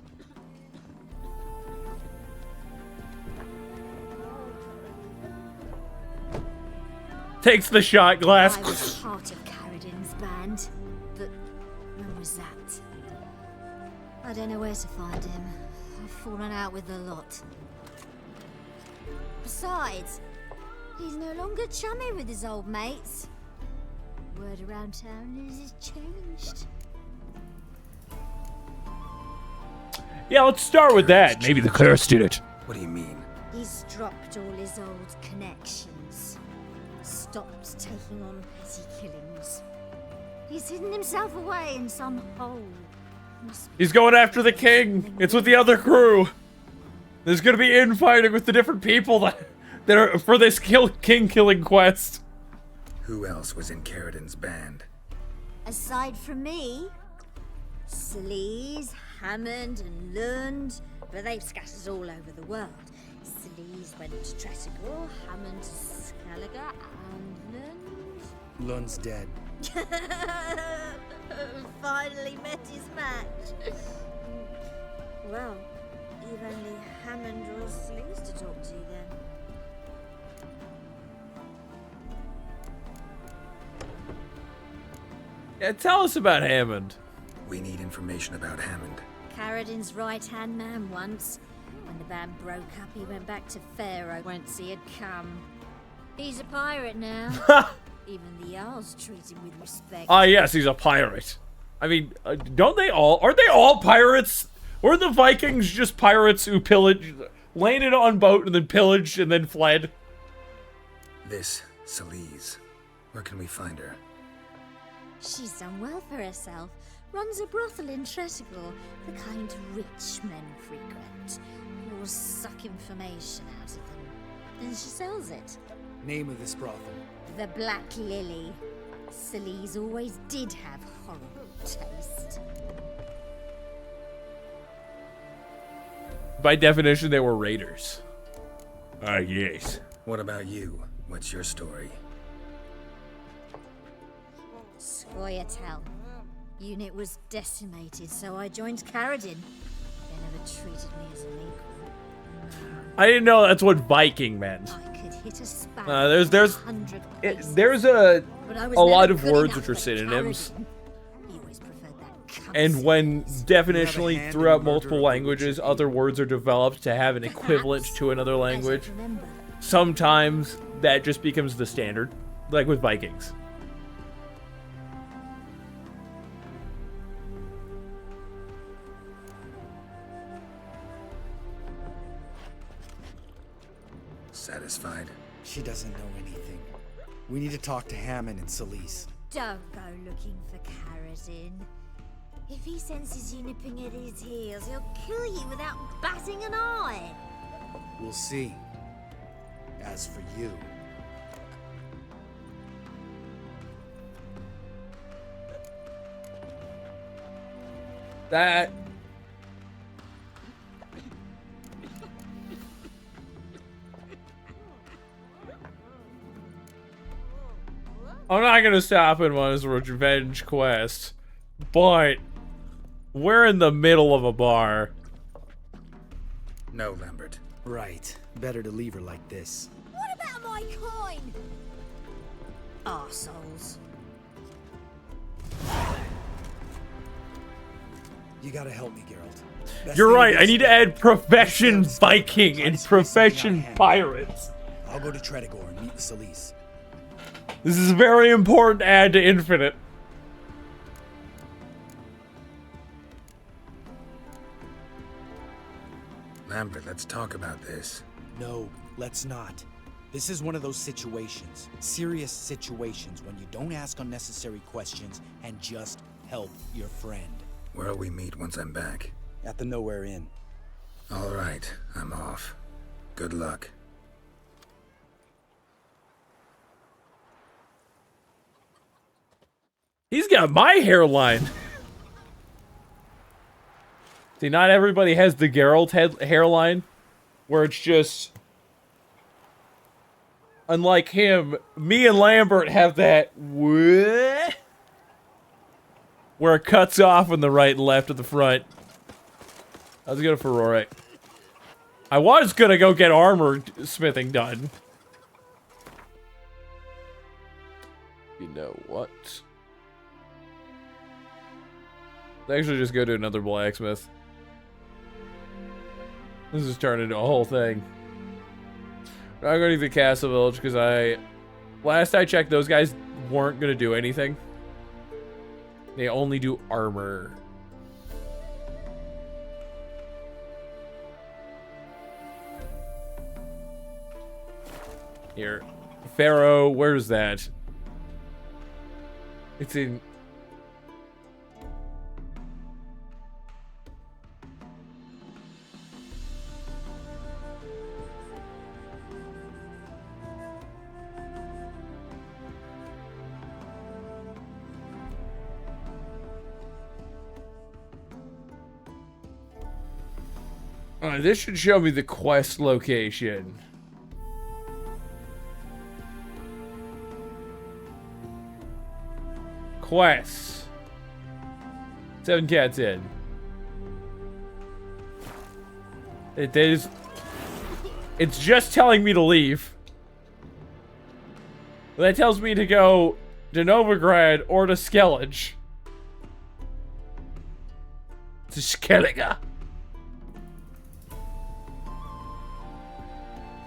Takes the shot glass. I was part of Karadin's band, but when was that? I don't know where to find him. I've fallen out with a lot. Besides, he's no longer chummy with his old mates. Word around town is he's changed. Yeah, let's start with that. Maybe the curse did it. What do you mean? He's dropped all his old connections. Stopped taking on petty killings. He's hidden himself away in some hole. He's going after the king. It's with the other crew. There's gonna be infighting with the different people that are for this king killing quest. Who else was in Karadin's band? Aside from me, Sleaze, Hammond, and Lund, but they've scattered all over the world. Sleaze went to Tresigor, Hammond to Skellige, and Lund... Lund's dead. Finally met his match. Well, you've only Hammond or Sleaze to talk to then. Yeah, tell us about Hammond. We need information about Hammond. Carradin's right-hand man once. When the band broke up, he went back to Pharaoh whence he had come. He's a pirate now. Even the Jarls treat him with respect. Ah, yes, he's a pirate. I mean, don't they all? Aren't they all pirates? Weren't the Vikings just pirates who pillaged, landed on boat and then pillaged and then fled? This Sleaze. Where can we find her? She's done well for herself. Runs a brothel in Tresigor, the kind rich men frequent. Or suck information out of them. Then she sells it. Name of this brothel? The Black Lily. Sleaze always did have horrible taste. By definition, they were raiders. Ah, yes. What about you? What's your story? Scoia'tael. Unit was decimated, so I joined Carradin. They never treated me as an equal. I didn't know that's what Viking meant. I could hit a sparrow There's 100 a but I was lot never of good words enough which are for synonyms. Carradin. He always preferred that cunt And when Sleaze. definitionally hand throughout in the murder multiple of languages, other words are developed to have an equivalent Perhaps. to another I don't language. remember. Sometimes that just becomes the standard, like with Vikings. Satisfied? She doesn't know anything. We need to talk to Hammond and Sleaze. Don't go looking for Carradin. If he senses you nipping at his heels, he'll kill you without batting an eye. We'll see. As for you... That... I'm not gonna stop in one as a revenge quest, but we're in the middle of a bar. No, Lambert. Right. Better to leave her like this. What about my coin? Arseholes. You gotta help me, Geralt. Best You're thing right, to I do need is to add profession Stay Viking Try and to squeeze something out of profession Hammond. pirates. I'll go to Tredigor and meet with Sleaze. This is a very important to add to Infinite. Lambert, let's talk about this. No, let's not. This is one of those situations. Serious situations when you don't ask unnecessary questions and just help your friend. Where'll we meet once I'm back? At the Nowhere Inn. All right, I'm off. Good luck. He's got my hairline. See, not everybody has the Geralt hairline, where it's just... Unlike him, me and Lambert have that... Where it cuts off on the right and left of the front. I was gonna for Rorik. I was gonna go get armor smithing done. You know what? Actually, just go to another blacksmith. This is turned into a whole thing. I'm going to the castle village because last I checked, those guys weren't going to do anything. They only do armor. Here. Pharaoh, where's that? It's in... This should show me the quest location. Quests. 7 cats in. It's just telling me to leave. That tells me to go to Novigrad or to Skellige. To Skellige.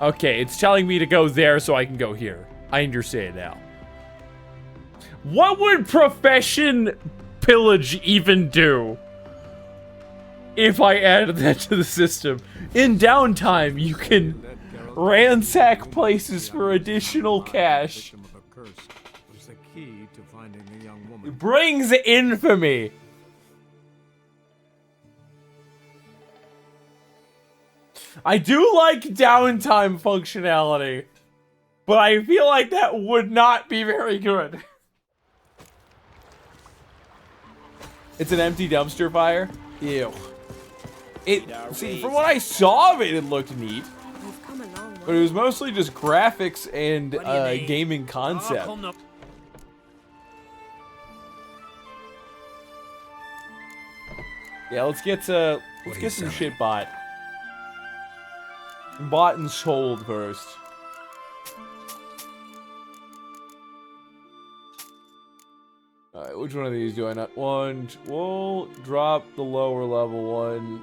Okay, it's telling me to go there so I can go here. I understand now. What would Profession Pillage even do if I added that to the system? In downtime, you can ransack places for additional cash. It brings infamy. I do like downtime functionality, but I feel like that would not be very good. It's an empty dumpster fire? Ew. See, from what I saw of it, it looked neat. But it was mostly just graphics and gaming concept. Yeah, let's get some shit bought. Bought and sold first. Alright, which one of these do I not want? We'll drop the lower level one.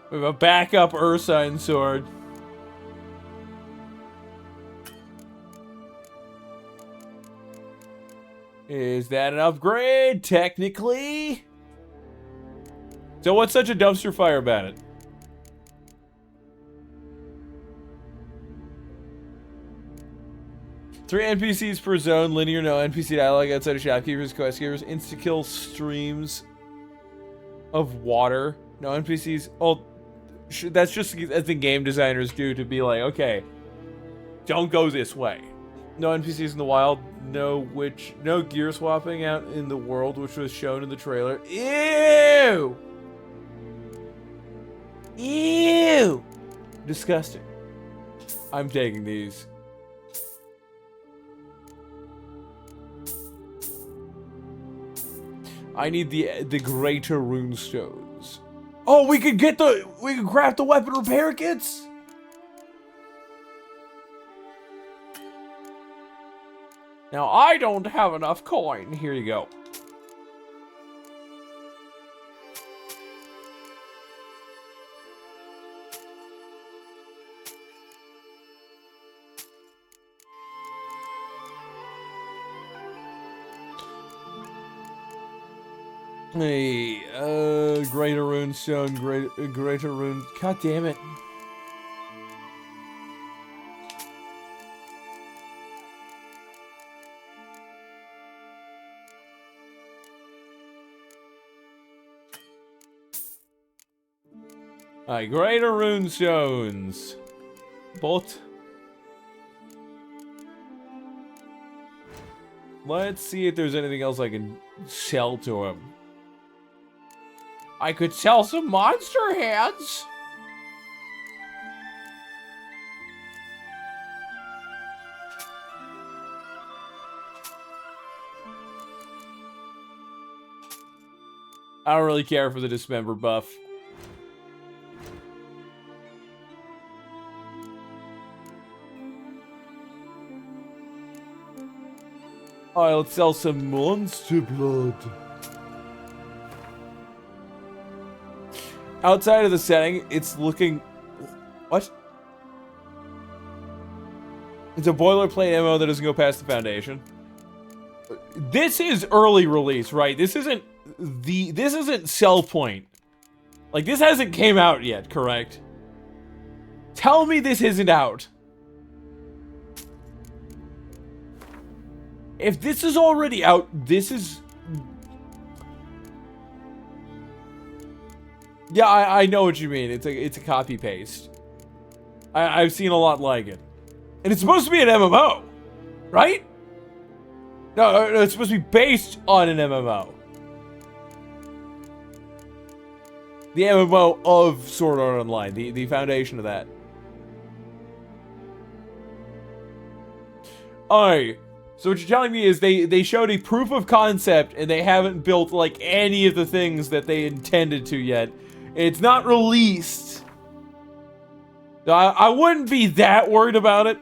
We have a backup Ursine sword. Is that an upgrade? Technically. So what's such a dumpster fire about it? Three NPCs per zone, linear, no NPC dialogue outside of shopkeepers, quest givers, insta-kill streams of water. No NPCs. Oh, that's just as the game designers do to be like, okay, don't go this way. No NPCs in the wild, no gear swapping out in the world, which was shown in the trailer. Ew! Ew! Disgusting. I'm taking these. I need the greater rune stones. Oh, we could craft the weapon repair kits? Now, I don't have enough coin. Here you go. Hey, greater rune stone, greater rune. God damn it. Alright, greater rune stones. But let's see if there's anything else I can sell to him. I could sell some monster heads. I don't really care for the dismember buff. Alright, let's sell some monster blood. Outside of the setting, it's looking... What? It's a boilerplate MMO that doesn't go past the foundation. This is early release, right? This isn't sell point. Like, this hasn't came out yet, correct? Tell me this isn't out. If this is already out, this is... Yeah, I know what you mean. It's a copy paste. I've seen a lot like it. And it's supposed to be an MMO, right? No, it's supposed to be based on an MMO. The MMO of Sword Art Online, the foundation of that. Alright, so what you're telling me is they showed a proof of concept and they haven't built like any of the things that they intended to yet. It's not released. I wouldn't be that worried about it.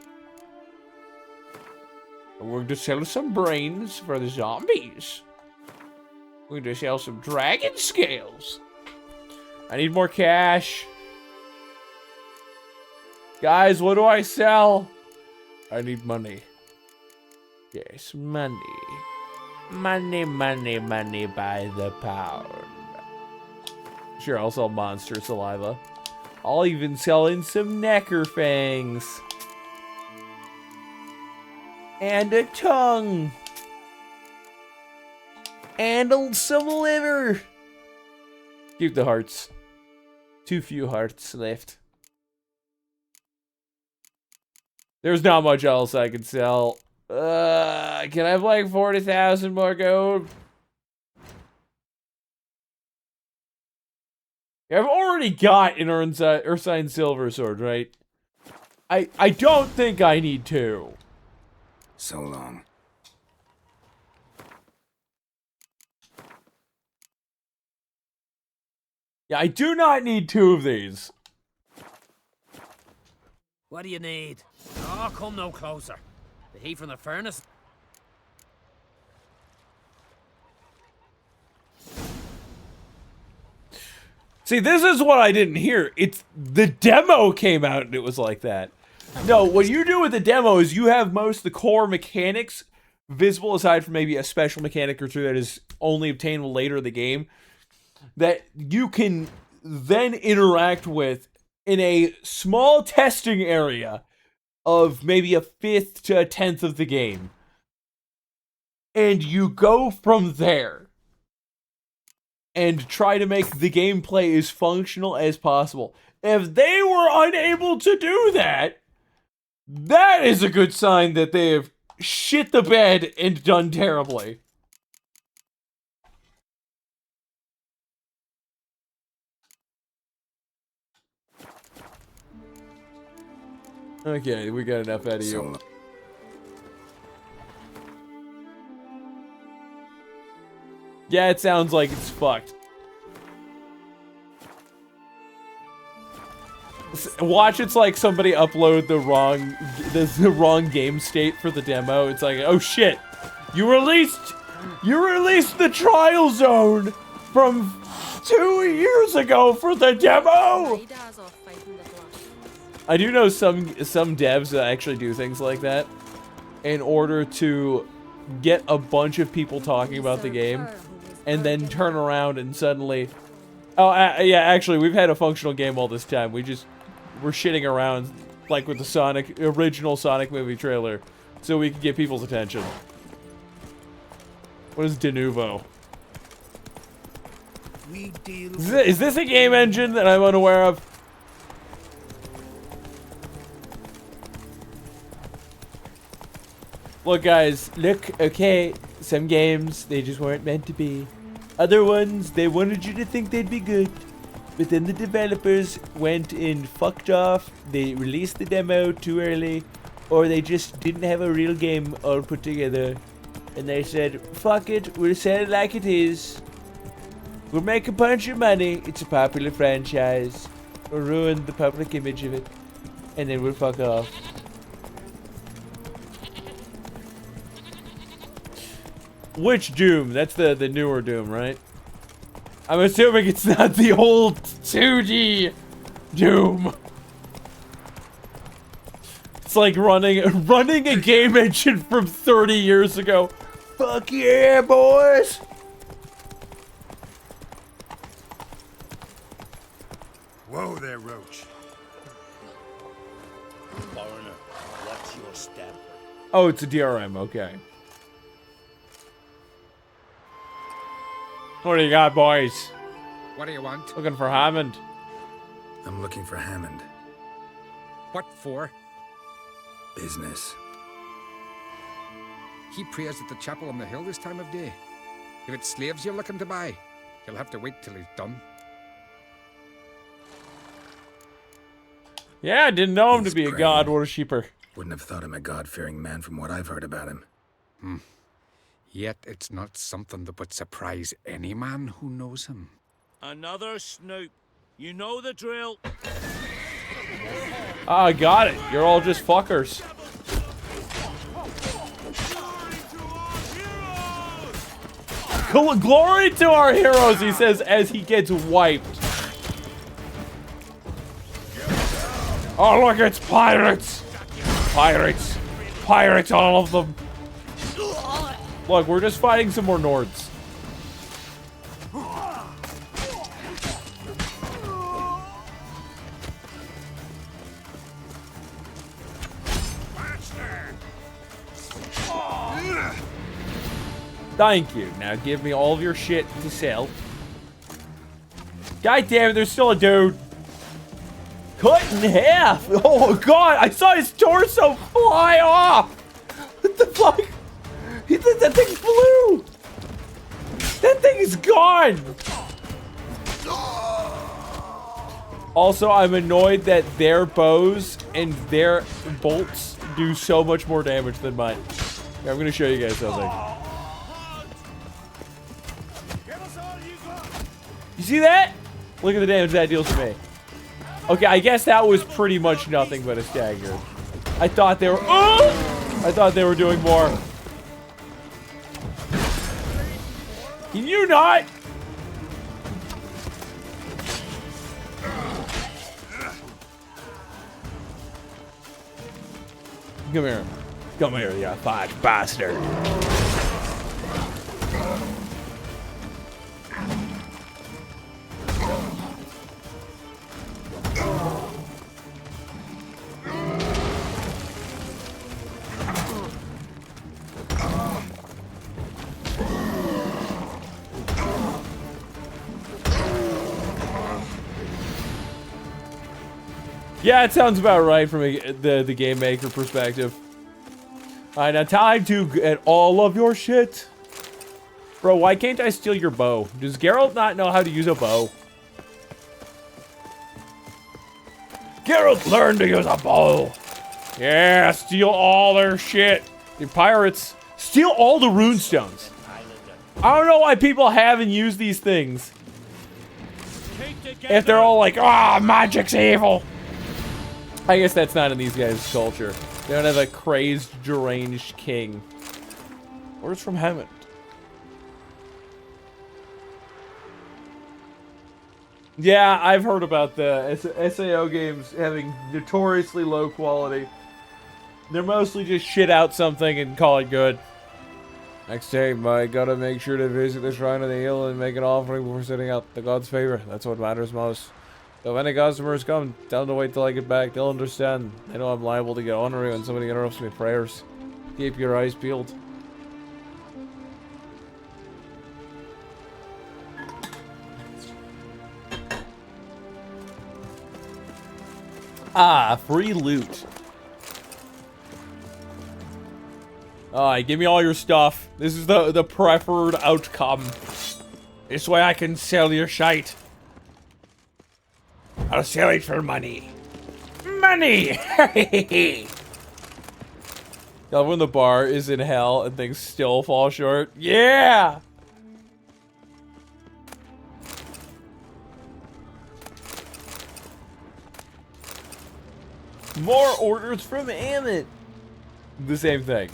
We're going to sell some brains for the zombies. We're going to sell some dragon scales. I need more cash. Guys, what do I sell? I need money. Yes, money. Money, money, money by the pound. Sure, I'll sell monster saliva. I'll even sell in some necker fangs. And a tongue. And some liver. Keep the hearts. Too few hearts left. There's not much else I can sell. Can I have like 40,000 more gold? I've already got an Ursine Silver Sword, right? I don't think I need two. So long. Yeah, I do not need two of these. What do you need? Oh, come no closer. The heat from the furnace. See, this is what I didn't hear. It's the demo came out and it was like that. No, what you do with the demo is you have most of the core mechanics visible, aside from maybe a special mechanic or two that is only obtainable later in the game, that you can then interact with in a small testing area of maybe a fifth to a tenth of the game. And you go from there and try to make the gameplay as functional as possible. If they were unable to do that, that is a good sign that they have shit the bed and done terribly. Okay, we got enough out of you. Yeah, it sounds like it's fucked. Watch, it's like somebody upload the wrong game state for the demo. It's like, oh shit, you released the trial zone from 2 years ago for the demo. I do know some devs that actually do things like that in order to get a bunch of people talking about the game and then turn around and suddenly, yeah, actually we've had a functional game all this time. We're shitting around like with the original Sonic movie trailer so we can get people's attention. What is de nouveau? Is this a game engine that I'm unaware of? Look guys, look, okay, some games, they just weren't meant to be. Other ones, they wanted you to think they'd be good. But then the developers went and fucked off, they released the demo too early, or they just didn't have a real game all put together. And they said, fuck it, we'll sell it like it is. We'll make a bunch of money, it's a popular franchise. We'll ruin the public image of it. And then we'll fuck off. Which Doom? That's the newer Doom, right? I'm assuming it's not the old 2D Doom. It's like running a game engine from 30 years ago. Fuck yeah, boys! Whoa there, Roach. Foreigner, what's your step? Oh, it's a DRM, okay. What do you got, boys? What do you want? Looking for Hammond. I'm looking for Hammond. What for? Business. He prays at the chapel on the hill this time of day. If it's slaves you're looking to buy, you'll have to wait till he's done. Yeah, I didn't know him He's to be a praying. god worshipper. Wouldn't have thought him a God-fearing man from what I've heard about him. Yet it's not something that would surprise any man who knows him. Another snoop. You know the drill. Ah, I got it. You're all just fuckers. Glory to our heroes, he says as he gets wiped. Oh, look, it's pirates. Pirates. Pirates, all of them. Look, we're just fighting some more Nords. Thank you. Now give me all of your shit to sell. God damn it, there's still a dude. Cut in half. Oh god, I saw his torso fly off. What the fuck? That thing flew. That thing is gone. Also, I'm annoyed that their bows and their bolts do so much more damage than mine. Here, I'm gonna show you guys something. You see that? Look at the damage that deals to me. Okay, I guess that was pretty much nothing but a stagger. I thought they were. Oh! I thought they were doing more. Can you not? Come here. Come here, you fat bastard. Yeah, it sounds about right from the game maker perspective. Alright, now time to get all of your shit. Bro, why can't I steal your bow? Does Geralt not know how to use a bow? Geralt learned to use a bow. Yeah, steal all their shit. You pirates, steal all the runestones. I don't know why people haven't used these things. If they're all like, ah, magic's evil. I guess that's not in these guys' culture. They don't have a crazed, deranged king. Words from Hammond. Yeah, I've heard about the SAO games having notoriously low quality. They're mostly just shit out something and call it good. Next time, I gotta make sure to visit the Shrine of the Hill and make an offering before setting out the god's favor. That's what matters most. So if any customers come, tell them to wait till I get back. They'll understand. They know I'm liable to get ornery when somebody interrupts my prayers. Keep your eyes peeled. Ah, free loot. Alright, give me all your stuff. This is the preferred outcome. This way I can sell your shite. I'll sell it for money. Money! Love when the bar is in hell and things still fall short. Yeah! More orders from Amit. The same thing.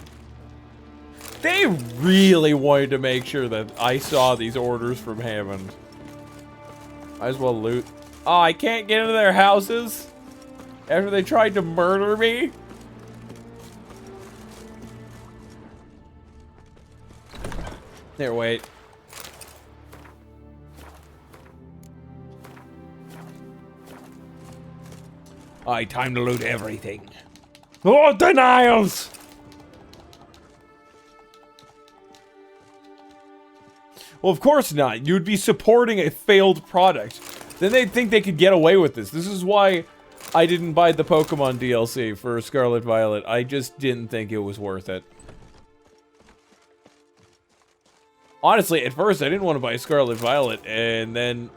They really wanted to make sure that I saw these orders from Hammond. Might as well loot. Oh, I can't get into their houses after they tried to murder me. There, wait. Alright, time to loot everything. Oh, denials! Well, of course not. You'd be supporting a failed product. Then they'd think they could get away with this. This is why I didn't buy the Pokemon DLC for Scarlet Violet. I just didn't think it was worth it. Honestly, at first I didn't want to buy Scarlet Violet, and then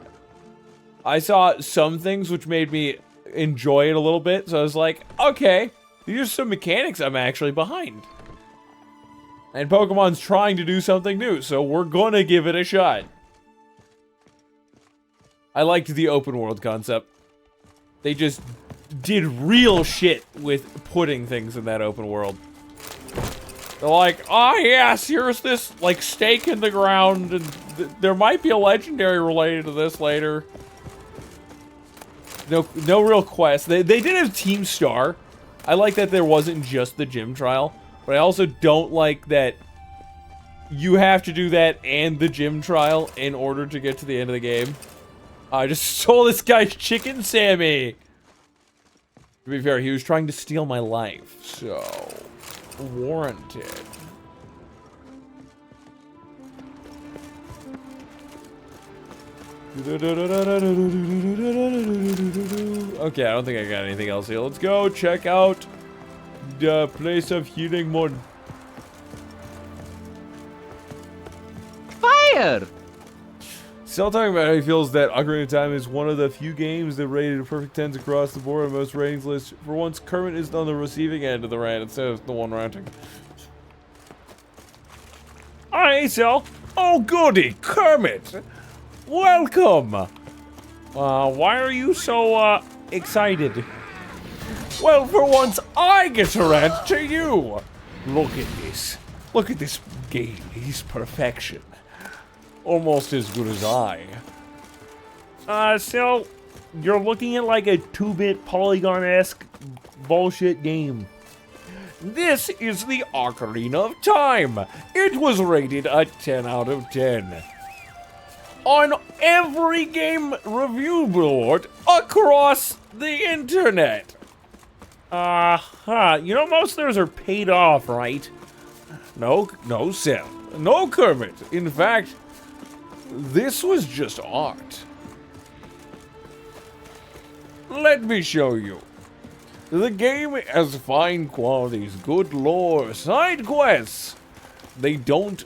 I saw some things which made me enjoy it a little bit, so I was like, okay, these are some mechanics I'm actually behind. And Pokemon's trying to do something new, so we're gonna give it a shot. I liked the open world concept. They just did real shit with putting things in that open world. They're like, oh yes, here's this, like, stake in the ground, and there might be a legendary related to this later. No real quest. They did have Team Star. I like that there wasn't just the gym trial, but I also don't like that you have to do that and the gym trial in order to get to the end of the game. I just stole this guy's chicken, Sammy! To be fair, he was trying to steal my life, so... warranted. Okay, I don't think I got anything else here. Let's go check out the place of healing mod. Fire! Still talking about how he feels that Ocarina of Time is one of the few games that rated a perfect 10s across the board on most ratings lists. For once, Kermit is on the receiving end of the rant instead of the one ranting. Alright, so. Oh, goody, Kermit! Welcome! Why are you so, excited? Well, for once, I get to rant to you! Look at this. Look at this game. He's perfection. Almost as good as I. So, you're looking at like a 2-bit Polygon-esque bullshit game. This is the Ocarina of Time. It was rated a 10 out of 10. On every game review board across the internet. You know, most of those are paid off, right? No, Sam. No, Kermit. In fact, this was just art. Let me show you. The game has fine qualities, good lore, side quests. They don't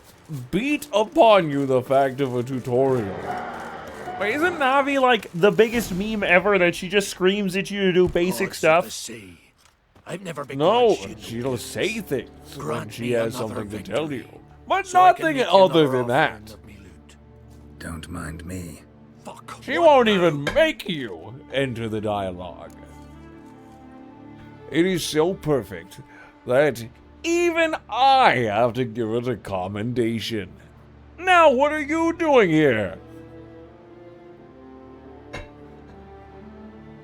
beat upon you the fact of a tutorial. Wait, isn't Navi like the biggest meme ever that she just screams at you to do basic stuff? I've never been No, she'll say things when she has something to tell you. But so nothing other than that. Don't mind me. She won't even make you enter the dialogue. It is so perfect that even I have to give it a commendation. Now, what are you doing here?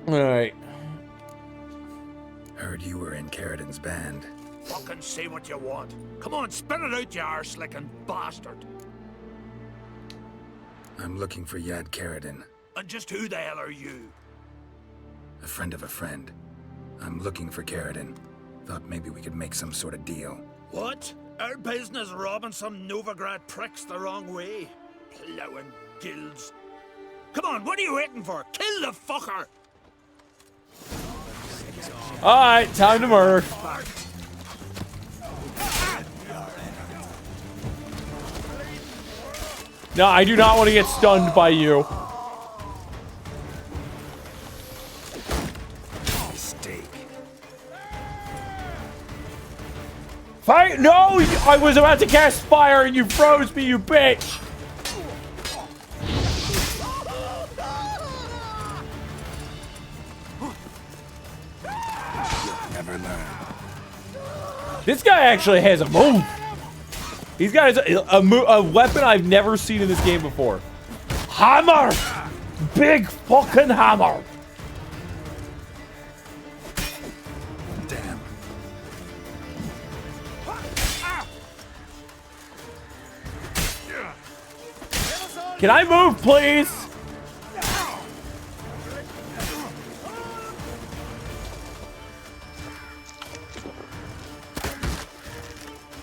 Alright. Heard you were in Carradin's band. Fucking say what you want. Come on, spit it out, you arse-licking bastard. I'm looking for Yad Carradin. And just who the hell are you? A friend of a friend. I'm looking for Carradin. Thought maybe we could make some sort of deal. What? Our business robbing some Novigrad pricks the wrong way? Plowing guilds. Come on, what are you waiting for? Kill the fucker! Alright, time to murder. No, I do not want to get stunned by you. Mistake. Fight! No! I was about to cast fire and you froze me, you bitch! Never learn. This guy actually has a move. He's got a weapon I've never seen in this game before. Hammer! Big fucking hammer! Damn. Can I move, please?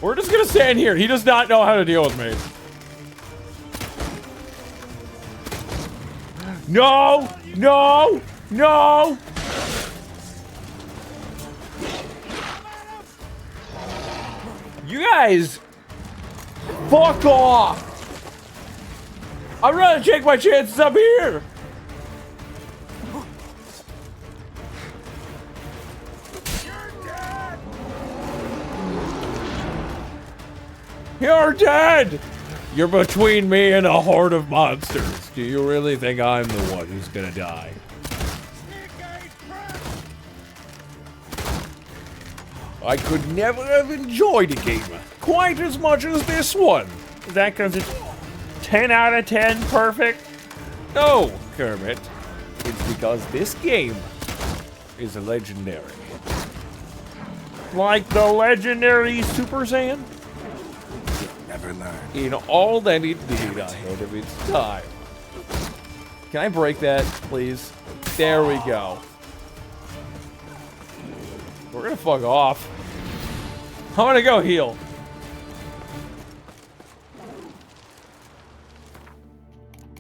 We're just gonna stand here. He does not know how to deal with me. No! No! No! guys, fuck off. I'm gonna take my chances up here. You're dead! You're between me and a horde of monsters. Do you really think I'm the one who's gonna die? I could never have enjoyed a game quite as much as this one. Is that because it's 10 out of 10 perfect? No, Kermit. It's because this game is legendary. Like the legendary Super Saiyan? Never learn. In all that it did ahead of its time. Can I break that, please? There we go. We're gonna fuck off. I'm gonna go heal.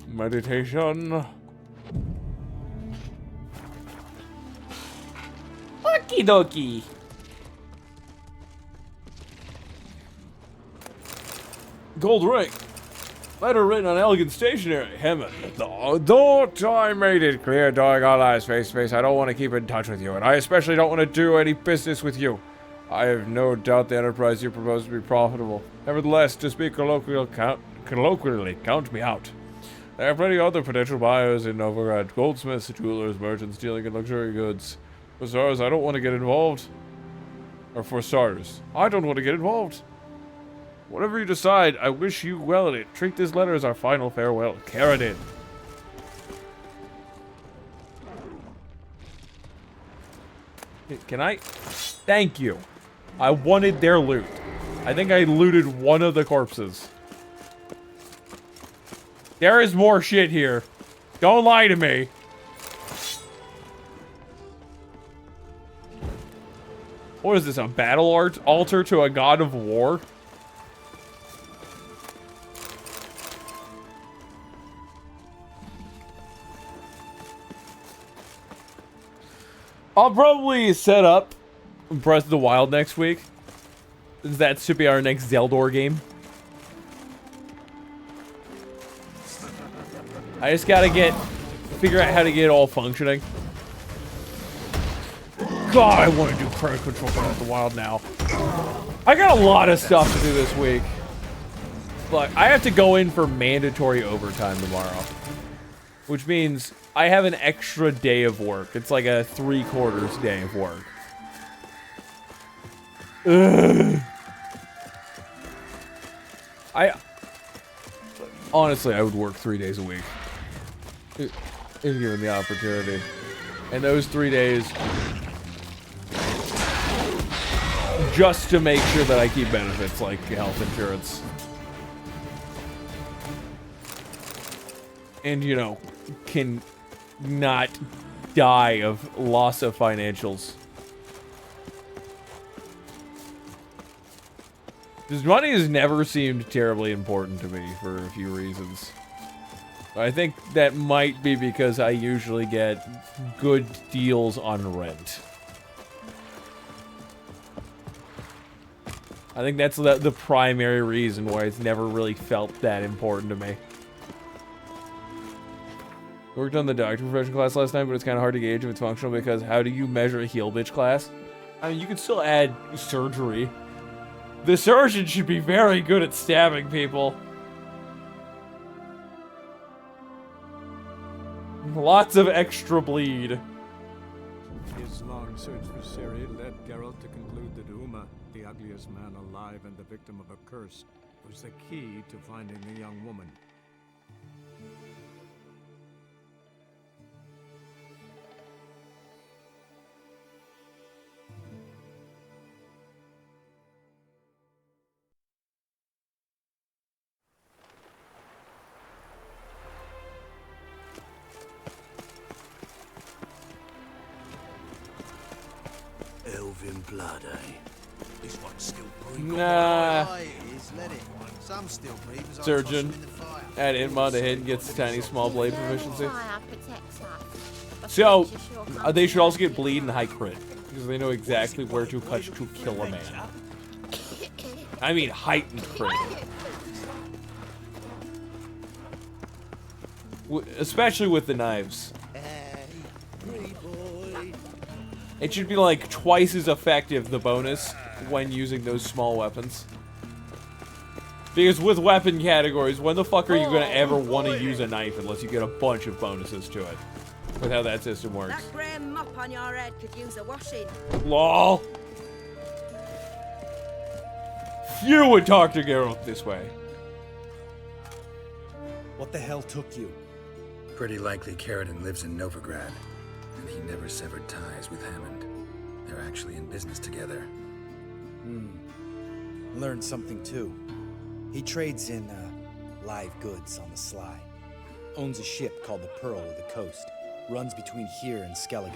Meditation. Okie dokie. Gold ring. Letter written on elegant stationery. Hammond. Thought I made it clear, dog all eyes, face to face. I don't want to keep in touch with you, and I especially don't want to do any business with you. I have no doubt the enterprise you propose to be profitable. Nevertheless, to speak colloquially, count me out. There are plenty of other potential buyers in Novigrad. Goldsmiths, jewelers, merchants dealing in luxury goods. For starters, I don't want to get involved. Or for starters, I don't want to get involved. Whatever you decide, I wish you well in it. Treat this letter as our final farewell. Karadin. Can I? Thank you. I wanted their loot. I think I looted one of the corpses. There is more shit here. Don't lie to me. What is this, a battle altar to a god of war? I'll probably set up Breath of the Wild next week. That should be our next Zeldor game. I just gotta figure out how to get it all functioning. God, I want to do crowd control Breath of the Wild now. I got a lot of stuff to do this week. But I have to go in for mandatory overtime tomorrow. Which means I have an extra day of work. It's like a 3/4 day of work. Ugh. Honestly, I would work 3 days a week. If given the opportunity. And those 3 days, just to make sure that I keep benefits like health insurance. And, you know, can not die of loss of financials. Because money has never seemed terribly important to me for a few reasons. I think that might be because I usually get good deals on rent. I think that's the primary reason why it's never really felt that important to me. I worked on the doctor profession class last time, but it's kind of hard to gauge if it's functional because how do you measure a heal bitch class? I mean, you can still add surgery. The surgeon should be very good at stabbing people. Lots of extra bleed. His long search for Ciri led Geralt to conclude that Uma, the ugliest man alive and the victim of a curse, was the key to finding the young woman. Elven blood, eh? This one's still breathing. Nah. Right, it is, let it. Some still breathe as I Surgeon. toss them in the fire. Add Inma to hit and gets tiny small blade proficiency. So, they should also get bleed and high crit. Because they know exactly where to touch to kill a man. I mean heightened crit. Especially with the knives. It should be like twice as effective, the bonus, when using those small weapons. Because with weapon categories, when the fuck are you gonna ever want to use a knife unless you get a bunch of bonuses to it? With how that system works. That grey mop on your head could use a washing. LOL. Few would talk to Geralt this way. What the hell took you? Pretty likely Carradine lives in Novigrad, and he never severed ties with Hammond. They're actually in business together. Learned something too. He trades in live goods on the sly. Owns a ship called the Pearl of the Coast. Runs between here and Skellige.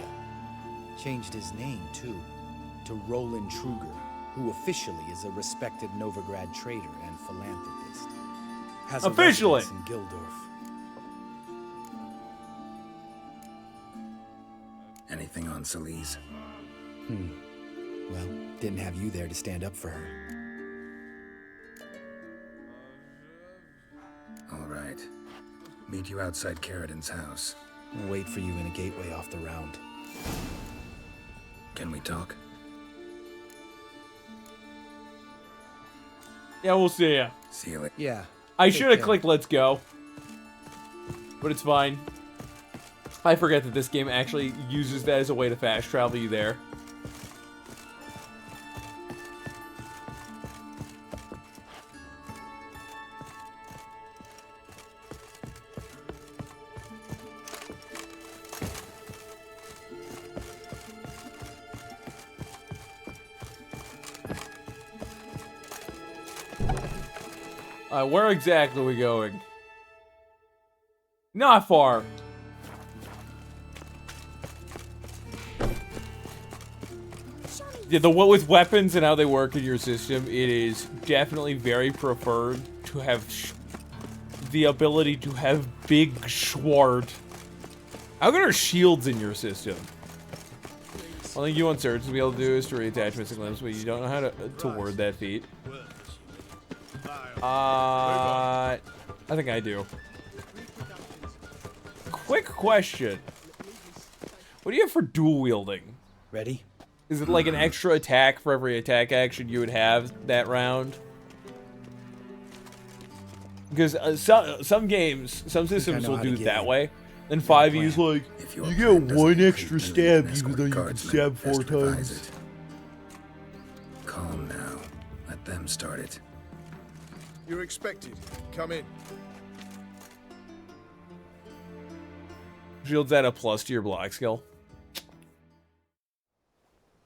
Changed his name too, to Roland Truger, who officially is a respected Novigrad trader and philanthropist. Has Officially! a residence in Gildorf. Anything on Celise? Well, didn't have you there to stand up for her. All right. Meet you outside Carradine's house. I'll wait for you in a gateway off the round. Can we talk? Yeah, we'll see ya. See you later. Yeah. I should have clicked let's go. But it's fine. I forget that this game actually uses that as a way to fast travel you there. Where exactly are we going? Not far. Yeah, what with weapons and how they work in your system, it is definitely very preferred to have the ability to have big Schwart. How good are shields in your system? One thing you want Surge to be able to do is to reattach missing limbs, but you don't know how to word that feat. I think I do. Quick question. What do you have for dual wielding? Ready? Is it like an extra attack for every attack action you would have that round? Because some games, some systems will do it that way. Then 5e's like, you get one extra stab even though you can stab 4 times. Calm now. Let them start it. You're expected. Come in. Shields add a plus to your block skill.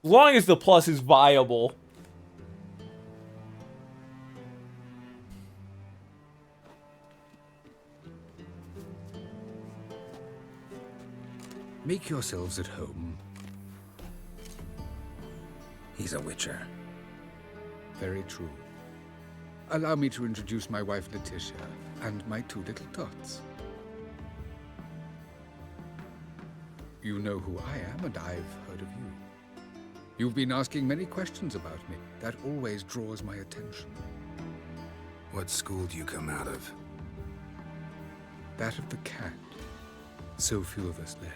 As long as the plus is viable. Make yourselves at home. He's a witcher. Very true. Allow me to introduce my wife, Letitia, and my 2 little tots. You know who I am, and I've heard of you. You've been asking many questions about me. That always draws my attention. What school do you come out of? That of the cat. So few of us left.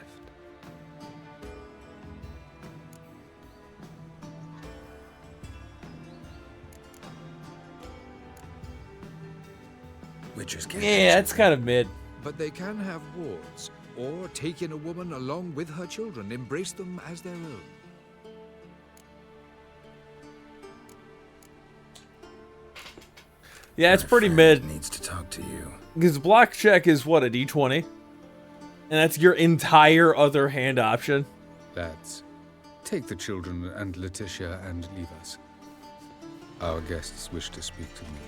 Witchers can't. Yeah, that's kind of mid. But they can have wards, or take in a woman along with her children, embrace them as their own. Yeah, it's pretty mid. Needs to talk to you. Because block check is what, a d20? And that's your entire other hand option. Lads, take the children and Letitia and leave us. Our guests wish to speak to me.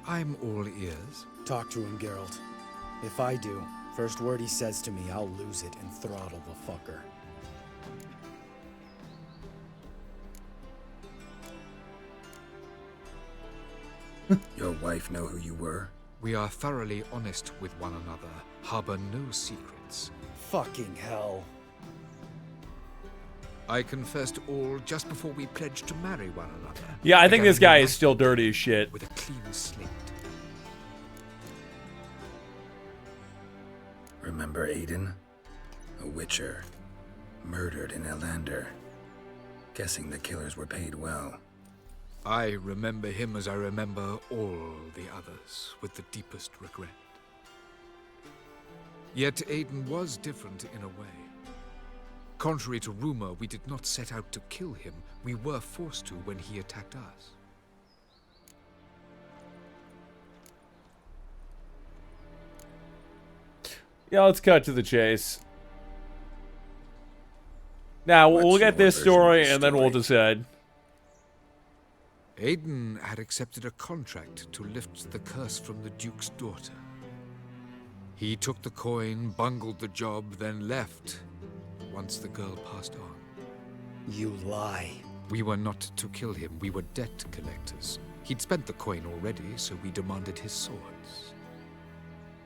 I'm all ears. Talk to him, Geralt. If I do, first word he says to me, I'll lose it and throttle the fucker. Your wife know who you were? We are thoroughly honest with one another, harbor no secrets. Fucking hell. I confessed all just before we pledged to marry one another. Yeah, I think Began this a guy new is still dirty as shit. with a clean slate. Remember Aiden? A witcher. Murdered in Elander. Guessing the killers were paid well. I remember him as I remember all the others, with the deepest regret. Yet Aiden was different in a way. Contrary to rumor, we did not set out to kill him. We were forced to when he attacked us. Yeah, let's cut to the chase. Now, we'll get this story and then we'll decide. Aiden had accepted a contract to lift the curse from the Duke's daughter. He took the coin, bungled the job, then left once the girl passed on. You lie. We were not to kill him, we were debt collectors. He'd spent the coin already, so we demanded his swords.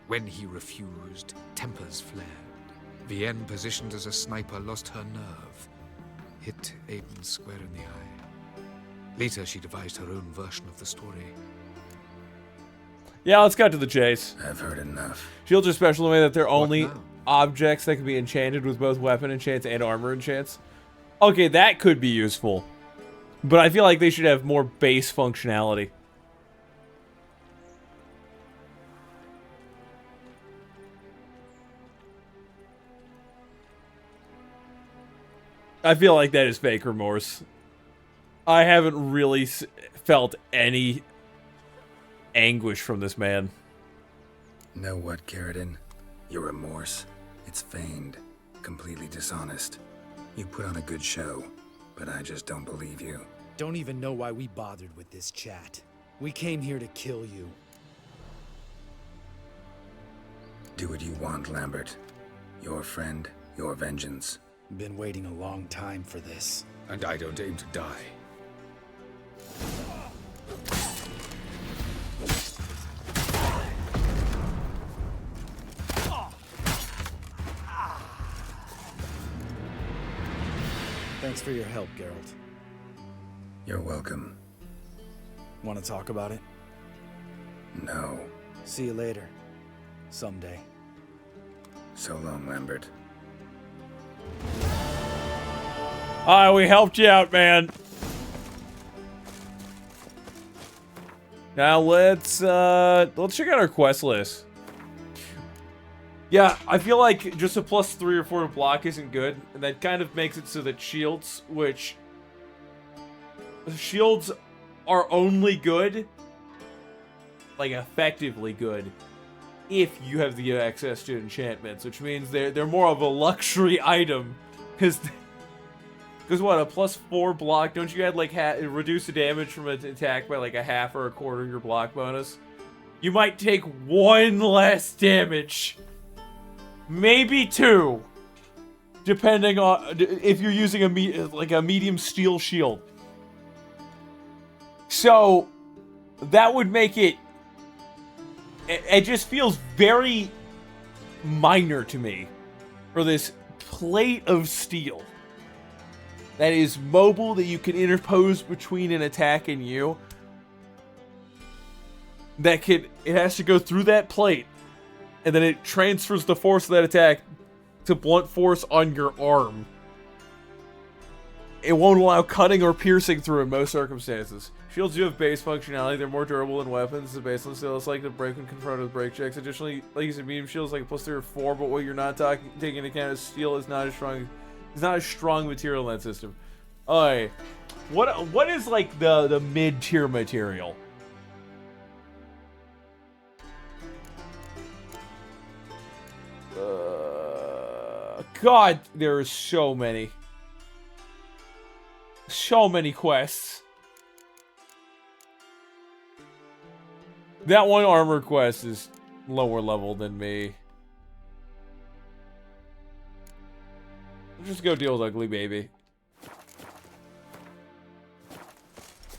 When he refused, tempers flared. Vienne, positioned as a sniper, lost her nerve. Hit Aiden square in the eye. Later, she devised her own version of the story. Yeah, let's cut to the chase. I've heard enough. Shields are special in the way that they're only now? objects that can be enchanted with both weapon enchants and armor enchants. Okay, that could be useful. But I feel like they should have more base functionality. I feel like that is fake remorse. I haven't really felt any anguish from this man. Know what, Carradine? Your remorse, it's feigned, completely dishonest. You put on a good show, but I just don't believe you. Don't even know why we bothered with this chat. We came here to kill you. Do what you want, Lambert. Your friend, your vengeance. Been waiting a long time for this. And I don't aim to die. Thanks for your help, Geralt. You're welcome. Want to talk about it? No. See you later. Someday. So long, Lambert. Alright, we helped you out, man. Now let's check out our quest list. Yeah, I feel like just a +3 or 4 to block isn't good, and that kind of makes it so that shields are only good, like effectively good, if you have the access to enchantments, which means they're more of a luxury item, because what, a +4 block, don't you add like reduce the damage from an attack by like a half or a quarter of your block bonus? You might take 1 less damage. Maybe 2, depending on if you're using a medium steel shield. So that would make it. It just feels very minor to me for this plate of steel that is mobile, that you can interpose between an attack and you. It has to go through that plate. And then it transfers the force of that attack to blunt force on your arm. It won't allow cutting or piercing through in most circumstances. Shields do have base functionality. They're more durable than weapons. The baseless still is like to break when confronted with break checks. Additionally, like you said, medium shields like a +3 or 4, but what you're not taking into account is steel is not as strong material in that system. Alright. What is like the mid-tier material? God, there are so many. So many quests. That one armor quest is lower level than me. Let's just go deal with Ugly Baby.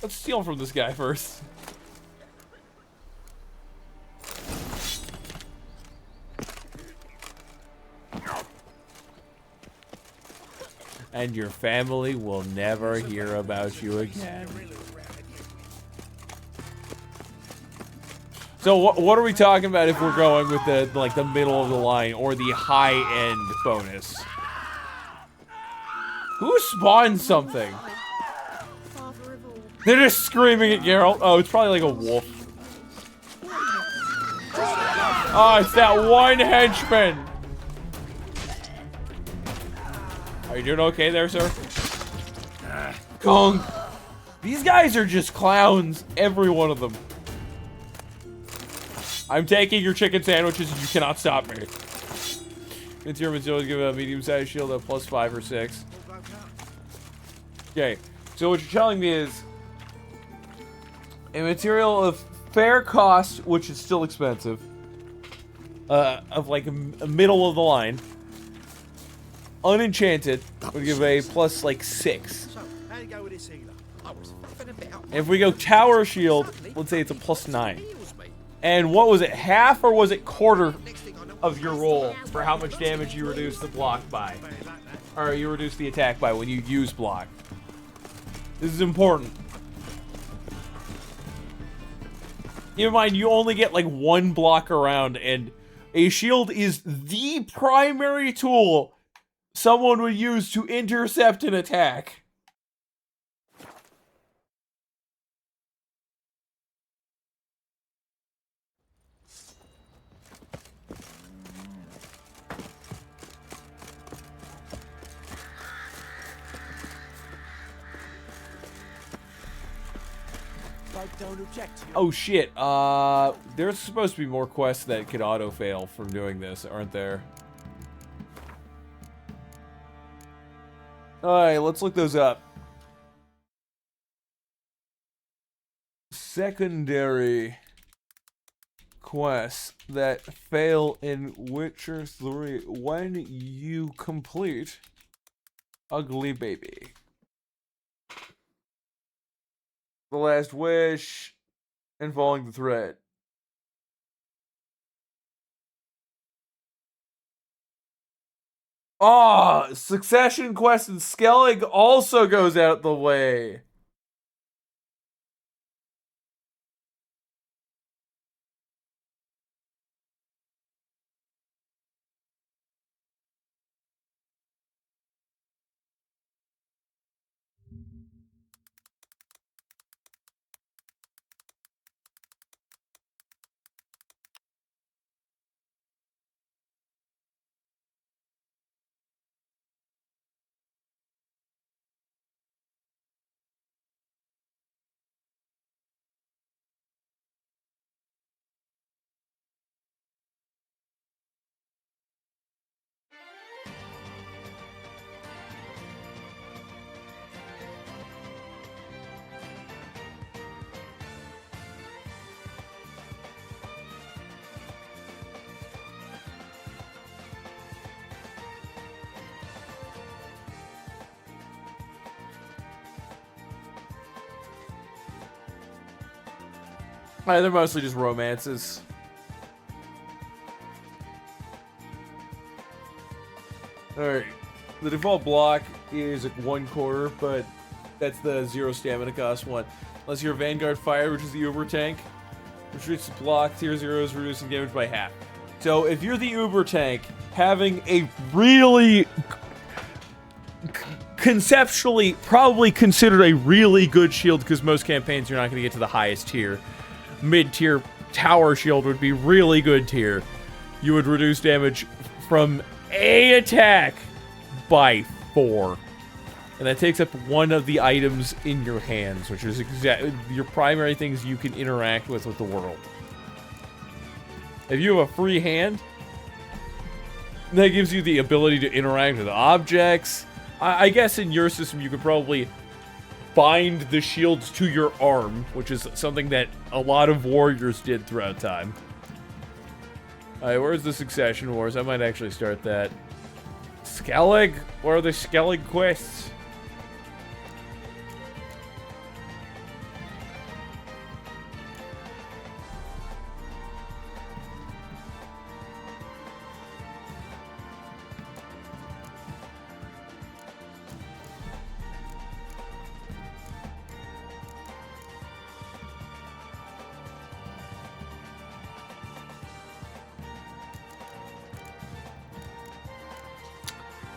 Let's steal from this guy first. and your family will never hear about you again. So what are we talking about if we're going with the like the middle of the line or the high end bonus? Who spawned something? They're just screaming at Geralt. Oh, it's probably like a wolf. Oh, it's that one henchman. Are you doing okay there, sir? Kong. These guys are just clowns, every one of them. I'm taking your chicken sandwiches and you cannot stop me. Interior material give a medium-sized shield at +5 or 6. Okay, so what you're telling me is a material of fair cost, which is still expensive, of like a middle of the line, unenchanted, would give a +6. And if we go tower shield, let's say it's a +9. And what was it, half or was it quarter of your roll for how much damage you reduce the block by? Or you reduce the attack by when you use block? This is important. Keep in mind, you only get like one block around, and a shield is the primary tool someone would use to intercept an attack. Don't object. Oh shit, there's supposed to be more quests that could auto-fail from doing this, aren't there? Alright, let's look those up. Secondary quests that fail in Witcher 3 when you complete Ugly Baby. The Last Wish, and Following the Thread. Ah, Succession Quest and Skellig also goes out the way. They're mostly just romances. Alright. The default block is 1/4, but that's the 0 stamina cost one. Unless you're a Vanguard Fire, which is the Uber tank. Retreats the block, tier 0 is reducing damage by half. So if you're the Uber tank, having a really conceptually probably considered a really good shield, because most campaigns you're not going to get to the highest tier. Mid-tier tower shield would be really good tier. You would reduce damage from a attack by 4. And that takes up one of the items in your hands, which is exactly your primary things you can interact with the world. If you have a free hand, that gives you the ability to interact with objects. I guess in your system you could probably bind the shields to your arm, which is something that a lot of warriors did throughout time. Alright, where's the Succession Wars? I might actually start that. Skellig? Where are the Skellig quests?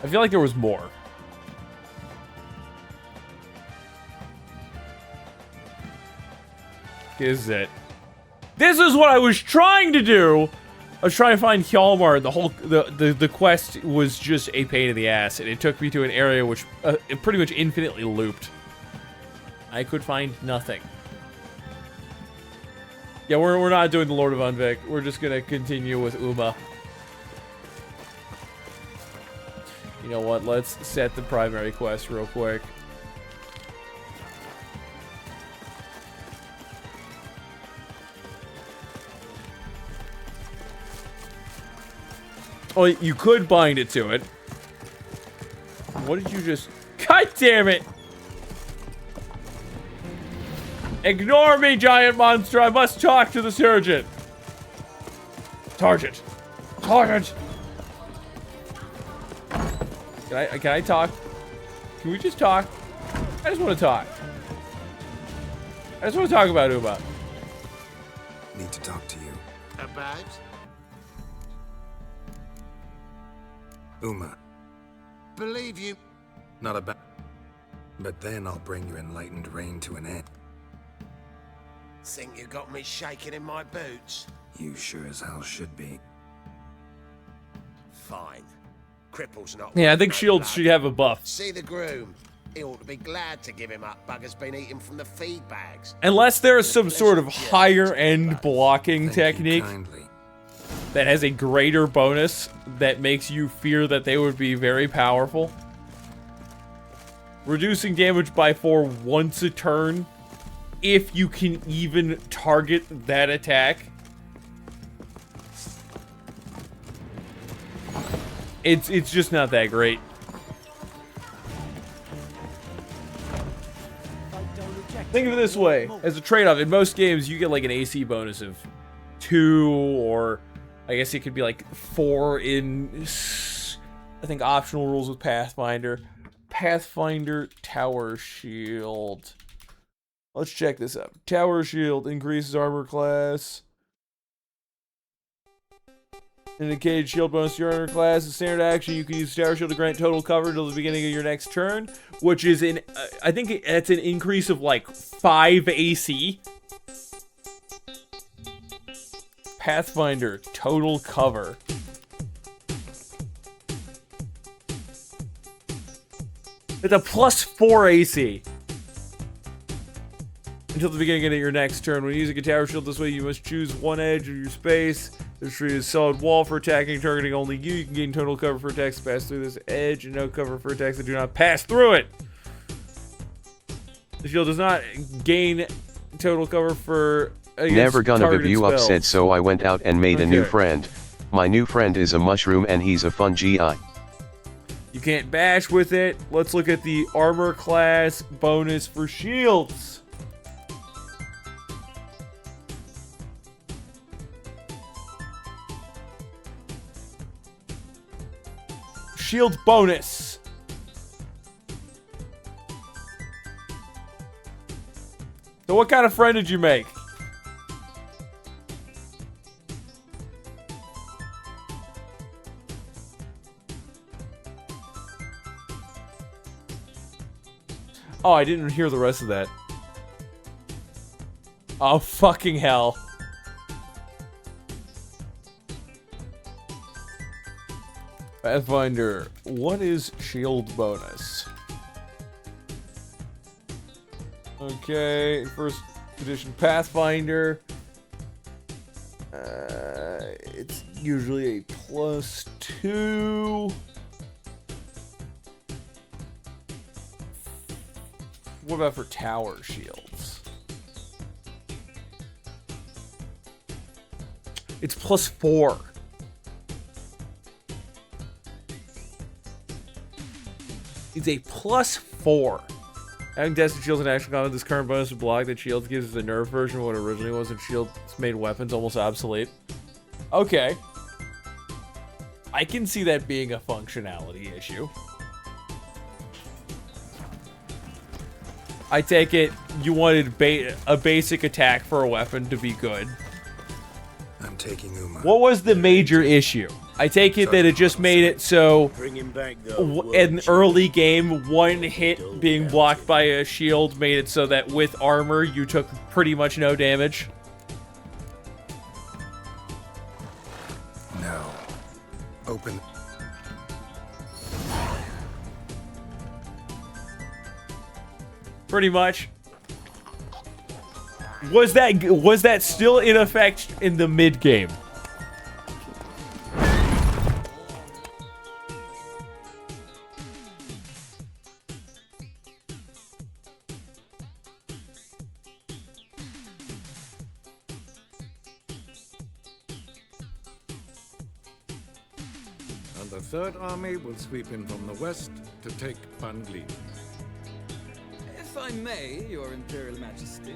I feel like there was more. Is it? This is what I was trying to do! I was trying to find Hjalmar. The quest was just a pain in the ass, and it took me to an area which it pretty much infinitely looped. I could find nothing. Yeah, we're not doing the Lord of Unvik. We're just gonna continue with Uma. You know what? Let's set the primary quest real quick. Oh, you could bind it to it. What did you just... God damn it! Ignore me, giant monster! I must talk to the surgeon! Target! Target! Can I talk? Can we just talk? I just want to talk. I just want to talk about Uma. Need to talk to you. About? Uma. Believe you. Not about... But then I'll bring your enlightened reign to an end. Think you got me shaking in my boots? You sure as hell should be. Fine. Cripple's not... Yeah, I think no Shield blood. should have a buff. See the groom. He ought to be glad to give him up. Bugger's been eating from the feed bags. Unless there is some sort of higher-end blocking technique that has a greater bonus that makes you fear that they would be very powerful. Reducing damage by 4 once a turn, if you can even target that attack. It's just not that great. Think of it this way, as a trade-off, in most games you get like an AC bonus of 2, or I guess it could be like 4 in, I think, optional rules with Pathfinder. Pathfinder Tower Shield. Let's check this out. Tower Shield increases armor class. Indicated shield bonus to your armor class. As standard action, you can use Tower Shield to grant total cover until the beginning of your next turn, which is an, I think it's an increase of like 5 AC. Pathfinder total cover. It's a +4 AC. Until the beginning of your next turn. When using a Tower Shield this way, you must choose one edge of your space. There's treated as solid wall for attacking, targeting only you. You can gain total cover for attacks that pass through this edge, and no cover for attacks that do not pass through it. The shield does not gain total cover for Never gonna targeted give you spells. upset, so I went out and made a new Okay. friend. My new friend is a mushroom and he's a fun GI. You can't bash with it. Let's look at the armor class bonus for shields. Shield bonus. So what kind of friend did you make? Oh, I didn't hear the rest of that. Oh, fucking hell. Pathfinder, what is shield bonus? Okay, first edition Pathfinder. It's usually a +2. What about for tower shields? It's +4. It's a +4. Having tested shields in action combat, this current bonus to block that shields gives is the nerf version of what originally was, and shields made weapons almost obsolete. Okay. I can see that being a functionality issue. I take it you wanted a basic attack for a weapon to be good. I'm taking Uma. What was the major issue? I take it that it just made it so Bring him back, in early game, one hit being blocked by a shield made it so that with armor, you took pretty much no damage. No. Open. Pretty much. Was that still in effect in the mid game? And the Third Army will sweep in from the west to take Bangli. If I may, Your Imperial Majesty,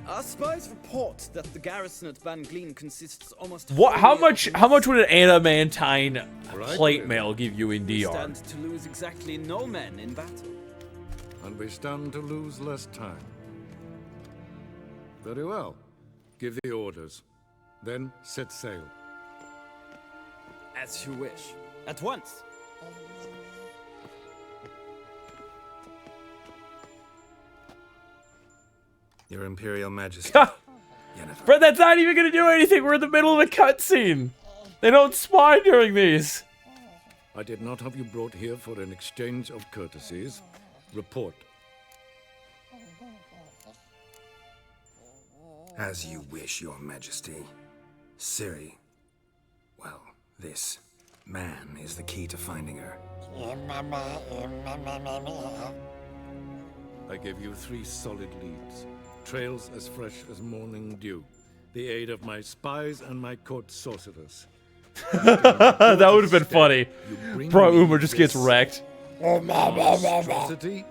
our spies report that the garrison at Bangleen consists almost. What? How wholly much would an adamantine Right. plate mail give you in We DR? stand to lose exactly no men in battle. And we stand to lose less time. Very well. Give the orders. Then set sail. As you wish. At once. Your Imperial Majesty. Fred, that's not even gonna do anything. We're in the middle of a cutscene. They don't spawn during these. I did not have you brought here for an exchange of courtesies. Report. As you wish, Your Majesty. Ciri. Well, this man is the key to finding her. I gave you 3 solid leads. Trails as fresh as morning dew. The aid of my spies and my court sorcerers. That would have been funny. Bro, Uma just gets wrecked. Monstrosity?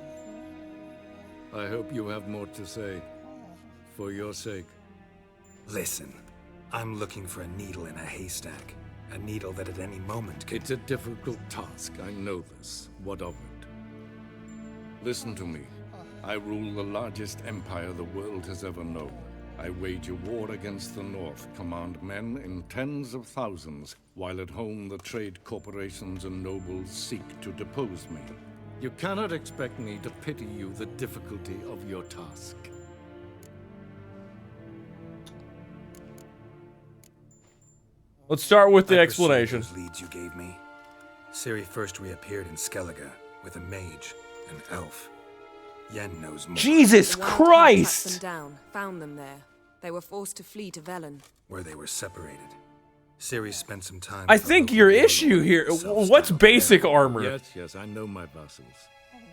I hope you have more to say. For your sake. Listen, I'm looking for a needle in a haystack. A needle that at any moment could... It's a difficult task, I know this. What of it? Listen to me. I rule the largest empire the world has ever known. I wage a war against the North, command men in tens of thousands, while at home the trade corporations and nobles seek to depose me. You cannot expect me to pity you the difficulty of your task. Let's start with the I explanation. pursued those leads you gave me. Ciri first reappeared in Skellige with a mage, an elf. Yen knows more. Jesus The Wild Hunt Christ! tracked them down, found them there. They were forced to flee to Velen. Where they were separated. Ciri spent some time... I with the think local your noble, issue here. self-styled What's basic Ganon, armor? Yes, I know my vassals.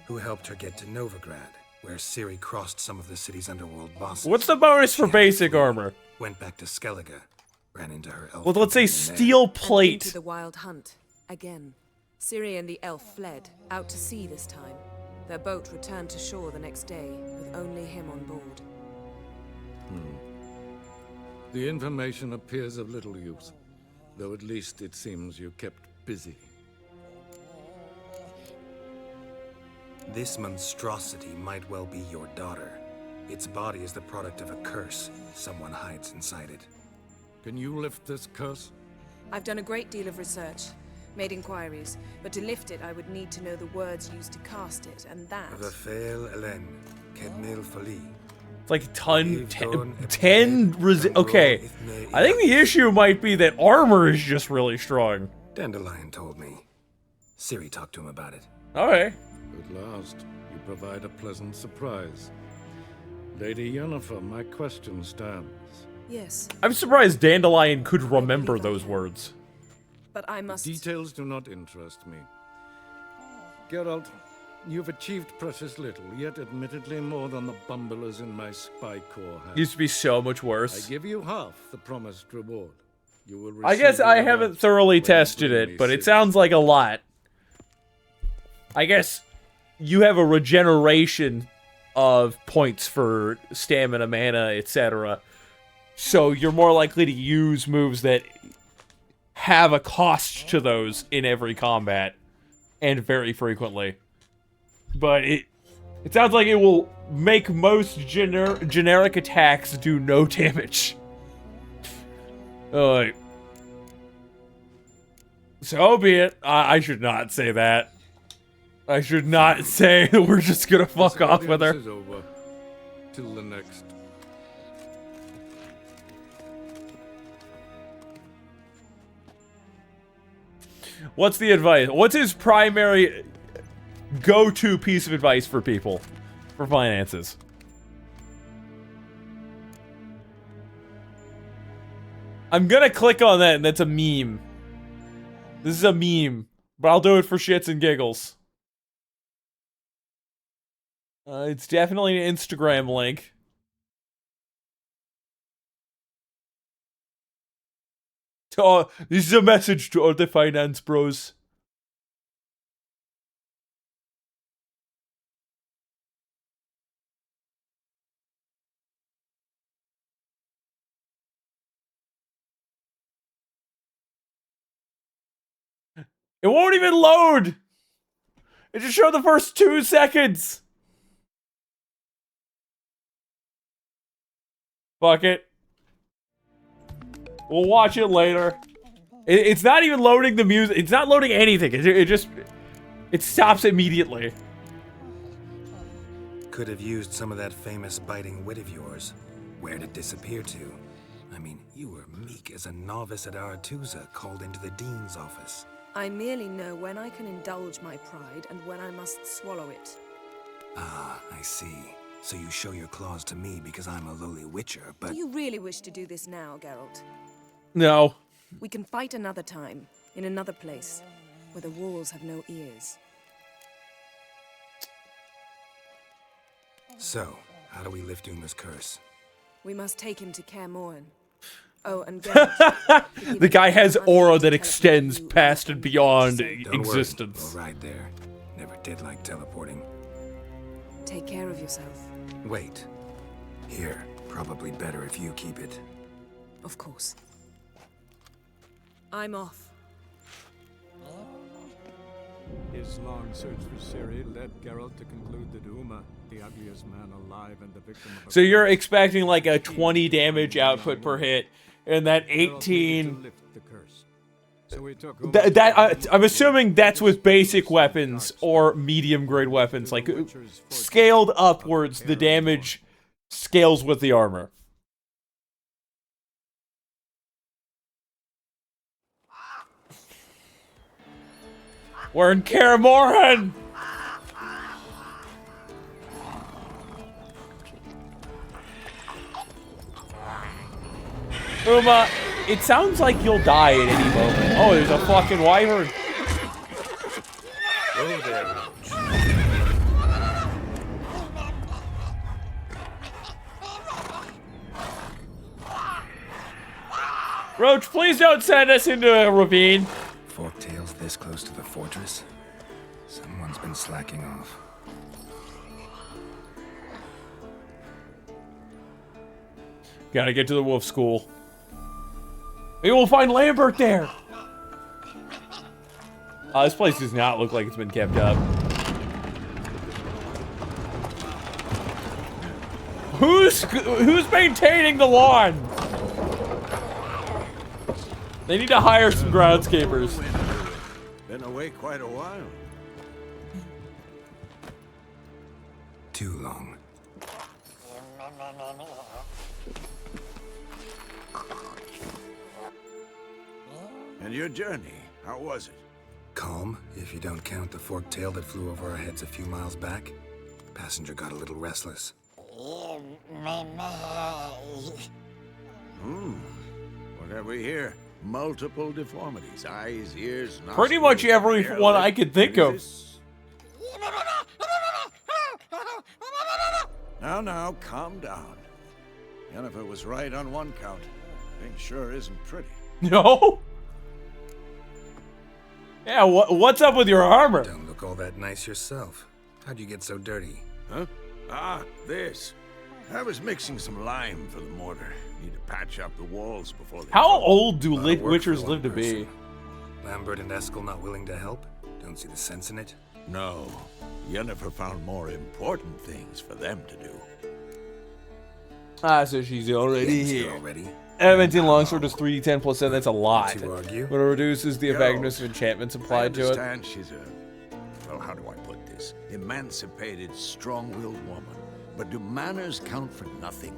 Who helped her get to Novigrad, where Ciri crossed some of the city's underworld bosses. What's the bonus for basic armor? Went back to Skellige, ran into her elf. Well, let's say companion there. steel And plate. into the Wild Hunt again. Ciri and the elf fled, out to sea this time. Their boat returned to shore the next day, with only him on board. The information appears of little use, though at least it seems you kept busy. This monstrosity might well be your daughter. Its body is the product of a curse someone hides inside it. Can you lift this curse? I've done a great deal of research, made inquiries, but to lift it I would need to know the words used to cast it, and that... Vafel Elen, Kedmil Fali. It's like 10 okay. I think the issue might be that armor is just really strong. Dandelion told me. Ciri talked to him about it. Okay. At last, you provide a pleasant surprise. Lady Yennefer, my question stands. Yes, I'm surprised Dandelion could remember those words. but I must... Details do not interest me. Geralt, you've achieved precious little, yet admittedly more than the bumblers in my spy corps have. Used to be so much I worse. give you half the promised reward. You will I guess receive I the other haven't thoroughly when you tested bring it, me but it Ciri. sounds like a lot. I guess you have a regeneration of points for stamina, mana, etc. So you're more likely to use moves that have a cost to those in every combat, and very frequently. But it sounds like it will make most generic attacks do no damage. So be it. I should not say that. I should not say that we're just gonna fuck off with her. This is over. Till the next. What's the advice? What's his primary go-to piece of advice for people for finances? I'm gonna click on that, and that's a meme. This is a meme, but I'll do it for shits and giggles. It's definitely an Instagram link. This is a message to all the finance bros. It won't even load! It just showed the first 2 seconds! Fuck it. We'll watch it later. It's not even loading the music. It's not loading anything. It stops immediately. Could have used some of that famous biting wit of yours. Where'd it disappear to? I mean, you were meek as a novice at Aretusa called into the dean's office. I merely know when I can indulge my pride and when I must swallow it. Ah, I see. So you show your claws to me because I'm a lowly witcher, but... Do you really wish to do this now, Geralt? No. We can fight another time, in another place, where the walls have no ears. So, how do we lift Uma's curse? We must take him to Kaer Morhen. Oh, and Geralt, the guy has aura that extends past and beyond Don't existence. Worry, we'll ride there. Never did like teleporting. take care of yourself. Wait. Here. Probably better if you keep it. Of course. I'm off. His long search for Ciri led Geralt to conclude that Uma, the ugliest man alive and the victim of a... So you're expecting like a 20 damage output per hit, and that 18... I'm assuming that's with basic weapons or medium grade weapons. Like, scaled upwards, the damage scales with the armor. We're in Kaer Morhen! Uma, it sounds like you'll die at any moment. Oh, there's a fucking wyvern. Go there, Roach, please don't send us into a ravine. Forktail's this close to the fortress? Someone's been slacking off. Gotta get to the wolf school. Maybe we'll find Lambert there. This place does not look like it's been kept up. Who's maintaining the lawn? They need to hire some groundskeepers. Been away quite a while. Too long. And your journey, how was it? Calm, if you don't count the forktail that flew over our heads a few miles back. Passenger got a little restless. What have we here? Multiple deformities. Eyes, ears, nostrils. Pretty much every one I could think of. Now, calm down. Yennefer was right on one count. Thing sure isn't pretty. No? Yeah, what's up with your armor? Don't look all that nice yourself. How'd you get so dirty? Huh? Ah, this. I was mixing some lime for the mortar. Need to patch up the walls before they... How old do Lot of work witchers for live to one be? person. Lambert and Eskel not willing to help? Don't see the sense in it? No. Yennefer found more important things for them to do. Ah, so she's already here. Already? Adamantine longsword does 3d10 plus 7. That's a lot. To argue? But it reduces the effectiveness of enchantments applied to it. I understand she's a, well, how do I put this? Emancipated, strong-willed woman. But do manners count for nothing?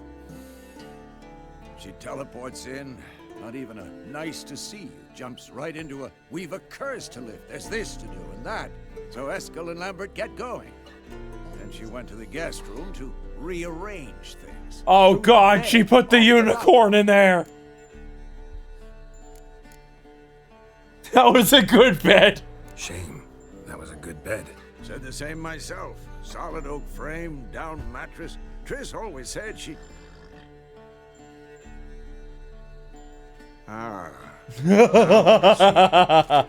She teleports in, not even a nice to see you, jumps right into a, we've a curse to lift, there's this to do and that. So Eskel and Lambert get going. Then she went to the guest room to rearrange things. Oh god, she put the unicorn in there! That was a good bed. Shame. That was a good bed. Said the same myself. Solid oak frame, down mattress. Triss always said she...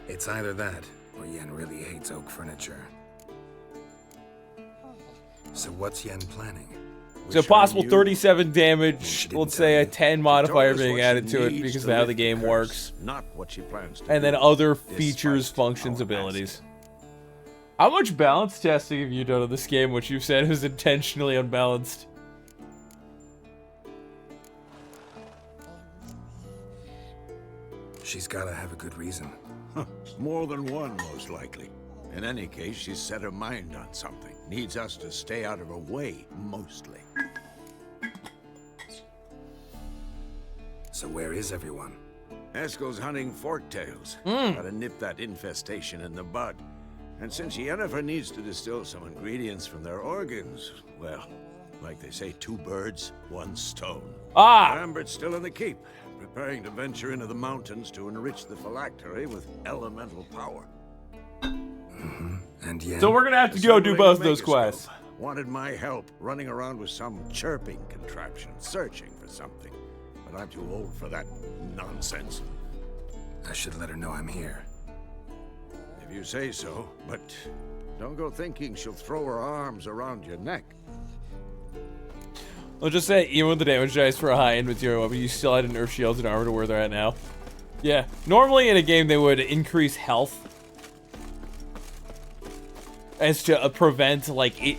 It's either that, or Yen really hates oak furniture. So what's Yen planning? So possible 37 damage, let's say a 10 modifier being added to it because of how the game works. Not what she plans to and then do, other features, functions, abilities. How much balance testing have you done in this game, which you said was intentionally unbalanced? She's gotta have a good reason. More than one, most likely. In any case, she's set her mind on something. Needs us to stay out of her way, mostly. So where is everyone? Eskel's hunting forktails. Gotta nip that infestation in the bud. And since Yennefer needs to distill some ingredients from their organs, well, like they say, 2 birds, 1 stone. Lambert's still in the keep, preparing to venture into the mountains to enrich the phylactery with elemental power. And Yen? So we're gonna have to go do both of those quests. Wanted my help running around with some chirping contraption, searching for something. But I'm too old for that nonsense. I should let her know I'm here. If you say so, but don't go thinking she'll throw her arms around your neck. I'll just say, even with the damage dice for a high-end material weapon, you still had to nerf shields and armor to where they're at now. Yeah, normally in a game they would increase health as to prevent, like,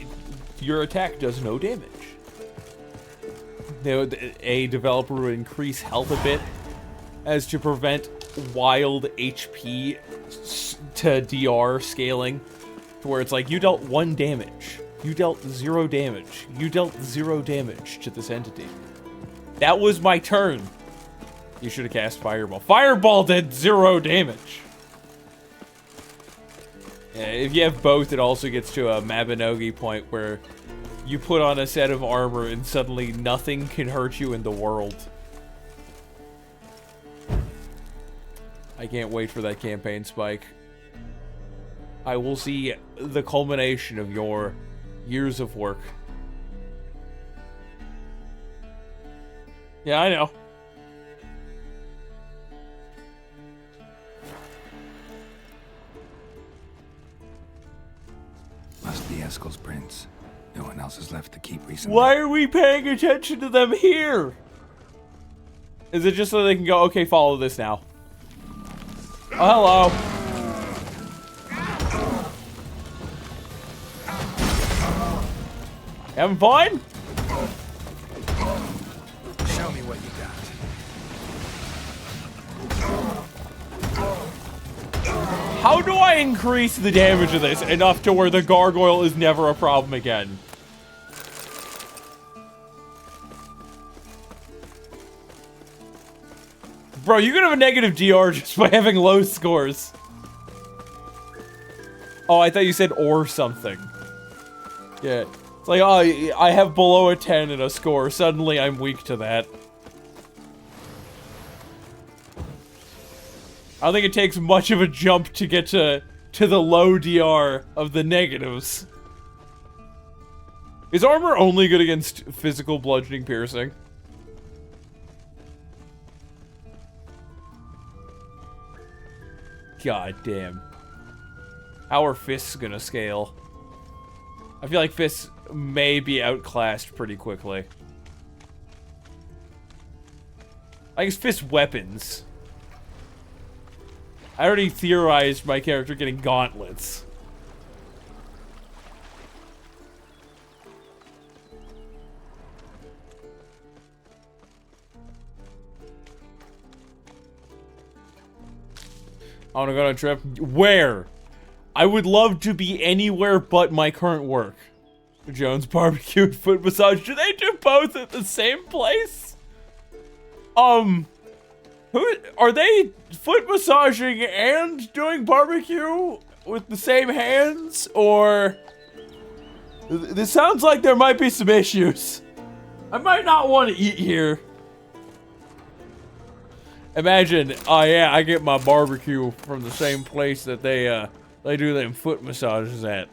your attack does no damage. A developer would increase health a bit as to prevent wild HP to DR scaling, to where it's like, you dealt 1 damage. You dealt 0 damage. You dealt 0 damage to this entity. That was my turn. You should have cast Fireball. Fireball did 0 damage. Yeah, if you have both, it also gets to a Mabinogi point where you put on a set of armor and suddenly nothing can hurt you in the world. I can't wait for that campaign spike. I will see the culmination of your years of work. Yeah, I know. Must be Eskel's prints. No one else is left to keep recently. Why are we paying attention to them here? Is it just so they can go, okay, follow this now? Oh, hello. Having fun? Show me what you got. How do I increase the damage of this enough to where the gargoyle is never a problem again? Bro, you can have a negative DR just by having low scores. Oh, I thought you said or something. Yeah. It's like, oh, I have below a 10 in a score. Suddenly I'm weak to that. I don't think it takes much of a jump to get to the low DR of the negatives. Is armor only good against physical bludgeoning piercing? God damn. How are fists gonna scale? I feel like fists may be outclassed pretty quickly. I guess fist weapons. I already theorized my character getting gauntlets. I want to go on a trip. Where? I would love to be anywhere but my current work. Jones Barbecue and Foot Massage. Do they do both at the same place? Who are they foot massaging and doing barbecue with the same hands? Or this sounds like there might be some issues. I might not want to eat here. Imagine, oh yeah, I get my barbecue from the same place that they do them foot massages at.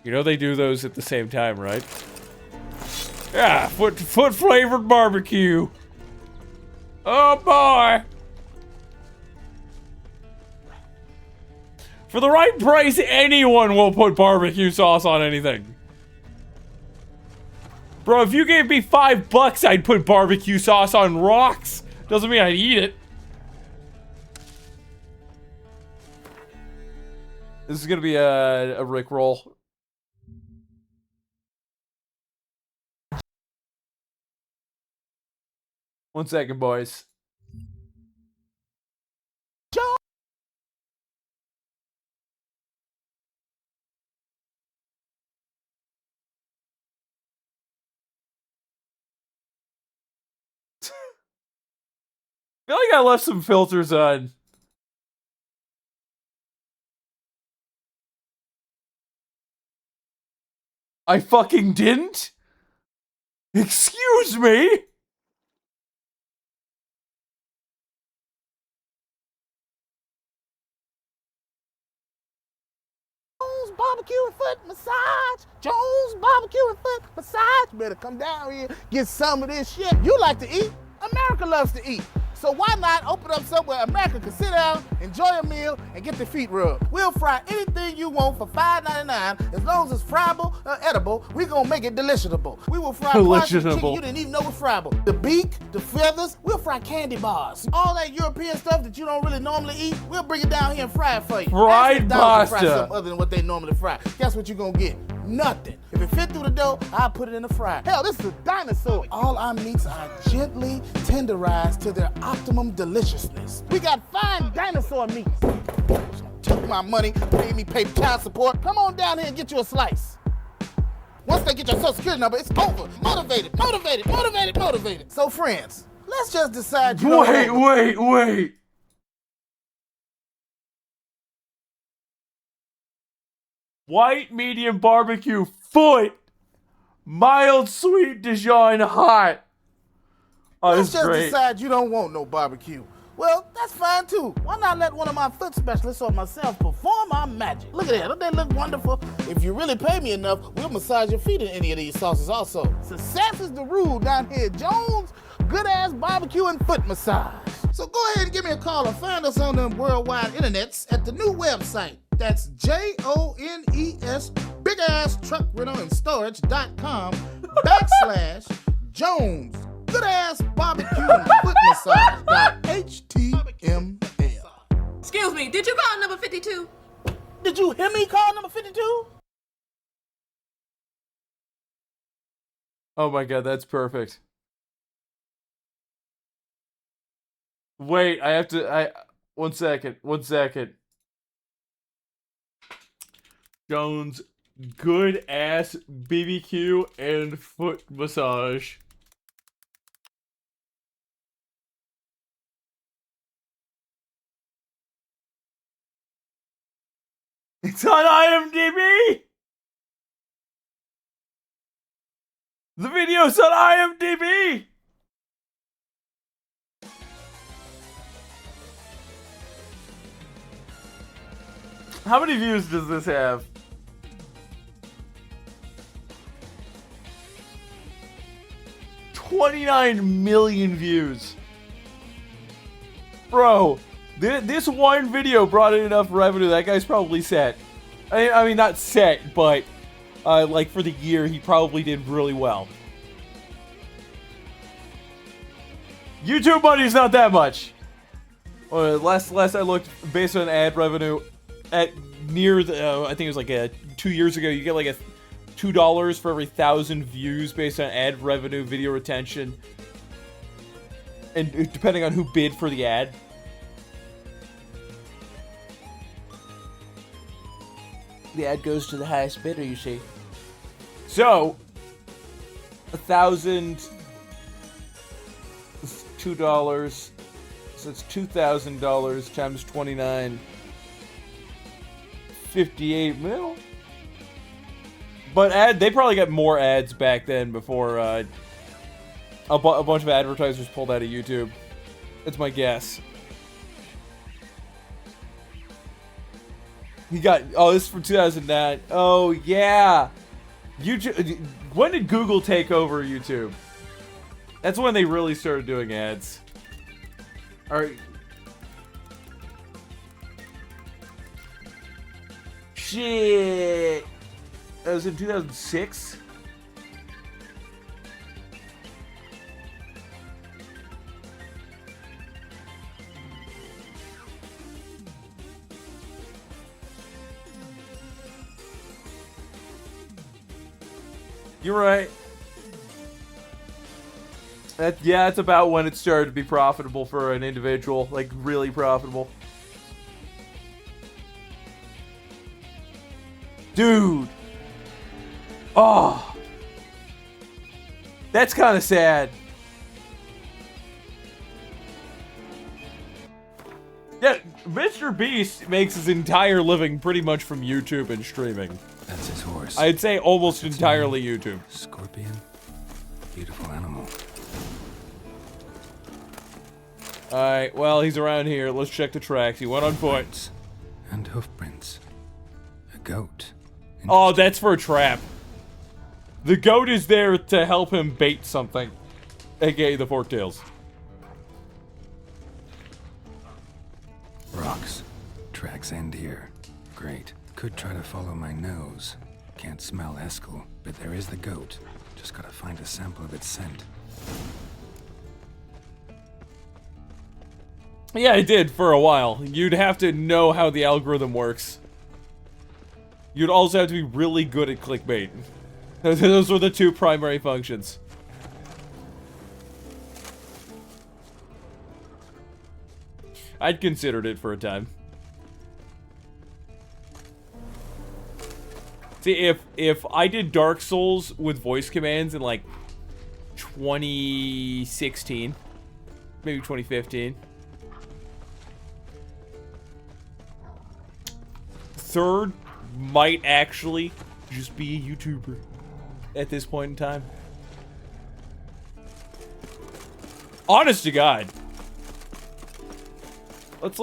You know they do those at the same time, right? Yeah, foot flavored barbecue. Oh boy. For the right price, anyone will put barbecue sauce on anything. Bro, if you gave me $5, I'd put barbecue sauce on rocks. Doesn't mean I'd eat it. This is gonna be a Rickroll. One second, boys. I feel like I left some filters on. I fucking didn't? Excuse me? Jones Barbecue and Foot Massage. Jones Barbecue and Foot Massage. Better come down here, get some of this shit. You like to eat. America loves to eat. So why not open up somewhere America can sit down, enjoy a meal, and get their feet rubbed? We'll fry anything you want for $5.99. As long as it's friable or edible, we're gonna make it deliciable. We will fry parts of chicken you didn't even know was friable. The beak, the feathers, we'll fry candy bars. All that European stuff that you don't really normally eat, we'll bring it down here and fry it for you. Fried pasta. Fry something other than what they normally fry. Guess what you're gonna get? Nothing. If it fit through the dough, I'll put it in the fryer. Hell, this is a dinosaur. All our meats are gently tenderized to their optimum deliciousness. We got fine dinosaur meats. Took my money, made me pay child support. Come on down here and get you a slice. Once they get your social security number, it's over. Motivated, motivated, motivated, motivated. So friends, let's just decide you Wait. White medium barbecue foot. Mild sweet Dijon hot. Oh, let's this is just great. decide you don't want no barbecue. Well, that's fine too. Why not let one of my foot specialists or myself perform our magic? Look at that, don't they look wonderful? If you really pay me enough, we'll massage your feet in any of these sauces also. Success is the rule down here at Jones Good Ass Barbecue and Foot Massage. So go ahead and give me a call or find us on the worldwide internets at the new website. That's JONES Big Ass Truck Rental and Storage.com /Jones Good Ass Barbecue and Foot Massage.html. Excuse me, did you call number 52? Did you hear me call number 52? Oh my god, that's perfect. Wait, I have to, one second. Jones, good ass BBQ and foot massage. It's on IMDb! The video's on IMDb! How many views does this have? $29 million views. Bro, this one video brought in enough revenue. That guy's probably set. I mean, not set, but like for the year, he probably did really well. YouTube money's not that much. Last I looked, based on ad revenue, at near the, I think it was like 2 years ago, you get like $2 for every 1,000 views based on ad revenue, video retention, and depending on who bid for the ad. The ad goes to the highest bidder, you see. So, 1,000, $2, so it's $2,000 times 29, 58 mil. But they probably got more ads back then before a bunch of advertisers pulled out of YouTube. That's my guess. He got, oh, this is from 2009. Oh, yeah. YouTube. When did Google take over YouTube? That's when they really started doing ads. Alright. Shit. That was in 2006? You're right. Yeah, it's about when it started to be profitable for an individual. Like, really profitable. Dude. Oh. That's kind of sad. Yeah, Mr. Beast makes his entire living pretty much from YouTube and streaming. That's his horse. I'd say almost entirely YouTube. Scorpion. Beautiful animal. Alright, well, he's around here. Let's check the tracks. He went on foot. And hoof prints. A goat. Oh, that's for a trap. The goat is there to help him bait something. AKA the forktails. Rocks. Tracks end here. Great. Could try to follow my nose. Can't smell Eskel, but there is the goat. Just gotta find a sample of its scent. Yeah, I did for a while. You'd have to know how the algorithm works. You'd also have to be really good at clickbait. Those were the two primary functions. I'd considered it for a time. See, if I did Dark Souls with voice commands in like 2016, maybe 2015. Third might actually just be a YouTuber at this point in time. Honest to God. Let's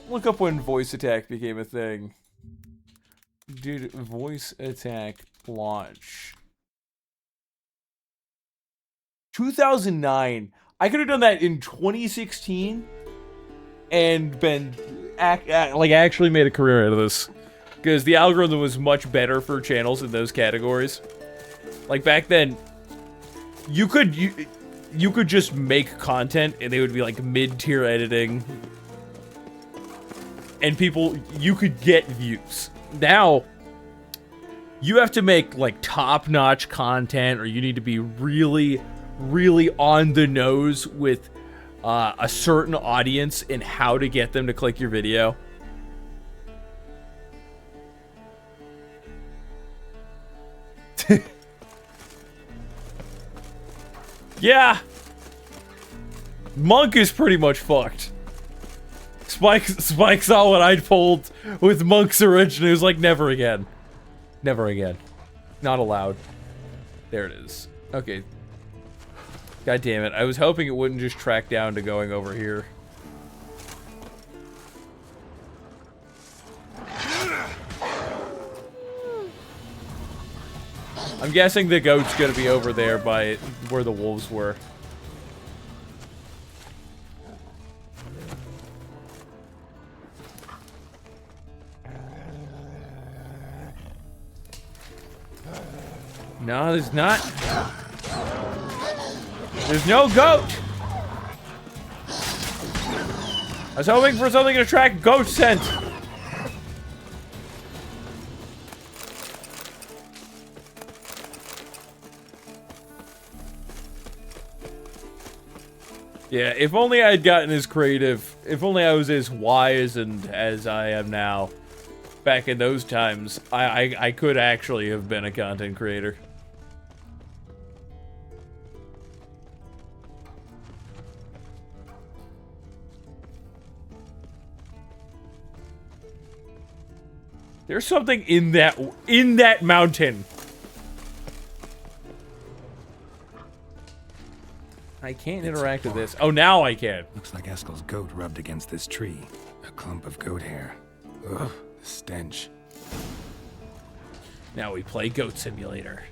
look up when voice attack became a thing. Dude, voice attack launch. 2009. I could have done that in 2016 and been like actually made a career out of this. Because the algorithm was much better for channels in those categories. Like back then, you could just make content and they would be like mid-tier editing. And you could get views. Now, you have to make like top-notch content, or you need to be really, really on the nose with a certain audience and how to get them to click your video. Yeah. Monk is pretty much fucked. Spike saw what I'd pulled with Monk's original. He was like, never again. Never again. Not allowed. There it is. Okay. God damn it. I was hoping it wouldn't just track down to going over here. I'm guessing the goat's gonna be over there by where the wolves were. No, there's not. There's no goat. I was hoping for something to attract goat scent. Yeah, if only I had gotten as creative, if only I was as wise and as I am now, back in those times, I could actually have been a content creator. There's something in that mountain. I can't interact with this. Oh, now I can. Looks like Eskel's goat rubbed against this tree. A clump of goat hair. Ugh, the stench. Now we play Goat Simulator.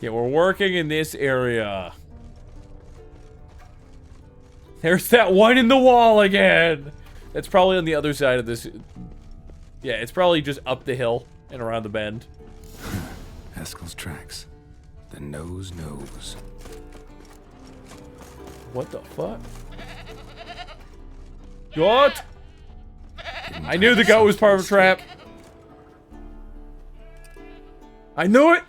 Yeah, we're working in this area. There's that one in the wall again. That's probably on the other side of this. Yeah, it's probably just up the hill and around the bend. Eskel's tracks. The nose knows. What the fuck? What? I knew the goat was part of a trap. I knew it!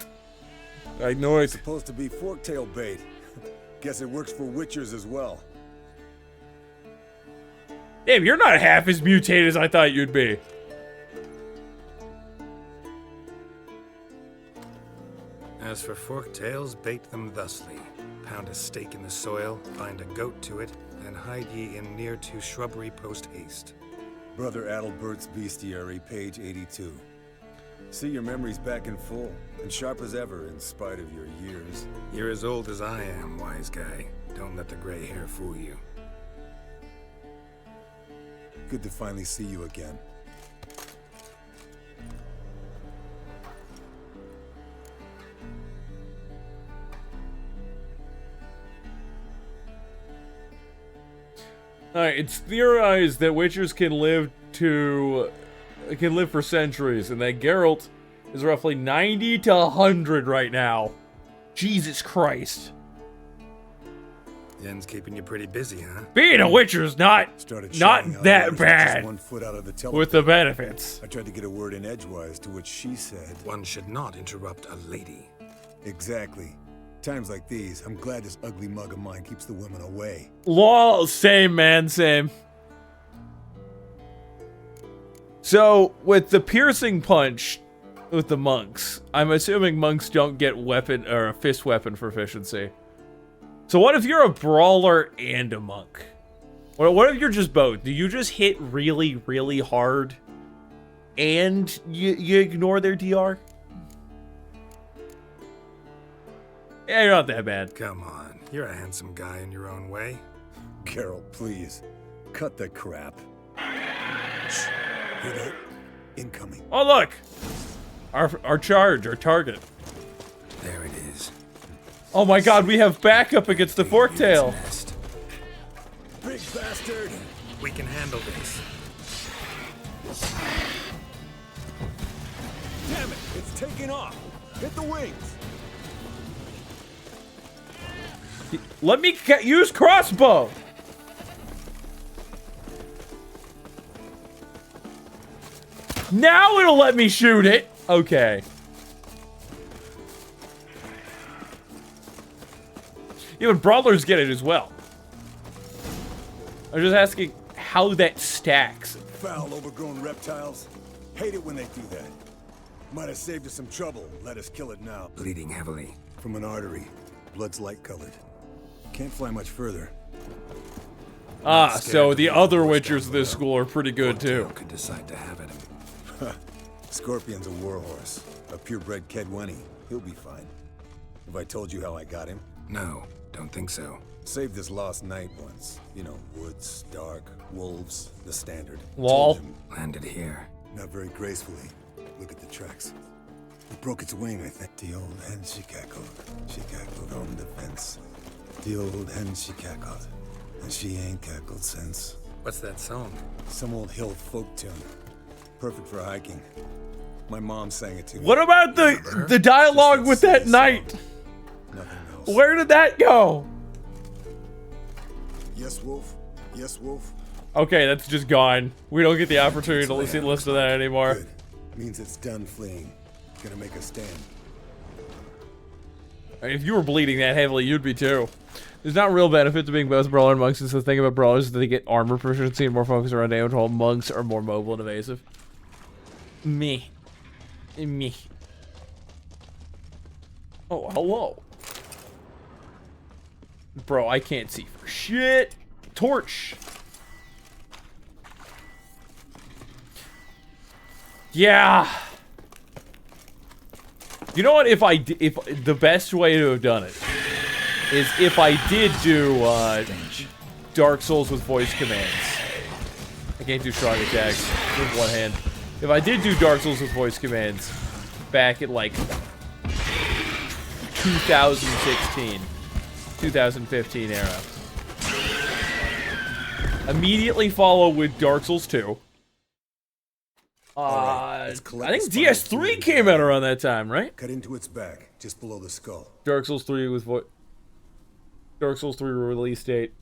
I know it's supposed to be forktail bait. Guess it works for witchers as well. Damn, you're not half as mutated as I thought you'd be. As for forktails, bait them thusly. Pound a stake in the soil, bind a goat to it, and hide ye in near to shrubbery post haste. Brother Adalbert's Bestiary, page 82. See your memories back in full, and sharp as ever in spite of your years. You're as old as I am, wise guy. Don't let the gray hair fool you. Good to finally see you again. Alright, it's theorized that witchers can live for centuries, and that Geralt is roughly 90 to 100 right now. Jesus Christ. Yen's keeping you pretty busy, huh? Being a witcher's not that bad with the benefits. I tried to get a word in edgewise, to which she said, "One should not interrupt a lady." Exactly. Times like these, I'm glad this ugly mug of mine keeps the women away. Lol, same man, same. So, with the piercing punch with the monks, I'm assuming monks don't get weapon or a fist weapon proficiency. So what if you're a brawler and a monk? What if you're just both? Do you just hit really, really hard and you ignore their DR? Yeah, you're not that bad. Come on, you're a handsome guy in your own way. Carol, please, cut the crap. Shh. Hear that? Incoming. Oh look, our target. There it is. Oh my God, we have backup against the forktail. Big bastard. We can handle this. Damn it! It's taking off. Hit the wings. Let me use crossbow. Now it'll let me shoot it. Okay. Even brawlers get it as well. I'm just asking how that stacks. Foul, overgrown reptiles. Hate it when they do that. Might have saved us some trouble. Let us kill it now. Bleeding heavily. From an artery. Blood's light-colored. Can't fly much further. Ah, so the other witchers of this school are pretty good too. Could decide to have it. Scorpion's a warhorse. A purebred Kedwenny. He'll be fine. Have I told you how I got him? No, don't think so. Saved this lost knight once. You know, woods, dark, wolves, the standard. Lol. Landed here. Not very gracefully. Look at the tracks. It broke its wing, I think. The old hen, she cackled. She cackled on the fence. The old hen, she cackled. And she ain't cackled since. What's that song? Some old hill folk tune. Perfect for hiking. My mom sang it to me. What about the dialogue with that knight? Nothing else. Where did that go? Yes, Wolf. Yes, Wolf. Okay, that's just gone. We don't get the opportunity to listen to that anymore. Good. Means it's done fleeing. Gonna make a stand. If you were bleeding that heavily, you'd be too. There's not real benefit to being both brawler and monks, since the thing about brawlers is that they get armor proficiency and more focus around damage, while monks are more mobile and evasive. Me. Me. Oh, hello. Bro, I can't see for shit. Torch. Yeah. You know what? If the best way to have done it is if I did do Dark Souls with voice commands. I can't do strong attacks with one hand. If I did do Dark Souls with voice commands back at like 2016, 2015 era. Immediately follow with Dark Souls 2. I think DS3 came out around that time, right? Cut into its back, just below the skull. Dark Souls 3 with Dark Souls 3 release date.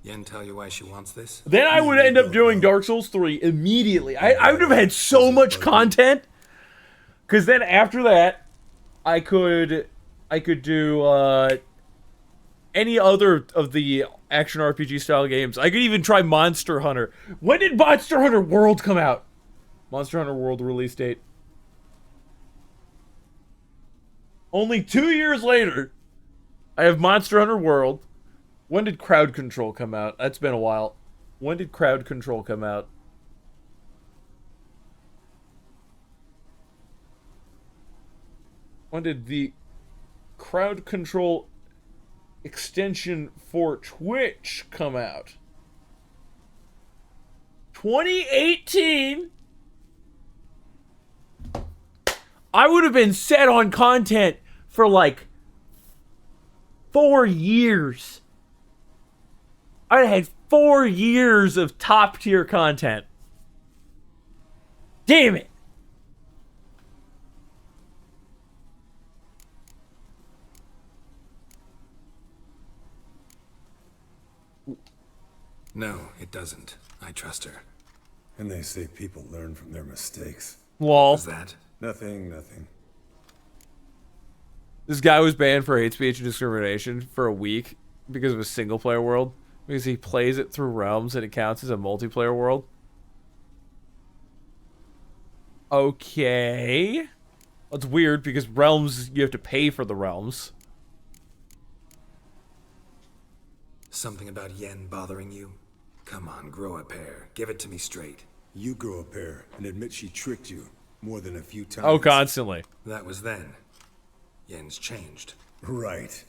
Yen tell you why she wants this? Then I would end up doing Dark Souls 3 immediately. I would have had so much content. Because then after that, I could do any other of the action RPG style games. I could even try Monster Hunter. When did Monster Hunter World come out? Monster Hunter World release date. Only 2 years later, I have Monster Hunter World. When did Crowd Control come out? That's been a while. When did Crowd Control come out? When did the Crowd Control extension for Twitch come out? 2018? I would have been set on content for like 4 years. I had 4 years of top tier content. Damn it. No, it doesn't. I trust her. And they say people learn from their mistakes. Lol. What's that? Nothing, nothing. This guy was banned for hate speech and discrimination for a week because of a single player world. Because he plays it through realms and it counts as a multiplayer world. Okay. That's weird because realms, you have to pay for the realms. Something about Yen bothering you? Come on, grow a pair. Give it to me straight. You grow a pair and admit she tricked you more than a few times. Oh, constantly. That was then. Yen's changed. Right.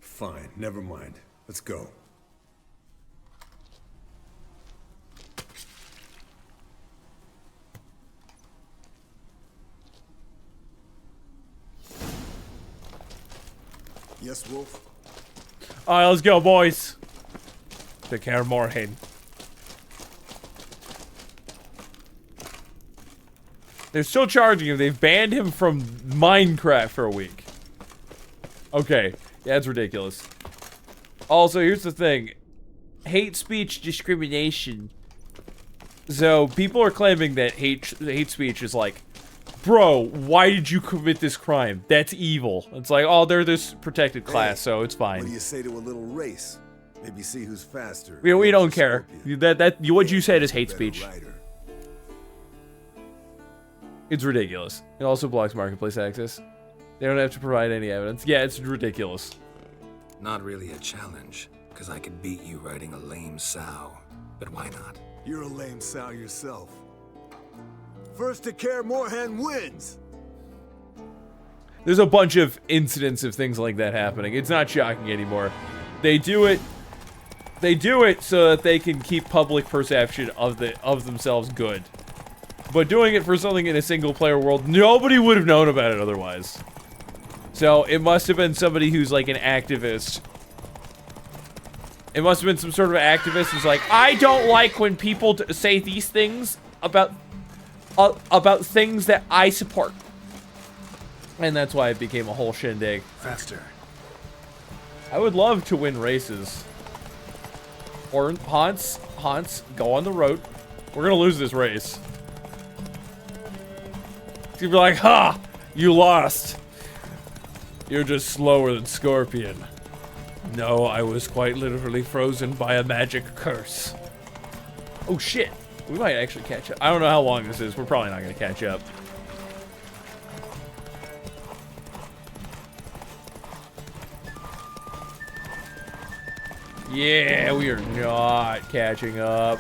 Fine, never mind. Let's go. Yes, Wolf? Alright, let's go, boys. Take care of Moorhead. They're still charging him. They've banned him from Minecraft for a week. Okay. Yeah, it's ridiculous. Also, here's the thing. Hate speech discrimination. So, people are claiming that hate speech is like, bro, why did you commit this crime? That's evil. It's like, oh, they're this protected class, so it's fine. What do you say to a little race? Maybe see who's faster. We don't care. What you said is hate speech. It's ridiculous. It also blocks marketplace access. They don't have to provide any evidence. Yeah, it's ridiculous. Not really a challenge, because I could beat you riding a lame sow. But why not? You're a lame sow yourself. First to Kaer Morhen wins! There's a bunch of incidents of things like that happening. It's not shocking anymore. They do it so that they can keep public perception of themselves good. But doing it for something in a single-player world, nobody would have known about it otherwise. So, it must have been somebody who's like an activist. It must have been some sort of activist who's like, I don't like when people say these things about things that I support. And that's why it became a whole shindig. Faster. I would love to win races. Or Hans, go on the road. We're gonna lose this race. You'd be like, ha! You lost. You're just slower than Scorpion. No, I was quite literally frozen by a magic curse. Oh shit. We might actually catch up. I don't know how long this is. We're probably not gonna catch up. Yeah, we are not catching up.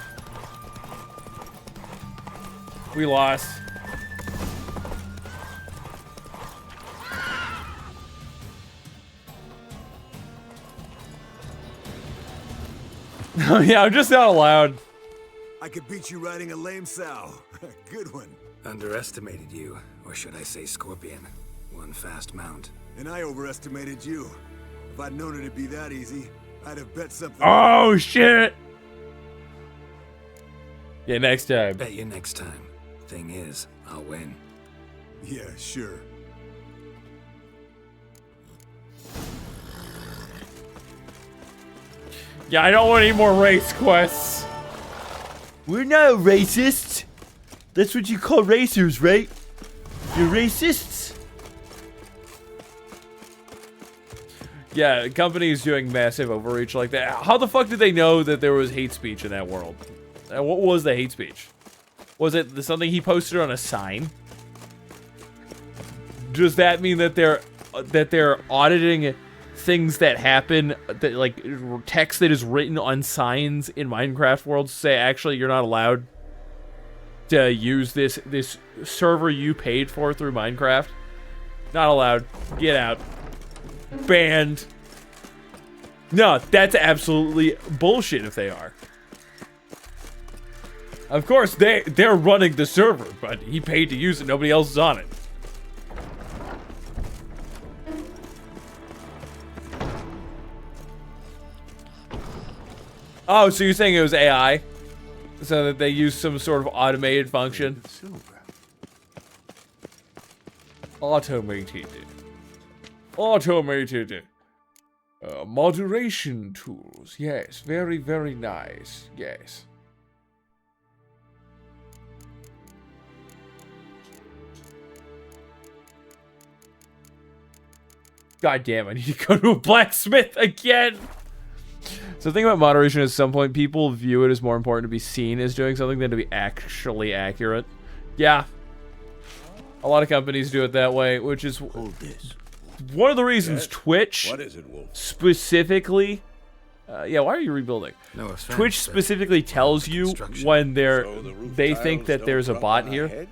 We lost. Yeah, I'm just not allowed. I could beat you riding a lame sow. Good one. Underestimated you, or should I say Scorpion. One fast mount. And I overestimated you. If I'd known it'd be that easy, I'd have bet something. Oh shit! Yeah, next time. Bet you next time. Thing is, I'll win. Yeah, sure. Yeah, I don't want any more race quests. We're not racist. That's what you call racers, right? You're racists? Yeah, companies doing massive overreach like that. How the fuck did they know that there was hate speech in that world? What was the hate speech? Was it something he posted on a sign? Does that mean that they're auditing things that happen, that like text that is written on signs in Minecraft worlds to say actually you're not allowed to use this server you paid for through Minecraft? Not allowed. Get out. Banned. No, that's absolutely bullshit if they are. Of course, they're running the server, but he paid to use it. Nobody else is on it. Oh, so you're saying it was AI? So that they used some sort of automated function? Automated. Automated. Moderation tools. Yes, very, very nice. Yes. God damn, I need to go to a blacksmith again. So the thing about moderation is at some point people view it as more important to be seen as doing something than to be actually accurate. Yeah. A lot of companies do it that way, which is one of the reasons Twitch What is it, Wolf? specifically... yeah, why are you rebuilding? No offense, Twitch specifically tells you when they think that there's a bot here.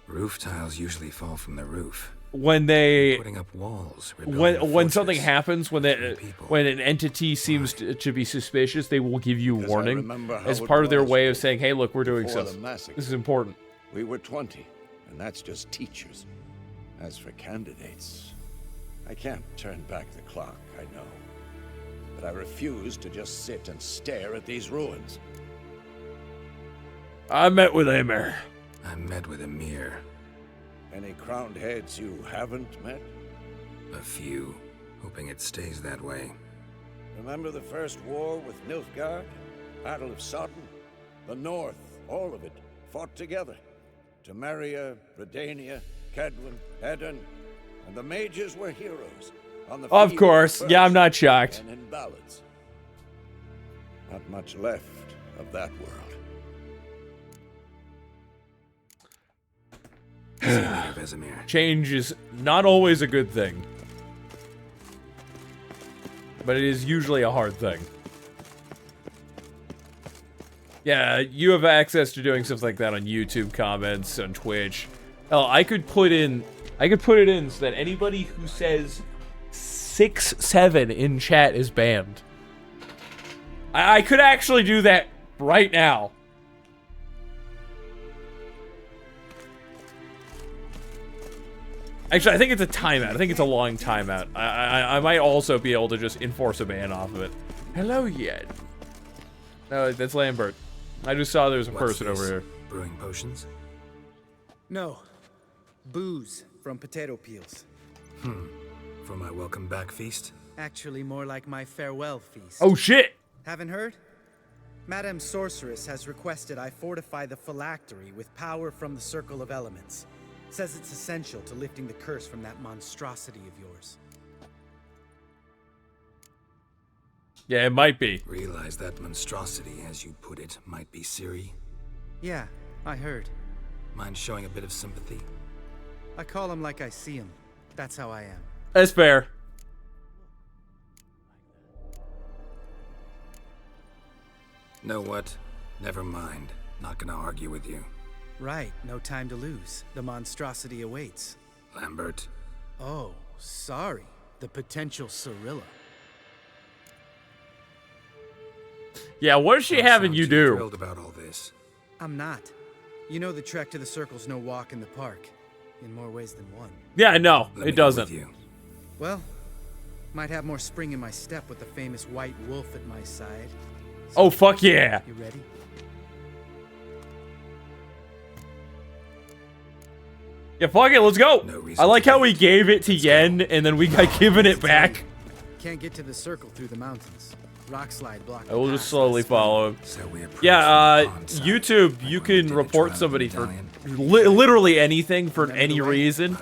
Roof tiles usually fall from the roof. When they putting up walls, when something happens, when an entity seems to be suspicious, they will give you warning as part of their way of saying, "Hey, look, we're doing something. This is important." We were 20, and that's just teachers. As for candidates, I can't turn back the clock, I know. But I refuse to just sit and stare at these ruins. I met with Amir. I met with Amir. Any crowned heads you haven't met? A few, hoping it stays that way. Remember the first war with Nilfgaard? Battle of Sodden? The North, all of it, fought together. Temeria, Redania, Kedwin, Edirn, and the mages were heroes. On the Of field course, first, yeah, I'm not shocked. And in ballads. Not much left of that world. Change is not always a good thing, but it is usually a hard thing. Yeah, you have access to doing stuff like that on YouTube comments, on Twitch. Oh, I could put it in so that anybody who says 6-7 in chat is banned. I could actually do that right now. Actually, I think it's a timeout. I think it's a long timeout. I might also be able to just enforce a ban off of it. Hello, Yen. No, that's Lambert. I just saw there was a person over here. Brewing potions? No. Booze from potato peels. For my welcome back feast? Actually, more like my farewell feast. Oh, shit! Haven't heard? Madame Sorceress has requested I fortify the phylactery with power from the Circle of Elements. Says it's essential to lifting the curse from that monstrosity of yours. Yeah, it might be. Realize that monstrosity, as you put it, might be Siri? Yeah, I heard. Mind showing a bit of sympathy? I call him like I see him. That's how I am. That's fair. Know what? Never mind. Not gonna argue with you. Right, no time to lose. The monstrosity awaits. Lambert. Oh, sorry. The potential Cirilla. Yeah, what is she having you do? Thrilled about all this. I'm not. You know the trek to the circle's no walk in the park. In more ways than one. Yeah, no, it doesn't. Well, might have more spring in my step with the famous white wolf at my side. Oh, fuck yeah. You ready? Yeah, fuck it, let's go. I like how we gave it to Yen, and then we got given it back. Can't get to the circle through the mountains. Rock slide blocked. I will just slowly follow him. Yeah, YouTube, you can report somebody for literally anything for any reason,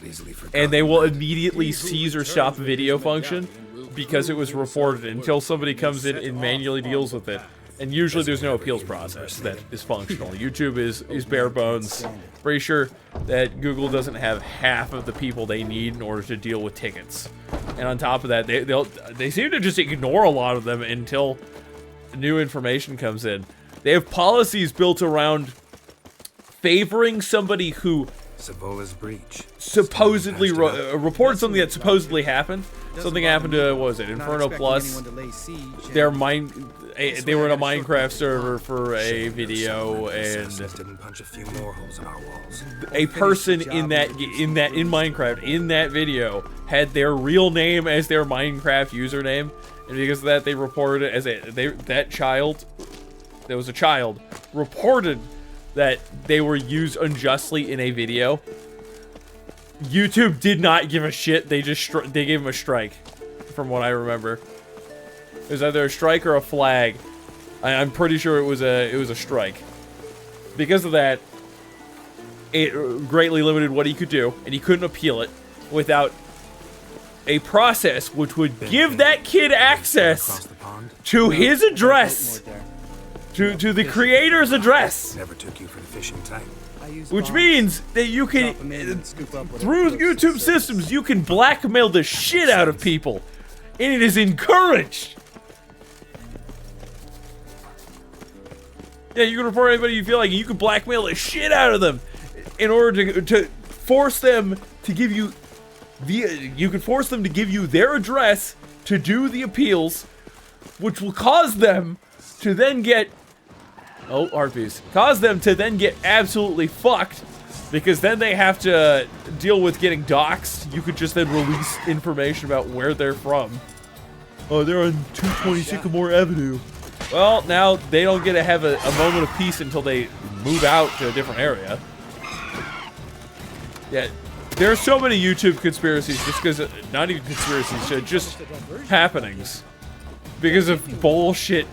and they will immediately seize or stop video function because it was reported until somebody comes in and manually deals with it. And usually there's no appeals process that is functional. YouTube is bare bones. Pretty sure that Google doesn't have half of the people they need in order to deal with tickets. And on top of that, they seem to just ignore a lot of them until new information comes in. They have policies built around favoring somebody who Savola's breach. Supposedly reported something that supposedly happened. Something happened to, what was it, Inferno Plus? They were in a Minecraft server for a video, and a person in Minecraft in that video had their real name as their Minecraft username, and because of that, they reported it as that child. There was a child reported that they were used unjustly in a video. YouTube did not give a shit. They just they gave him a strike, from what I remember. It was either a strike or a flag. I'm pretty sure it was a strike. Because of that, it greatly limited what he could do, and he couldn't appeal it without a process which would give that kid access to his address, to the creator's address. Never took you for the fishing type. Which means that you can, through YouTube systems, you can blackmail the shit out of people. And it is encouraged. Yeah, you can report anybody you feel like, you can blackmail the shit out of them in order to force them to give you you can force them to give you their address to do the appeals, which will cause them to then get cause them to then get absolutely fucked, because then they have to deal with getting doxxed. You could just then release information about where they're from. Oh, they're on 220 Sycamore Avenue. Well, now they don't get to have a moment of peace until they move out to a different area. Yeah, there are so many YouTube conspiracies, just because, not even conspiracies, just happenings. Because of bullshit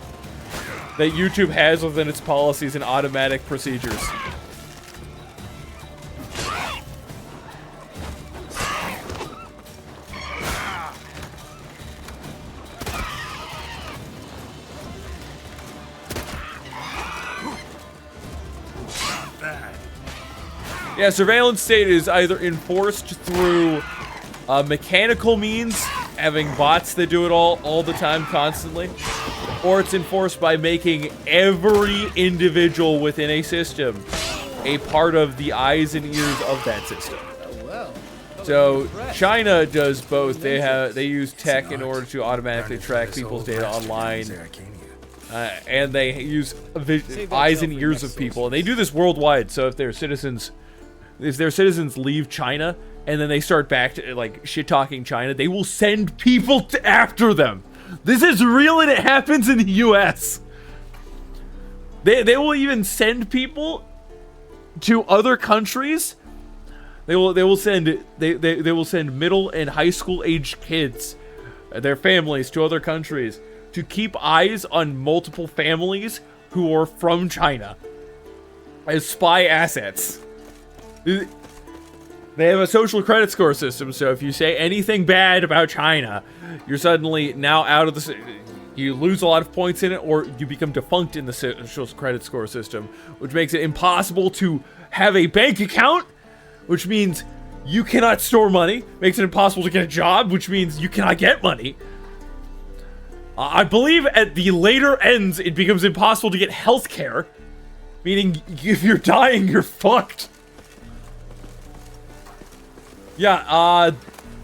that YouTube has within its policies and automatic procedures. Yeah, surveillance state is either enforced through mechanical means, having bots that do it all the time, constantly, or it's enforced by making every individual within a system a part of the eyes and ears of that system. So China does both. They use tech in order to automatically track people's data online, and they use eyes and ears of people, and they do this worldwide. So if their citizens leave China and then they start back to like shit-talking China, they will send people after them. This is real, and it happens in the US. They will even send people to other countries. They will send middle and high school aged kids, their families, to other countries to keep eyes on multiple families who are from China as spy assets. They have a social credit score system, so if you say anything bad about China, you're suddenly now out of the... You lose a lot of points in it, or you become defunct in the social credit score system, which makes it impossible to have a bank account, which means you cannot store money, makes it impossible to get a job, which means you cannot get money. I believe at the later ends, it becomes impossible to get health care, meaning if you're dying, you're fucked. Yeah,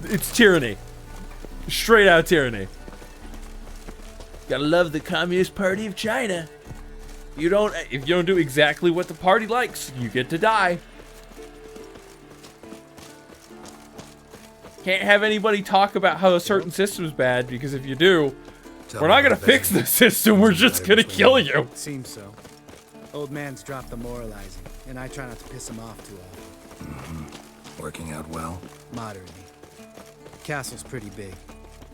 it's tyranny. Straight out tyranny. Gotta love the Communist Party of China. If you don't do exactly what the party likes, you get to die. Can't have anybody talk about how a certain system's bad, because if you do, we're not gonna fix the system, we're just gonna kill you. Seems so. Old man's dropped the moralizing, and I try not to piss him off too often. Working out well? Moderately. Castle's pretty big.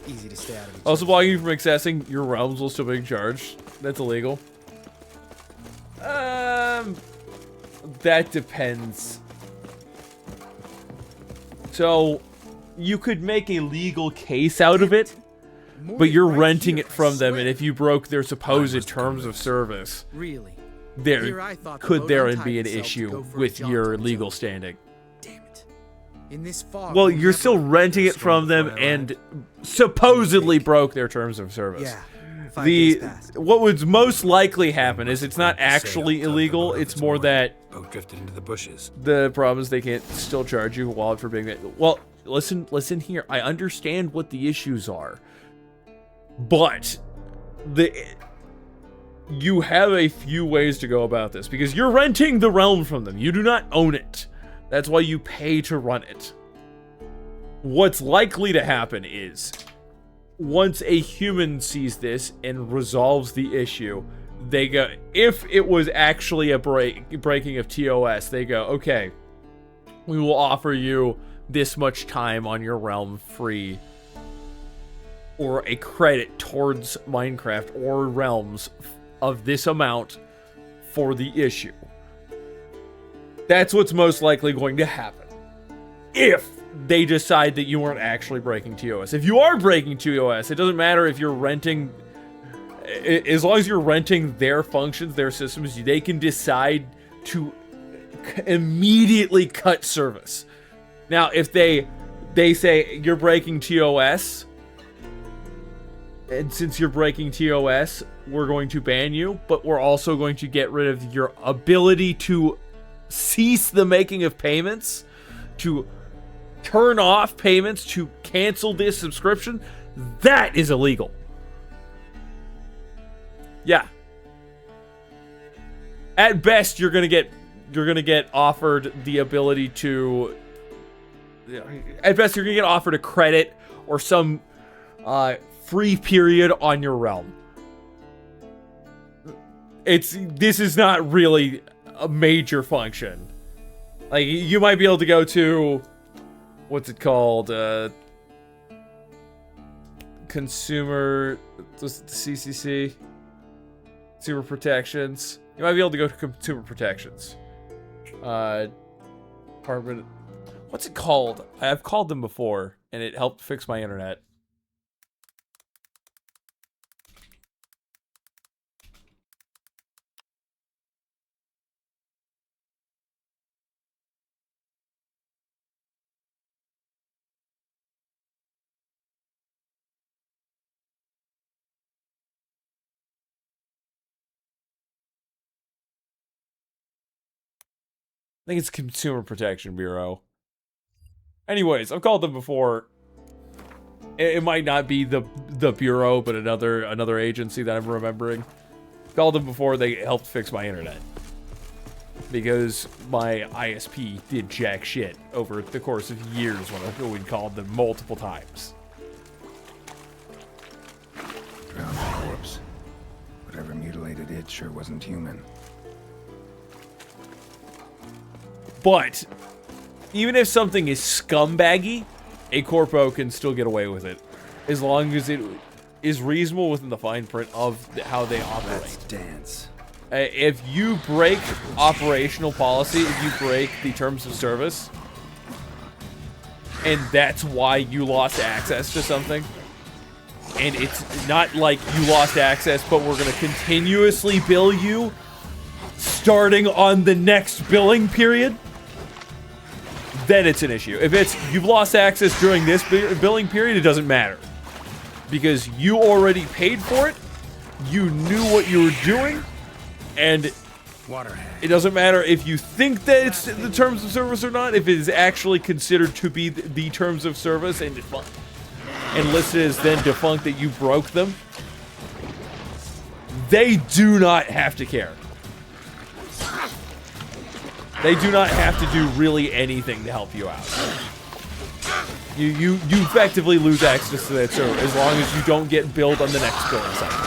Easy to stay out of each Also blocking you from accessing your realms will still be charged. That's illegal. That depends. So, you could make a legal case out of it, but you're renting it from them, and if you broke their supposed terms of service, really, there could therein be an issue with your legal standing. In this fog, Well, you're still renting it from them and supposedly broke their terms of service. Yeah. What would most likely happen is it's not actually illegal, it's more that Boat drifted into the bushes. the problem is they can't still charge you a wallet for being that. Well, listen here. I understand what the issues are, but you have a few ways to go about this, because you're renting the realm from them. You do not own it. That's why you pay to run it. What's likely to happen is, once a human sees this and resolves the issue, they go, if it was actually a breaking of TOS, they go, okay, we will offer you this much time on your realm free, or a credit towards Minecraft or realms of this amount for the issue. That's what's most likely going to happen. If they decide that you weren't actually breaking TOS. If you are breaking TOS, it doesn't matter if you're renting. As long as you're renting their functions, their systems, they can decide to immediately cut service. Now, if they say you're breaking TOS, and since you're breaking TOS, we're going to ban you, but we're also going to get rid of your ability to cease the making of payments, to turn off payments, to cancel this subscription, that is illegal. Yeah. At best, you're gonna get offered the ability to. At best, you're gonna get offered a credit or some free period on your realm. This is not really a major function. Like, you might be able to go to, what's it called? Consumer, CCC, Consumer Protections. You might be able to go to Consumer Protections. Department, what's it called? I've called them before, and it helped fix my internet. I think it's Consumer Protection Bureau. Anyways, I've called them before. It might not be the bureau, but another agency that I'm remembering. Called them before. They helped fix my internet because my ISP did jack shit over the course of years when we called them multiple times. Drowned corpse. Whatever mutilated it sure wasn't human. But even if something is scumbaggy, a corpo can still get away with it, as long as it is reasonable within the fine print of how they operate. Let's dance. If you break operational policy, if you break the terms of service, and that's why you lost access to something. And it's not like you lost access, but we're going to continuously bill you starting on the next billing period, then it's an issue. If it's you've lost access during this billing period, it doesn't matter. Because you already paid for it, you knew what you were doing, and it doesn't matter if you think that it's the terms of service or not, if it is actually considered to be the terms of service and listed as then defunct that you broke them, they do not have to care. They do not have to do really anything to help you out. You effectively lose access to that server as long as you don't get billed on the next billing cycle.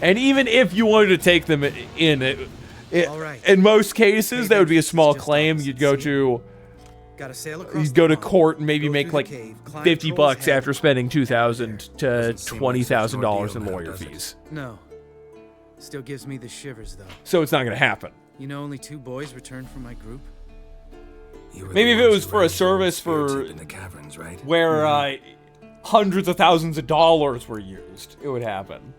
And even if you wanted to take them in most cases, that would be a small claim. You'd go to court and maybe make like $50 after spending $2,000 to $20,000 in lawyer fees. No. Still gives me the shivers, though. So it's not going to happen. You know, only 2 boys returned from my group. Maybe if it was for a service in the caverns, right? where hundreds of thousands of dollars were used, it would happen.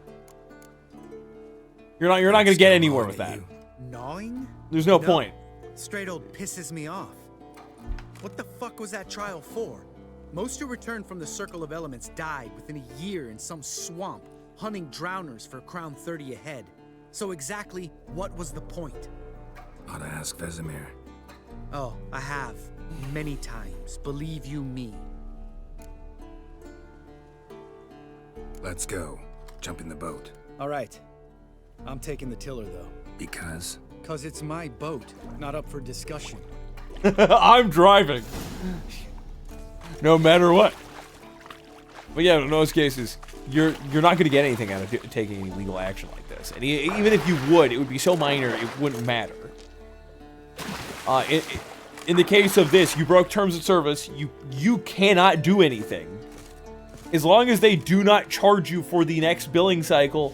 You're not going to get anywhere with that. Gnawing? There's no point. Straight old pisses me off. What the fuck was that trial for? Most who returned from the Circle of Elements died within a year in some swamp, hunting drowners for Crown 30 a head. So exactly what was the point? Ought to ask Vesemir. Oh, I have. Many times. Believe you me. Let's go. Jump in the boat. All right. I'm taking the tiller, though. Because? Because it's my boat, not up for discussion. I'm driving. No matter what. But yeah, in those cases, you're not going to get anything out of taking any legal action like this. And even if you would, it would be so minor, it wouldn't matter. In the case of this, you broke terms of service. You cannot do anything. As long as they do not charge you for the next billing cycle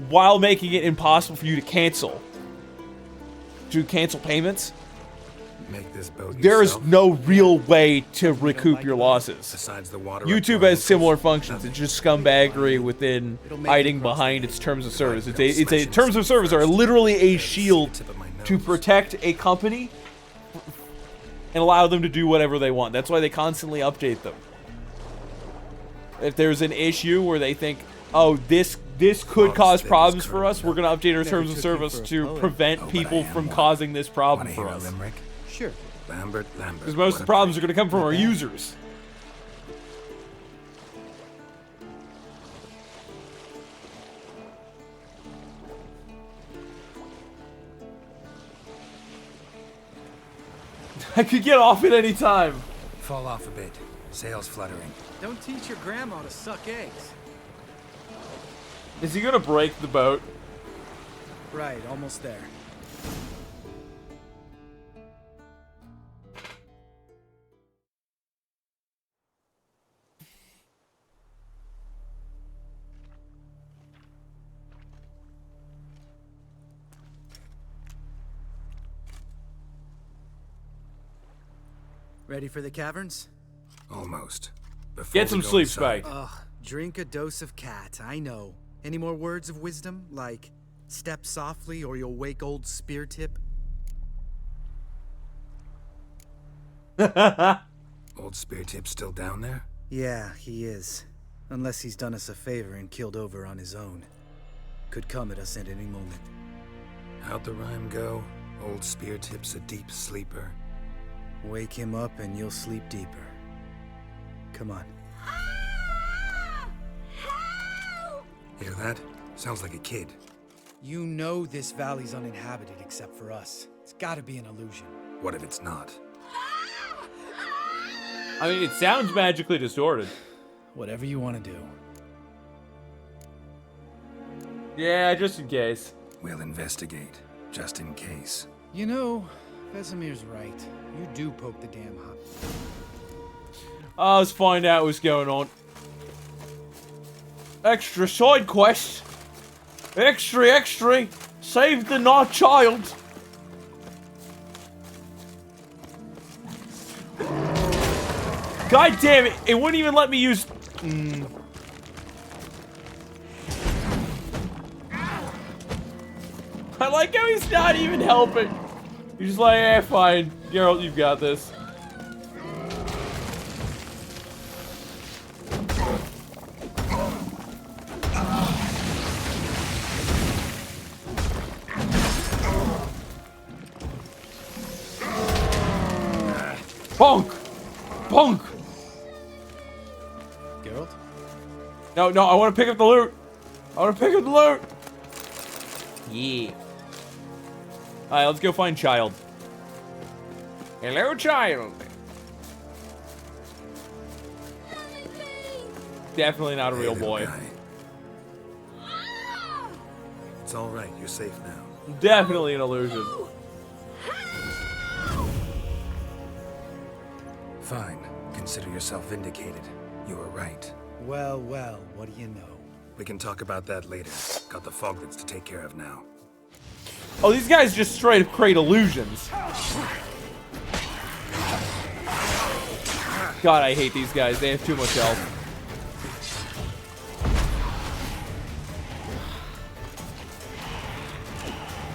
while making it impossible for you to cancel payments, make this boat there is no real way to recoup your losses. Besides the water YouTube has similar functions. It's just scumbaggery within hiding behind its terms of service. It's a terms of service are literally a shield to protect a company and allow them to do whatever they want. That's why they constantly update them. If there's an issue where they think, oh, this could cause problems for us, we're going to update our terms of service to prevent people from causing this problem for us. Sure. Lambert. Because most of the problems are going to come from our users. I could get off at any time. Fall off a bit. Sails fluttering. Don't teach your grandma to suck eggs. Is he going to break the boat? Right, almost there. Ready for the caverns? Almost. Get some sleep, Spike. Ugh, drink a dose of cat, I know. Any more words of wisdom? Like, step softly or you'll wake old Spear Tip? Old Spear Tip's still down there? Yeah, he is. Unless he's done us a favor and killed over on his own. Could come at us at any moment. How'd the rhyme go? Old Spear Tip's a deep sleeper. Wake him up and you'll sleep deeper. Come on. Hear that? Sounds like a kid. You know this valley's uninhabited except for us. It's gotta be an illusion. What if it's not? I mean, it sounds magically distorted. Whatever you want to do. Yeah, just in case. We'll investigate, just in case. You know, Vesemir's right. You do poke the damn hop. Let's find out what's going on. Extra side quest. Extra. Save the night child. God damn it! It wouldn't even let me use... I like how he's not even helping. He's just like, eh, fine. Geralt, you've got this. Bonk! Bonk! Geralt? No, I want to pick up the loot. I want to pick up the loot. Yeah. Alright, let's go find Child. Hello, Child. Definitely not a real boy. It's all right. You're safe now. Definitely an illusion. Fine. Consider yourself vindicated. You were right. Well, well, what do you know? We can talk about that later. Got the foglets to take care of now. Oh, these guys just straight up create illusions. God, I hate these guys. They have too much health.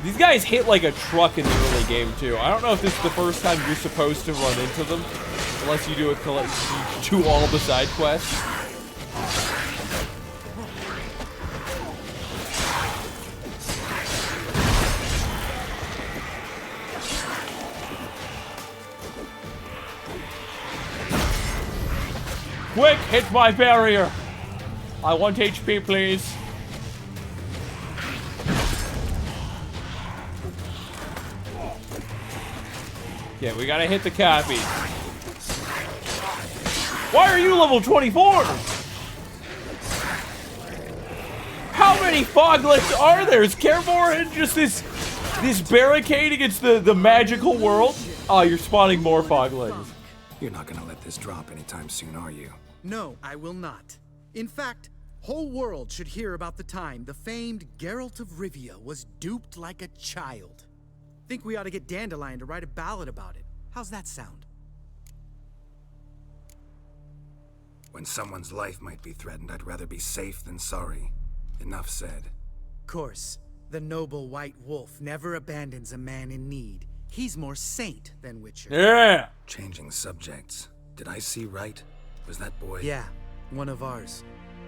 These guys hit like a truck in the early game, too. I don't know if this is the first time you're supposed to run into them. Unless you do all the side quests. Quick, hit my barrier. I want HP, please. Yeah, we gotta hit the copy. Why are you level 24? How many foglets are there? Is Karamor just this barricade against the magical world? Oh, you're spawning more foglets. You're not gonna let this drop anytime soon, are you? No, I will not. In fact, whole world should hear about the time the famed Geralt of Rivia was duped like a child. Think we ought to get Dandelion to write a ballad about it. How's that sound? When someone's life might be threatened, I'd rather be safe than sorry. Enough said. Course, the noble white wolf never abandons a man in need. He's more saint than Witcher. Yeah! Changing subjects. Did I see right? Was that boy? Yeah, one of ours.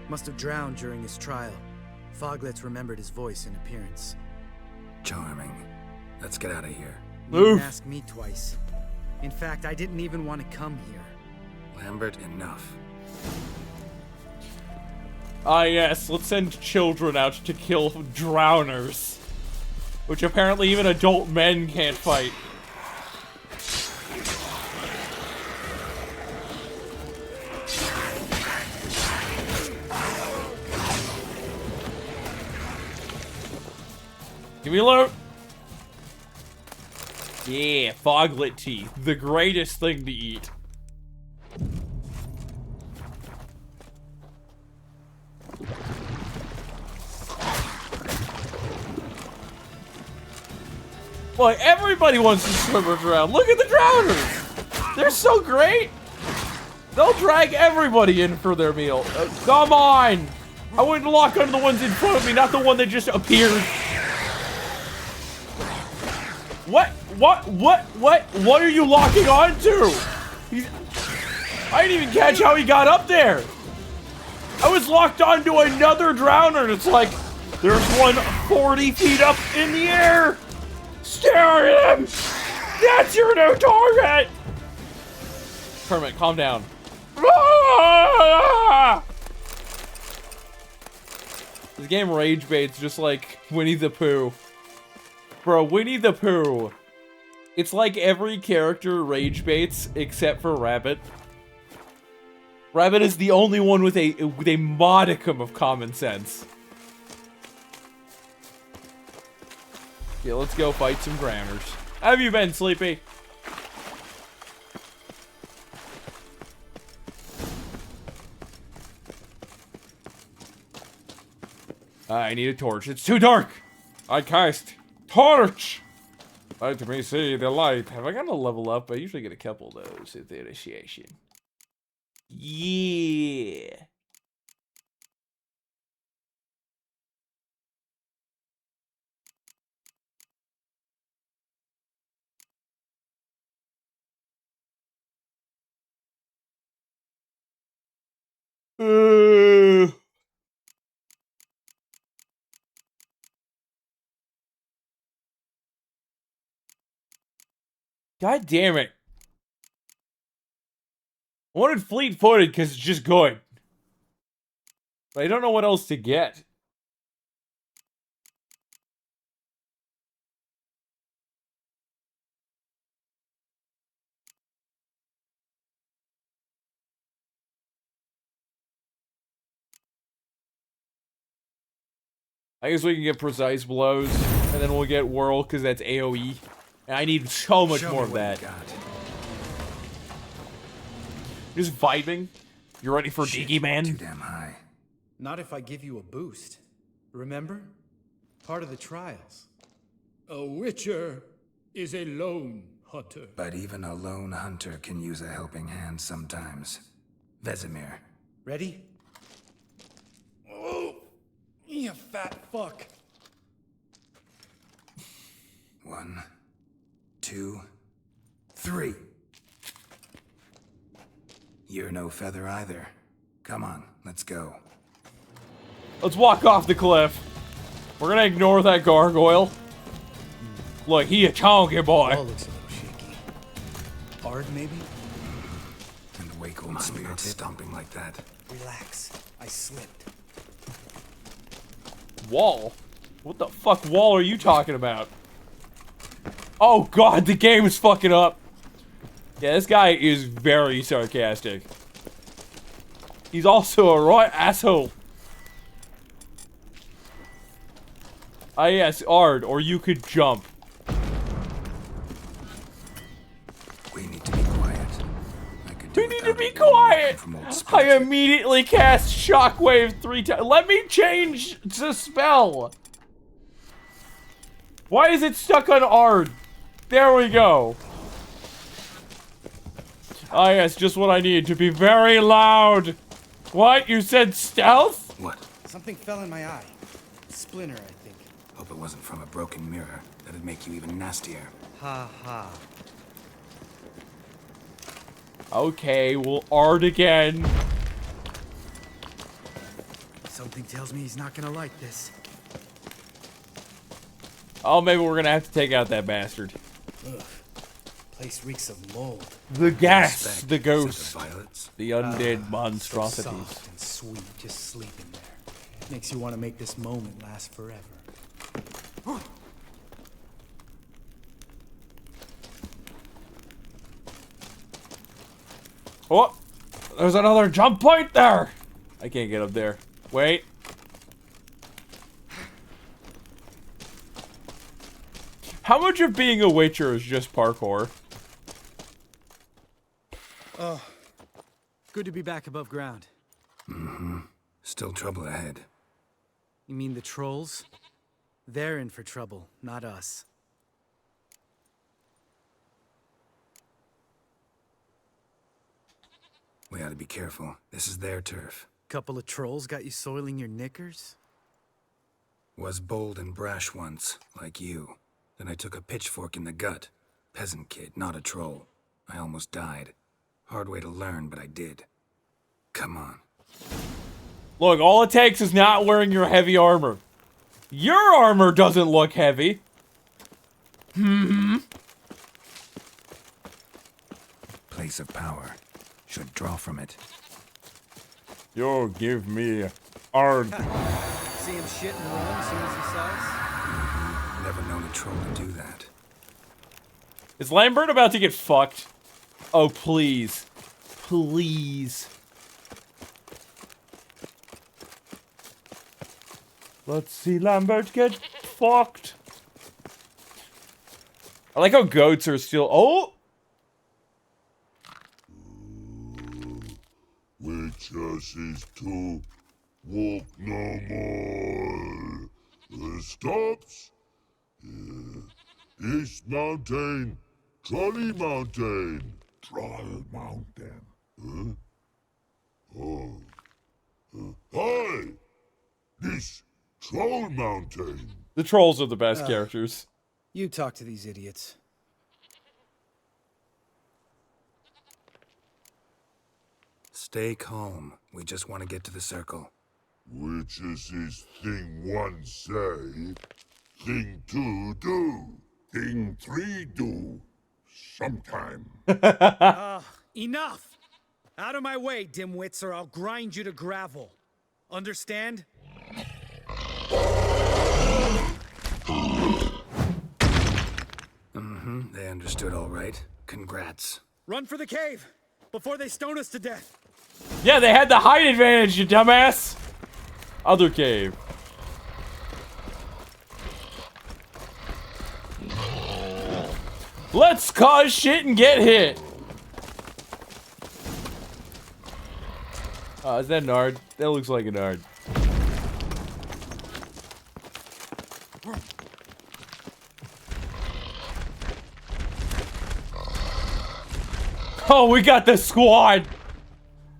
Must have drowned during his trial. Foglets remembered his voice and appearance. Charming. Let's get out of here. You didn't ask me twice. In fact, I didn't even want to come here. Lambert, enough. Ah, yes, let's send children out to kill drowners. Which apparently even adult men can't fight. Give me loot! Yeah, foglet teeth. The greatest thing to eat. Boy, everybody wants to swim around. Look at the drowners! They're so great! They'll drag everybody in for their meal. Come on! I wouldn't lock onto the ones in front of me, not the one that just appeared. What are you locking onto? I didn't even catch how he got up there. I was locked onto another drowner, and it's like, there's one 40 feet up in the air. Stare at him! That's your new target! Kermit, calm down. This game rage baits just like Winnie the Pooh. Bro, Winnie the Pooh. It's like every character rage baits except for Rabbit. Rabbit is the only one with a modicum of common sense. Okay, let's go fight some drowners. How have you been, Sleepy? I need a torch. It's too dark. I cast torch. Let me see the light. Have I got to level up? I usually get a couple of those at the initiation. Yeah. God damn it. I wanted fleet-footed because it's just good. But I don't know what else to get. I guess we can get precise blows, and then we'll get whirl because that's AoE. And I need so much more of that. Just vibing. You ready for Diggy Man? Too damn high. Not if I give you a boost. Remember? Part of the trials. A witcher is a lone hunter. But even a lone hunter can use a helping hand sometimes. Vesemir. Ready? Oh, you fat fuck. 1, 2, 3. You're no feather either. Come on, let's go. Let's walk off the cliff. We're gonna ignore that gargoyle. Look, he a chonky boy. Oh, looks a little shaky. Hard, maybe? And wake old spirit stomping like that. Relax. I slipped. Wall? What the fuck wall are you talking about? Oh god, the game is fucking up. Yeah, this guy is very sarcastic. He's also a right asshole. Ah yes, Ard, or you could jump. We need to be quiet. We need to be quiet! I immediately cast Shockwave 3 times. Let me change the spell! Why is it stuck on Ard? There we go. Ah yes, just what I need to be very loud. What? You said stealth? What? Something fell in my eye. Splinter, I think. Hope it wasn't from a broken mirror. That'd make you even nastier. Ha ha. Okay, we'll Ard again. Something tells me he's not gonna like this. Oh, maybe we're gonna have to take out that bastard. Ugh. Place reeks of mold. The gas, the ghost, violets. the undead So monstrosities. soft and sweet, just sleeping there. Makes you want to make this moment last forever. Oh, there's another jump point there. I can't get up there. Wait. How much of being a witcher is just parkour? Oh, good to be back above ground. Mm-hmm. Still trouble ahead. You mean the trolls? They're in for trouble, not us. We ought to be careful. This is their turf. Couple of trolls got you soiling your knickers? Was bold and brash once, like you. Then I took a pitchfork in the gut. Peasant kid, not a troll. I almost died. Hard way to learn, but I did. Come on. Look, all it takes is not wearing your heavy armor. Your armor doesn't look heavy. Place of power. Should draw from it. Yo, give me Ard. See him shit and run as soon as he sighs? Never known a troll to do that. Is Lambert about to get fucked? Oh, please. Please. Let's see Lambert get fucked. I like how goats are still... Oh! Witches is to walk no more. Stops. East Mountain. Trolley Mountain. Troll Mountain. Huh? Hi! This Troll Mountain. The trolls are the best characters. You talk to these idiots. Stay calm. We just want to get to the circle. Which is this thing one say, thing two do, thing three do, sometime. Enough! Out of my way, dimwits, or I'll grind you to gravel. Understand? They understood all right. Congrats. Run for the cave before they stone us to death. Yeah, they had the height advantage, you dumbass. Other cave. Let's cause shit and get hit. Oh, is that Nard? That looks like a Nard. Oh, we got the squad.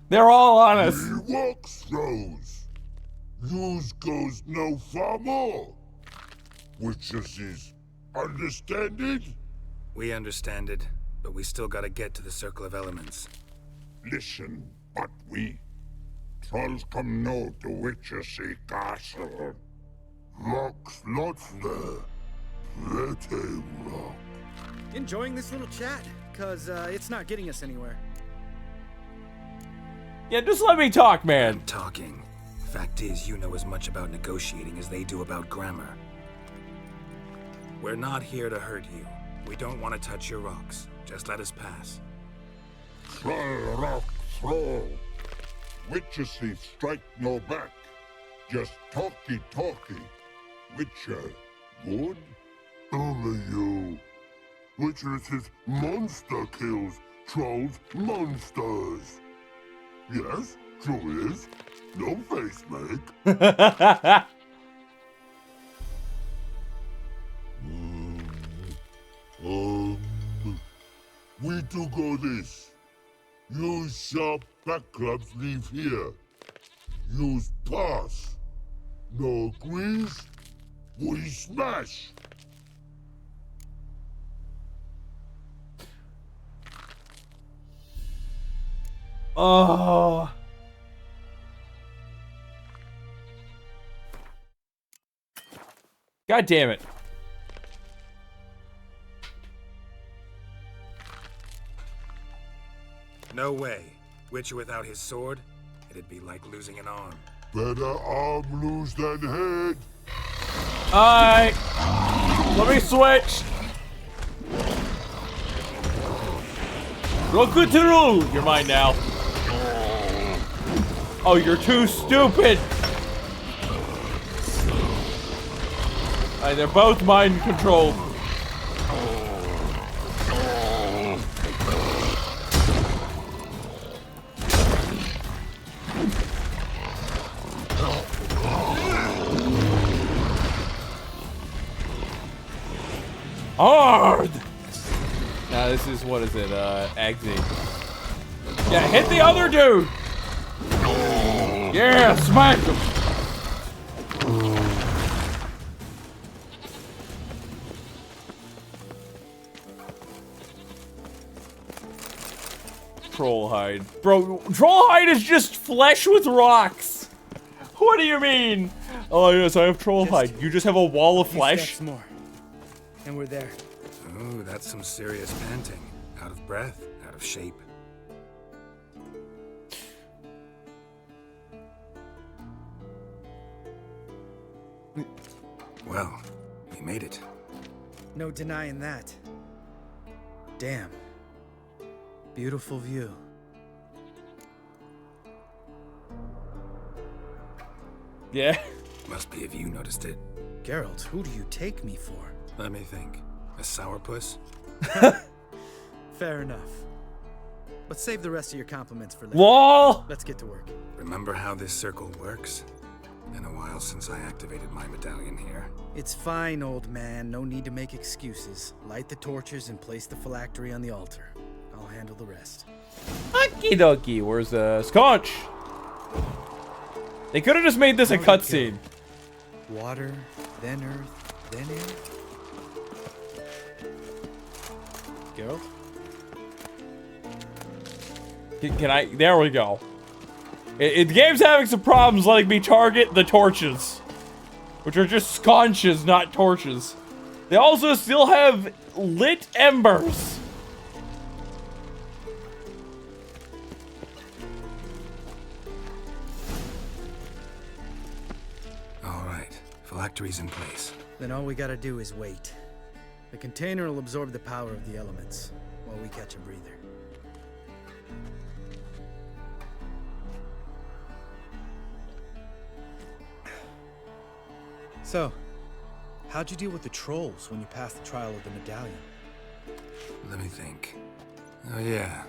They're all on us. Walks throws. Yous goes no far more. Which is understand it? We understand it, but we still gotta get to the Circle of Elements. Listen, but we trolls come no to Witchersea Castle. Rocks lots there. Pretty rock. Enjoying this little chat, cause it's not getting us anywhere. Yeah, just let me talk, man. I'm talking. Fact is, you know as much about negotiating as they do about grammar. We're not here to hurt you. We don't want to touch your rocks. Just let us pass. Troll rock throw. Witchersea strike no back. Just talky. Witcher, good? Only you. Witchersea monster kills trolls monsters. Yes, true is. No face make. We do go this. Use sharp back clubs leave here. Use pass. No agrees? We smash. Oh. God damn it. No way. Witcher without his sword? It'd be like losing an arm. Better arm lose than head. Alright. Let me switch. Roku Turu! You're mine now. Oh, you're too stupid! Alright, they're both mind controlled. Hard! Now this is, what is it, Agzi. Yeah, hit the other dude! Yeah, smack him! Troll hide. Bro, troll hide is just flesh with rocks! What do you mean? Oh yes, I have troll hide. You just have a wall of flesh? More. And we're there. Ooh, that's some serious panting. Out of breath, out of shape. Well, we made it. No denying that. Damn. Beautiful view. Yeah. Must be if you noticed it. Geralt, who do you take me for? Let me think. A sourpuss? Fair enough. But save the rest of your compliments for later. LOL! Let's get to work. Remember how this circle works? Been a while since I activated my medallion here. It's fine, old man. No need to make excuses. Light the torches and place the phylactery on the altar. I'll handle the rest. Okie dokie, where's the sconch? They could have just made this a cutscene. Water, then earth, then air. Geralt? Can I? There we go. The game's having some problems letting me target the torches, which are just sconches, not torches. They also still have lit embers. All right, phylactery's in place. Then all we gotta do is wait. The container will absorb the power of the elements while we catch a breather. So, how'd you deal with the trolls when you passed the trial of the medallion? Let me think. Oh yeah,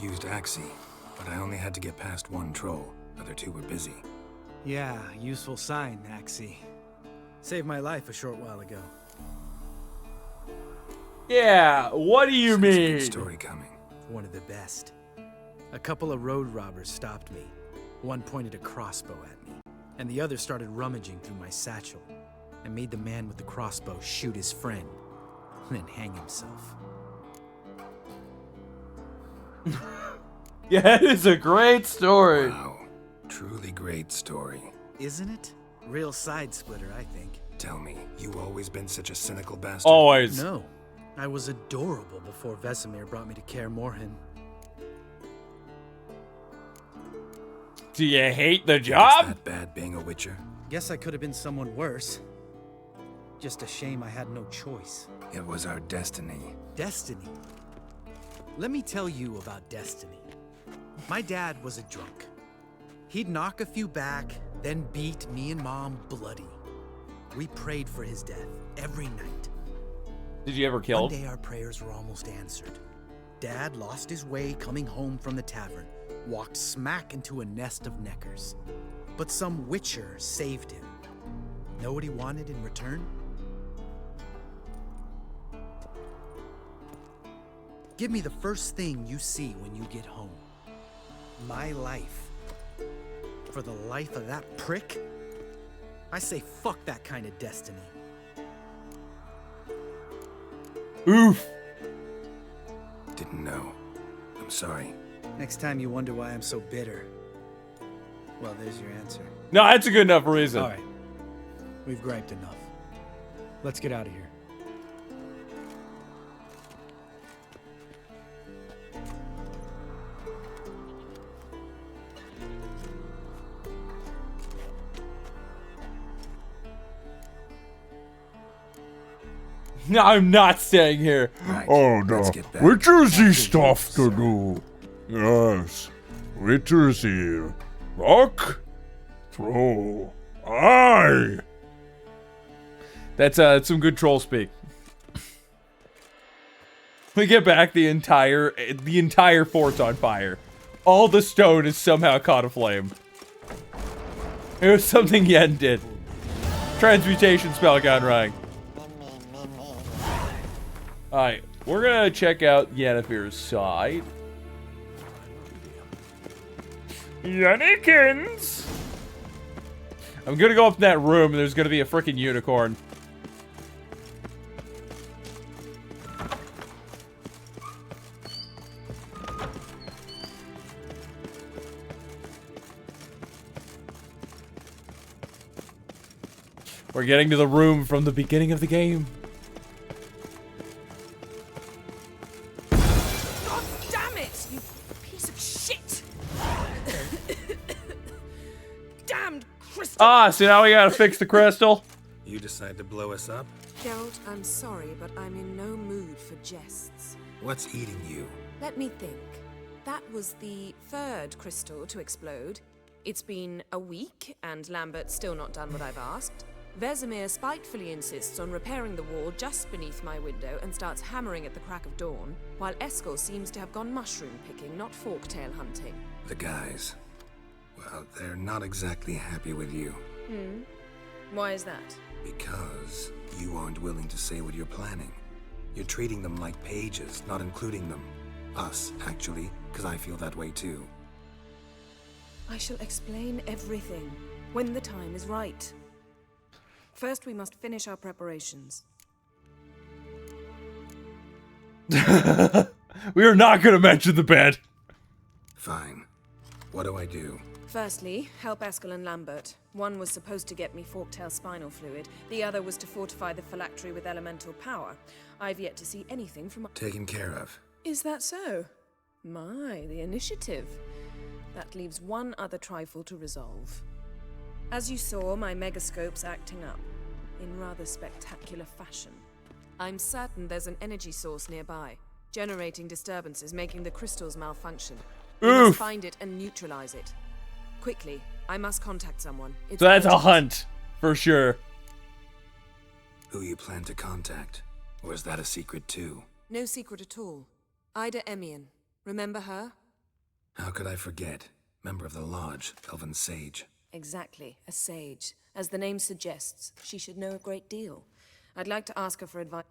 used Axie, but I only had to get past one troll. Other two were busy. Yeah, useful sign, Axie. Saved my life a short while ago. Yeah, what do you mean? Good story coming. One of the best. A couple of road robbers stopped me. One pointed a crossbow at me, and the other started rummaging through my satchel and made the man with the crossbow shoot his friend, and then hang himself. Yeah, it is a great story. Wow, truly great story. Isn't it? Real side splitter, I think. Tell me, you always been such a cynical bastard? Always. No, I was adorable before Vesemir brought me to Kaer Morhen. Do you hate the job? Is that bad being a witcher? Guess I could have been someone worse. Just a shame I had no choice. It was our destiny. Destiny? Let me tell you about destiny. My dad was a drunk. He'd knock a few back, then beat me and Mom bloody. We prayed for his death every night. Did you ever kill? One day our prayers were almost answered. Dad lost his way coming home from the tavern, walked smack into a nest of neckers. But some witcher saved him. Know what he wanted in return? Give me the first thing you see when you get home. My life. For the life of that prick? I say fuck that kind of destiny. Oof. Didn't know. I'm sorry. Next time you wonder why I'm so bitter, well, there's your answer. No, that's a good enough reason. All right. We've griped enough. Let's get out of here. No, I'm not staying here. Right. Oh no, Witchersy stuff to do. Yes, Witchersy. Rock, throw, aye. That's some good troll speak. We get back, the entire fort's on fire. All the stone is somehow caught aflame. It was something Yen did. Transmutation spell gone wrong. Alright, we're gonna check out Yennefer's side. Yennekins! I'm gonna go up in that room and there's gonna be a freaking unicorn. We're getting to the room from the beginning of the game. God damn it, you piece of shit! Damned crystal! Ah, so now we gotta fix the crystal. You decide to blow us up? Geralt, I'm sorry, but I'm in no mood for jests. What's eating you? Let me think. That was the third crystal to explode. It's been a week, and Lambert's still not done what I've asked. Vesemir spitefully insists on repairing the wall just beneath my window and starts hammering at the crack of dawn, while Eskel seems to have gone mushroom picking, not forktail hunting. The guys. Well, they're not exactly happy with you. Why is that? Because you aren't willing to say what you're planning. You're treating them like pages, not including them. Us, actually, because I feel that way too. I shall explain everything when the time is right. First, we must finish our preparations. We are not going to mention the bed. Fine. What do I do? Firstly, help Eskel and Lambert. One was supposed to get me forktail spinal fluid. The other was to fortify the phylactery with elemental power. I've yet to see anything from... Taken care of. Is that so? My, the initiative. That leaves one other trifle to resolve. As you saw, my megascope's acting up. In rather spectacular fashion. I'm certain there's an energy source nearby, generating disturbances, making the crystals malfunction. We must find it and neutralize it. Quickly, I must contact someone. It's So that's a urgent. hunt, for sure. Who you plan to contact? Or is that a secret too? No secret at all. Ida Emian. Remember her? How could I forget? Member of the Lodge, Elven Sage. Exactly, a sage. As the name suggests, she should know a great deal. I'd like to ask her for advice.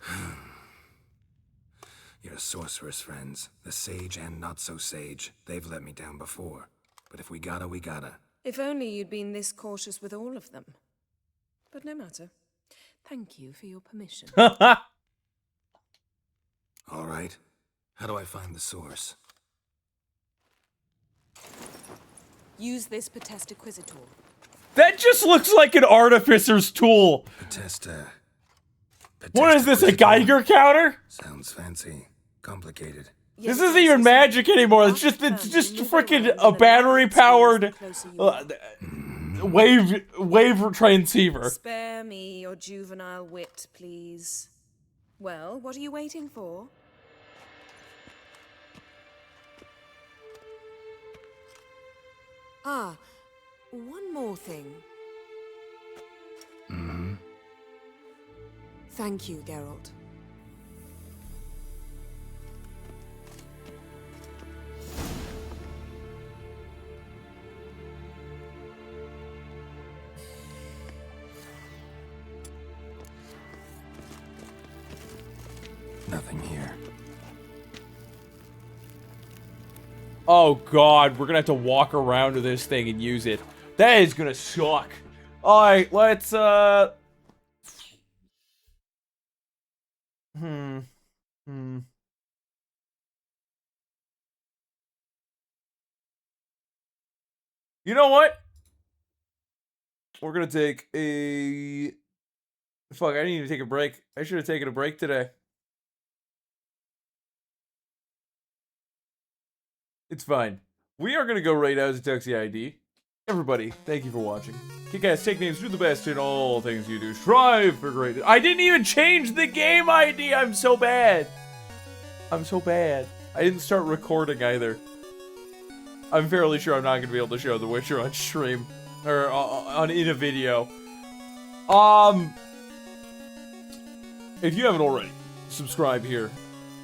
Your sorceress friends, the sage and not so sage, they've let me down before. But if we gotta, we gotta. If only you'd been this cautious with all of them. But no matter. Thank you for your permission. All right. How do I find the source? Use this Potestaquisitor. That just looks like an artificer's tool. Potesta. What is this, a Geiger counter? Sounds fancy. Complicated. This isn't even magic anymore. It's just freaking a battery-powered wave transceiver. Spare me your juvenile wit, please. Well, what are you waiting for? Ah, one more thing. Thank you, Geralt. Nothing here. Oh god, we're gonna have to walk around to this thing and use it. That is gonna suck. Alright, let's You know what? We're gonna take a... Fuck, I didn't even take a break. I should have taken a break today. It's fine. We are gonna go right out to Tuxie ID. Everybody, thank you for watching. Kick-ass take names, do the best in all things you do. Strive for greatness. I didn't even change the game ID! I'm so bad! I'm so bad. I didn't start recording either. I'm fairly sure I'm not gonna be able to show The Witcher on stream. Or in a video. If you haven't already, subscribe here.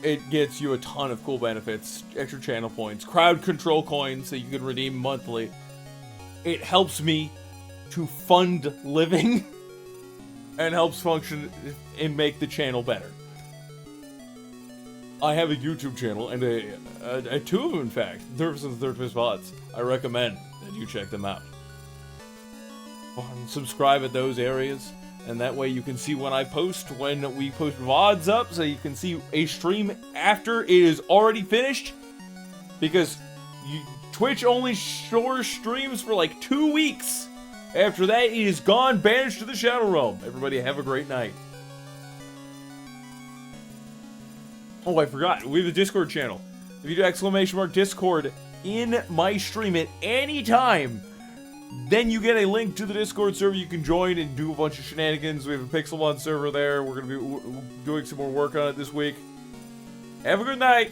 It gets you a ton of cool benefits. Extra channel points, crowd control coins that you can redeem monthly. It helps me to fund living and helps function and make the channel better. I have a YouTube channel and a two of them, in fact, Third and Third Fist VODs. I recommend that you check them out. Subscribe at those areas, and that way you can see when I post, when we post VODs up, so you can see a stream after it is already finished. Because Twitch only stores streams for like 2 weeks. After that, it is gone, banished to the Shadow Realm. Everybody have a great night. Oh, I forgot. We have a Discord channel. If you do ! Discord in my stream at any time, then you get a link to the Discord server you can join and do a bunch of shenanigans. We have a Pixelmon server there. We're going to be doing some more work on it this week. Have a good night.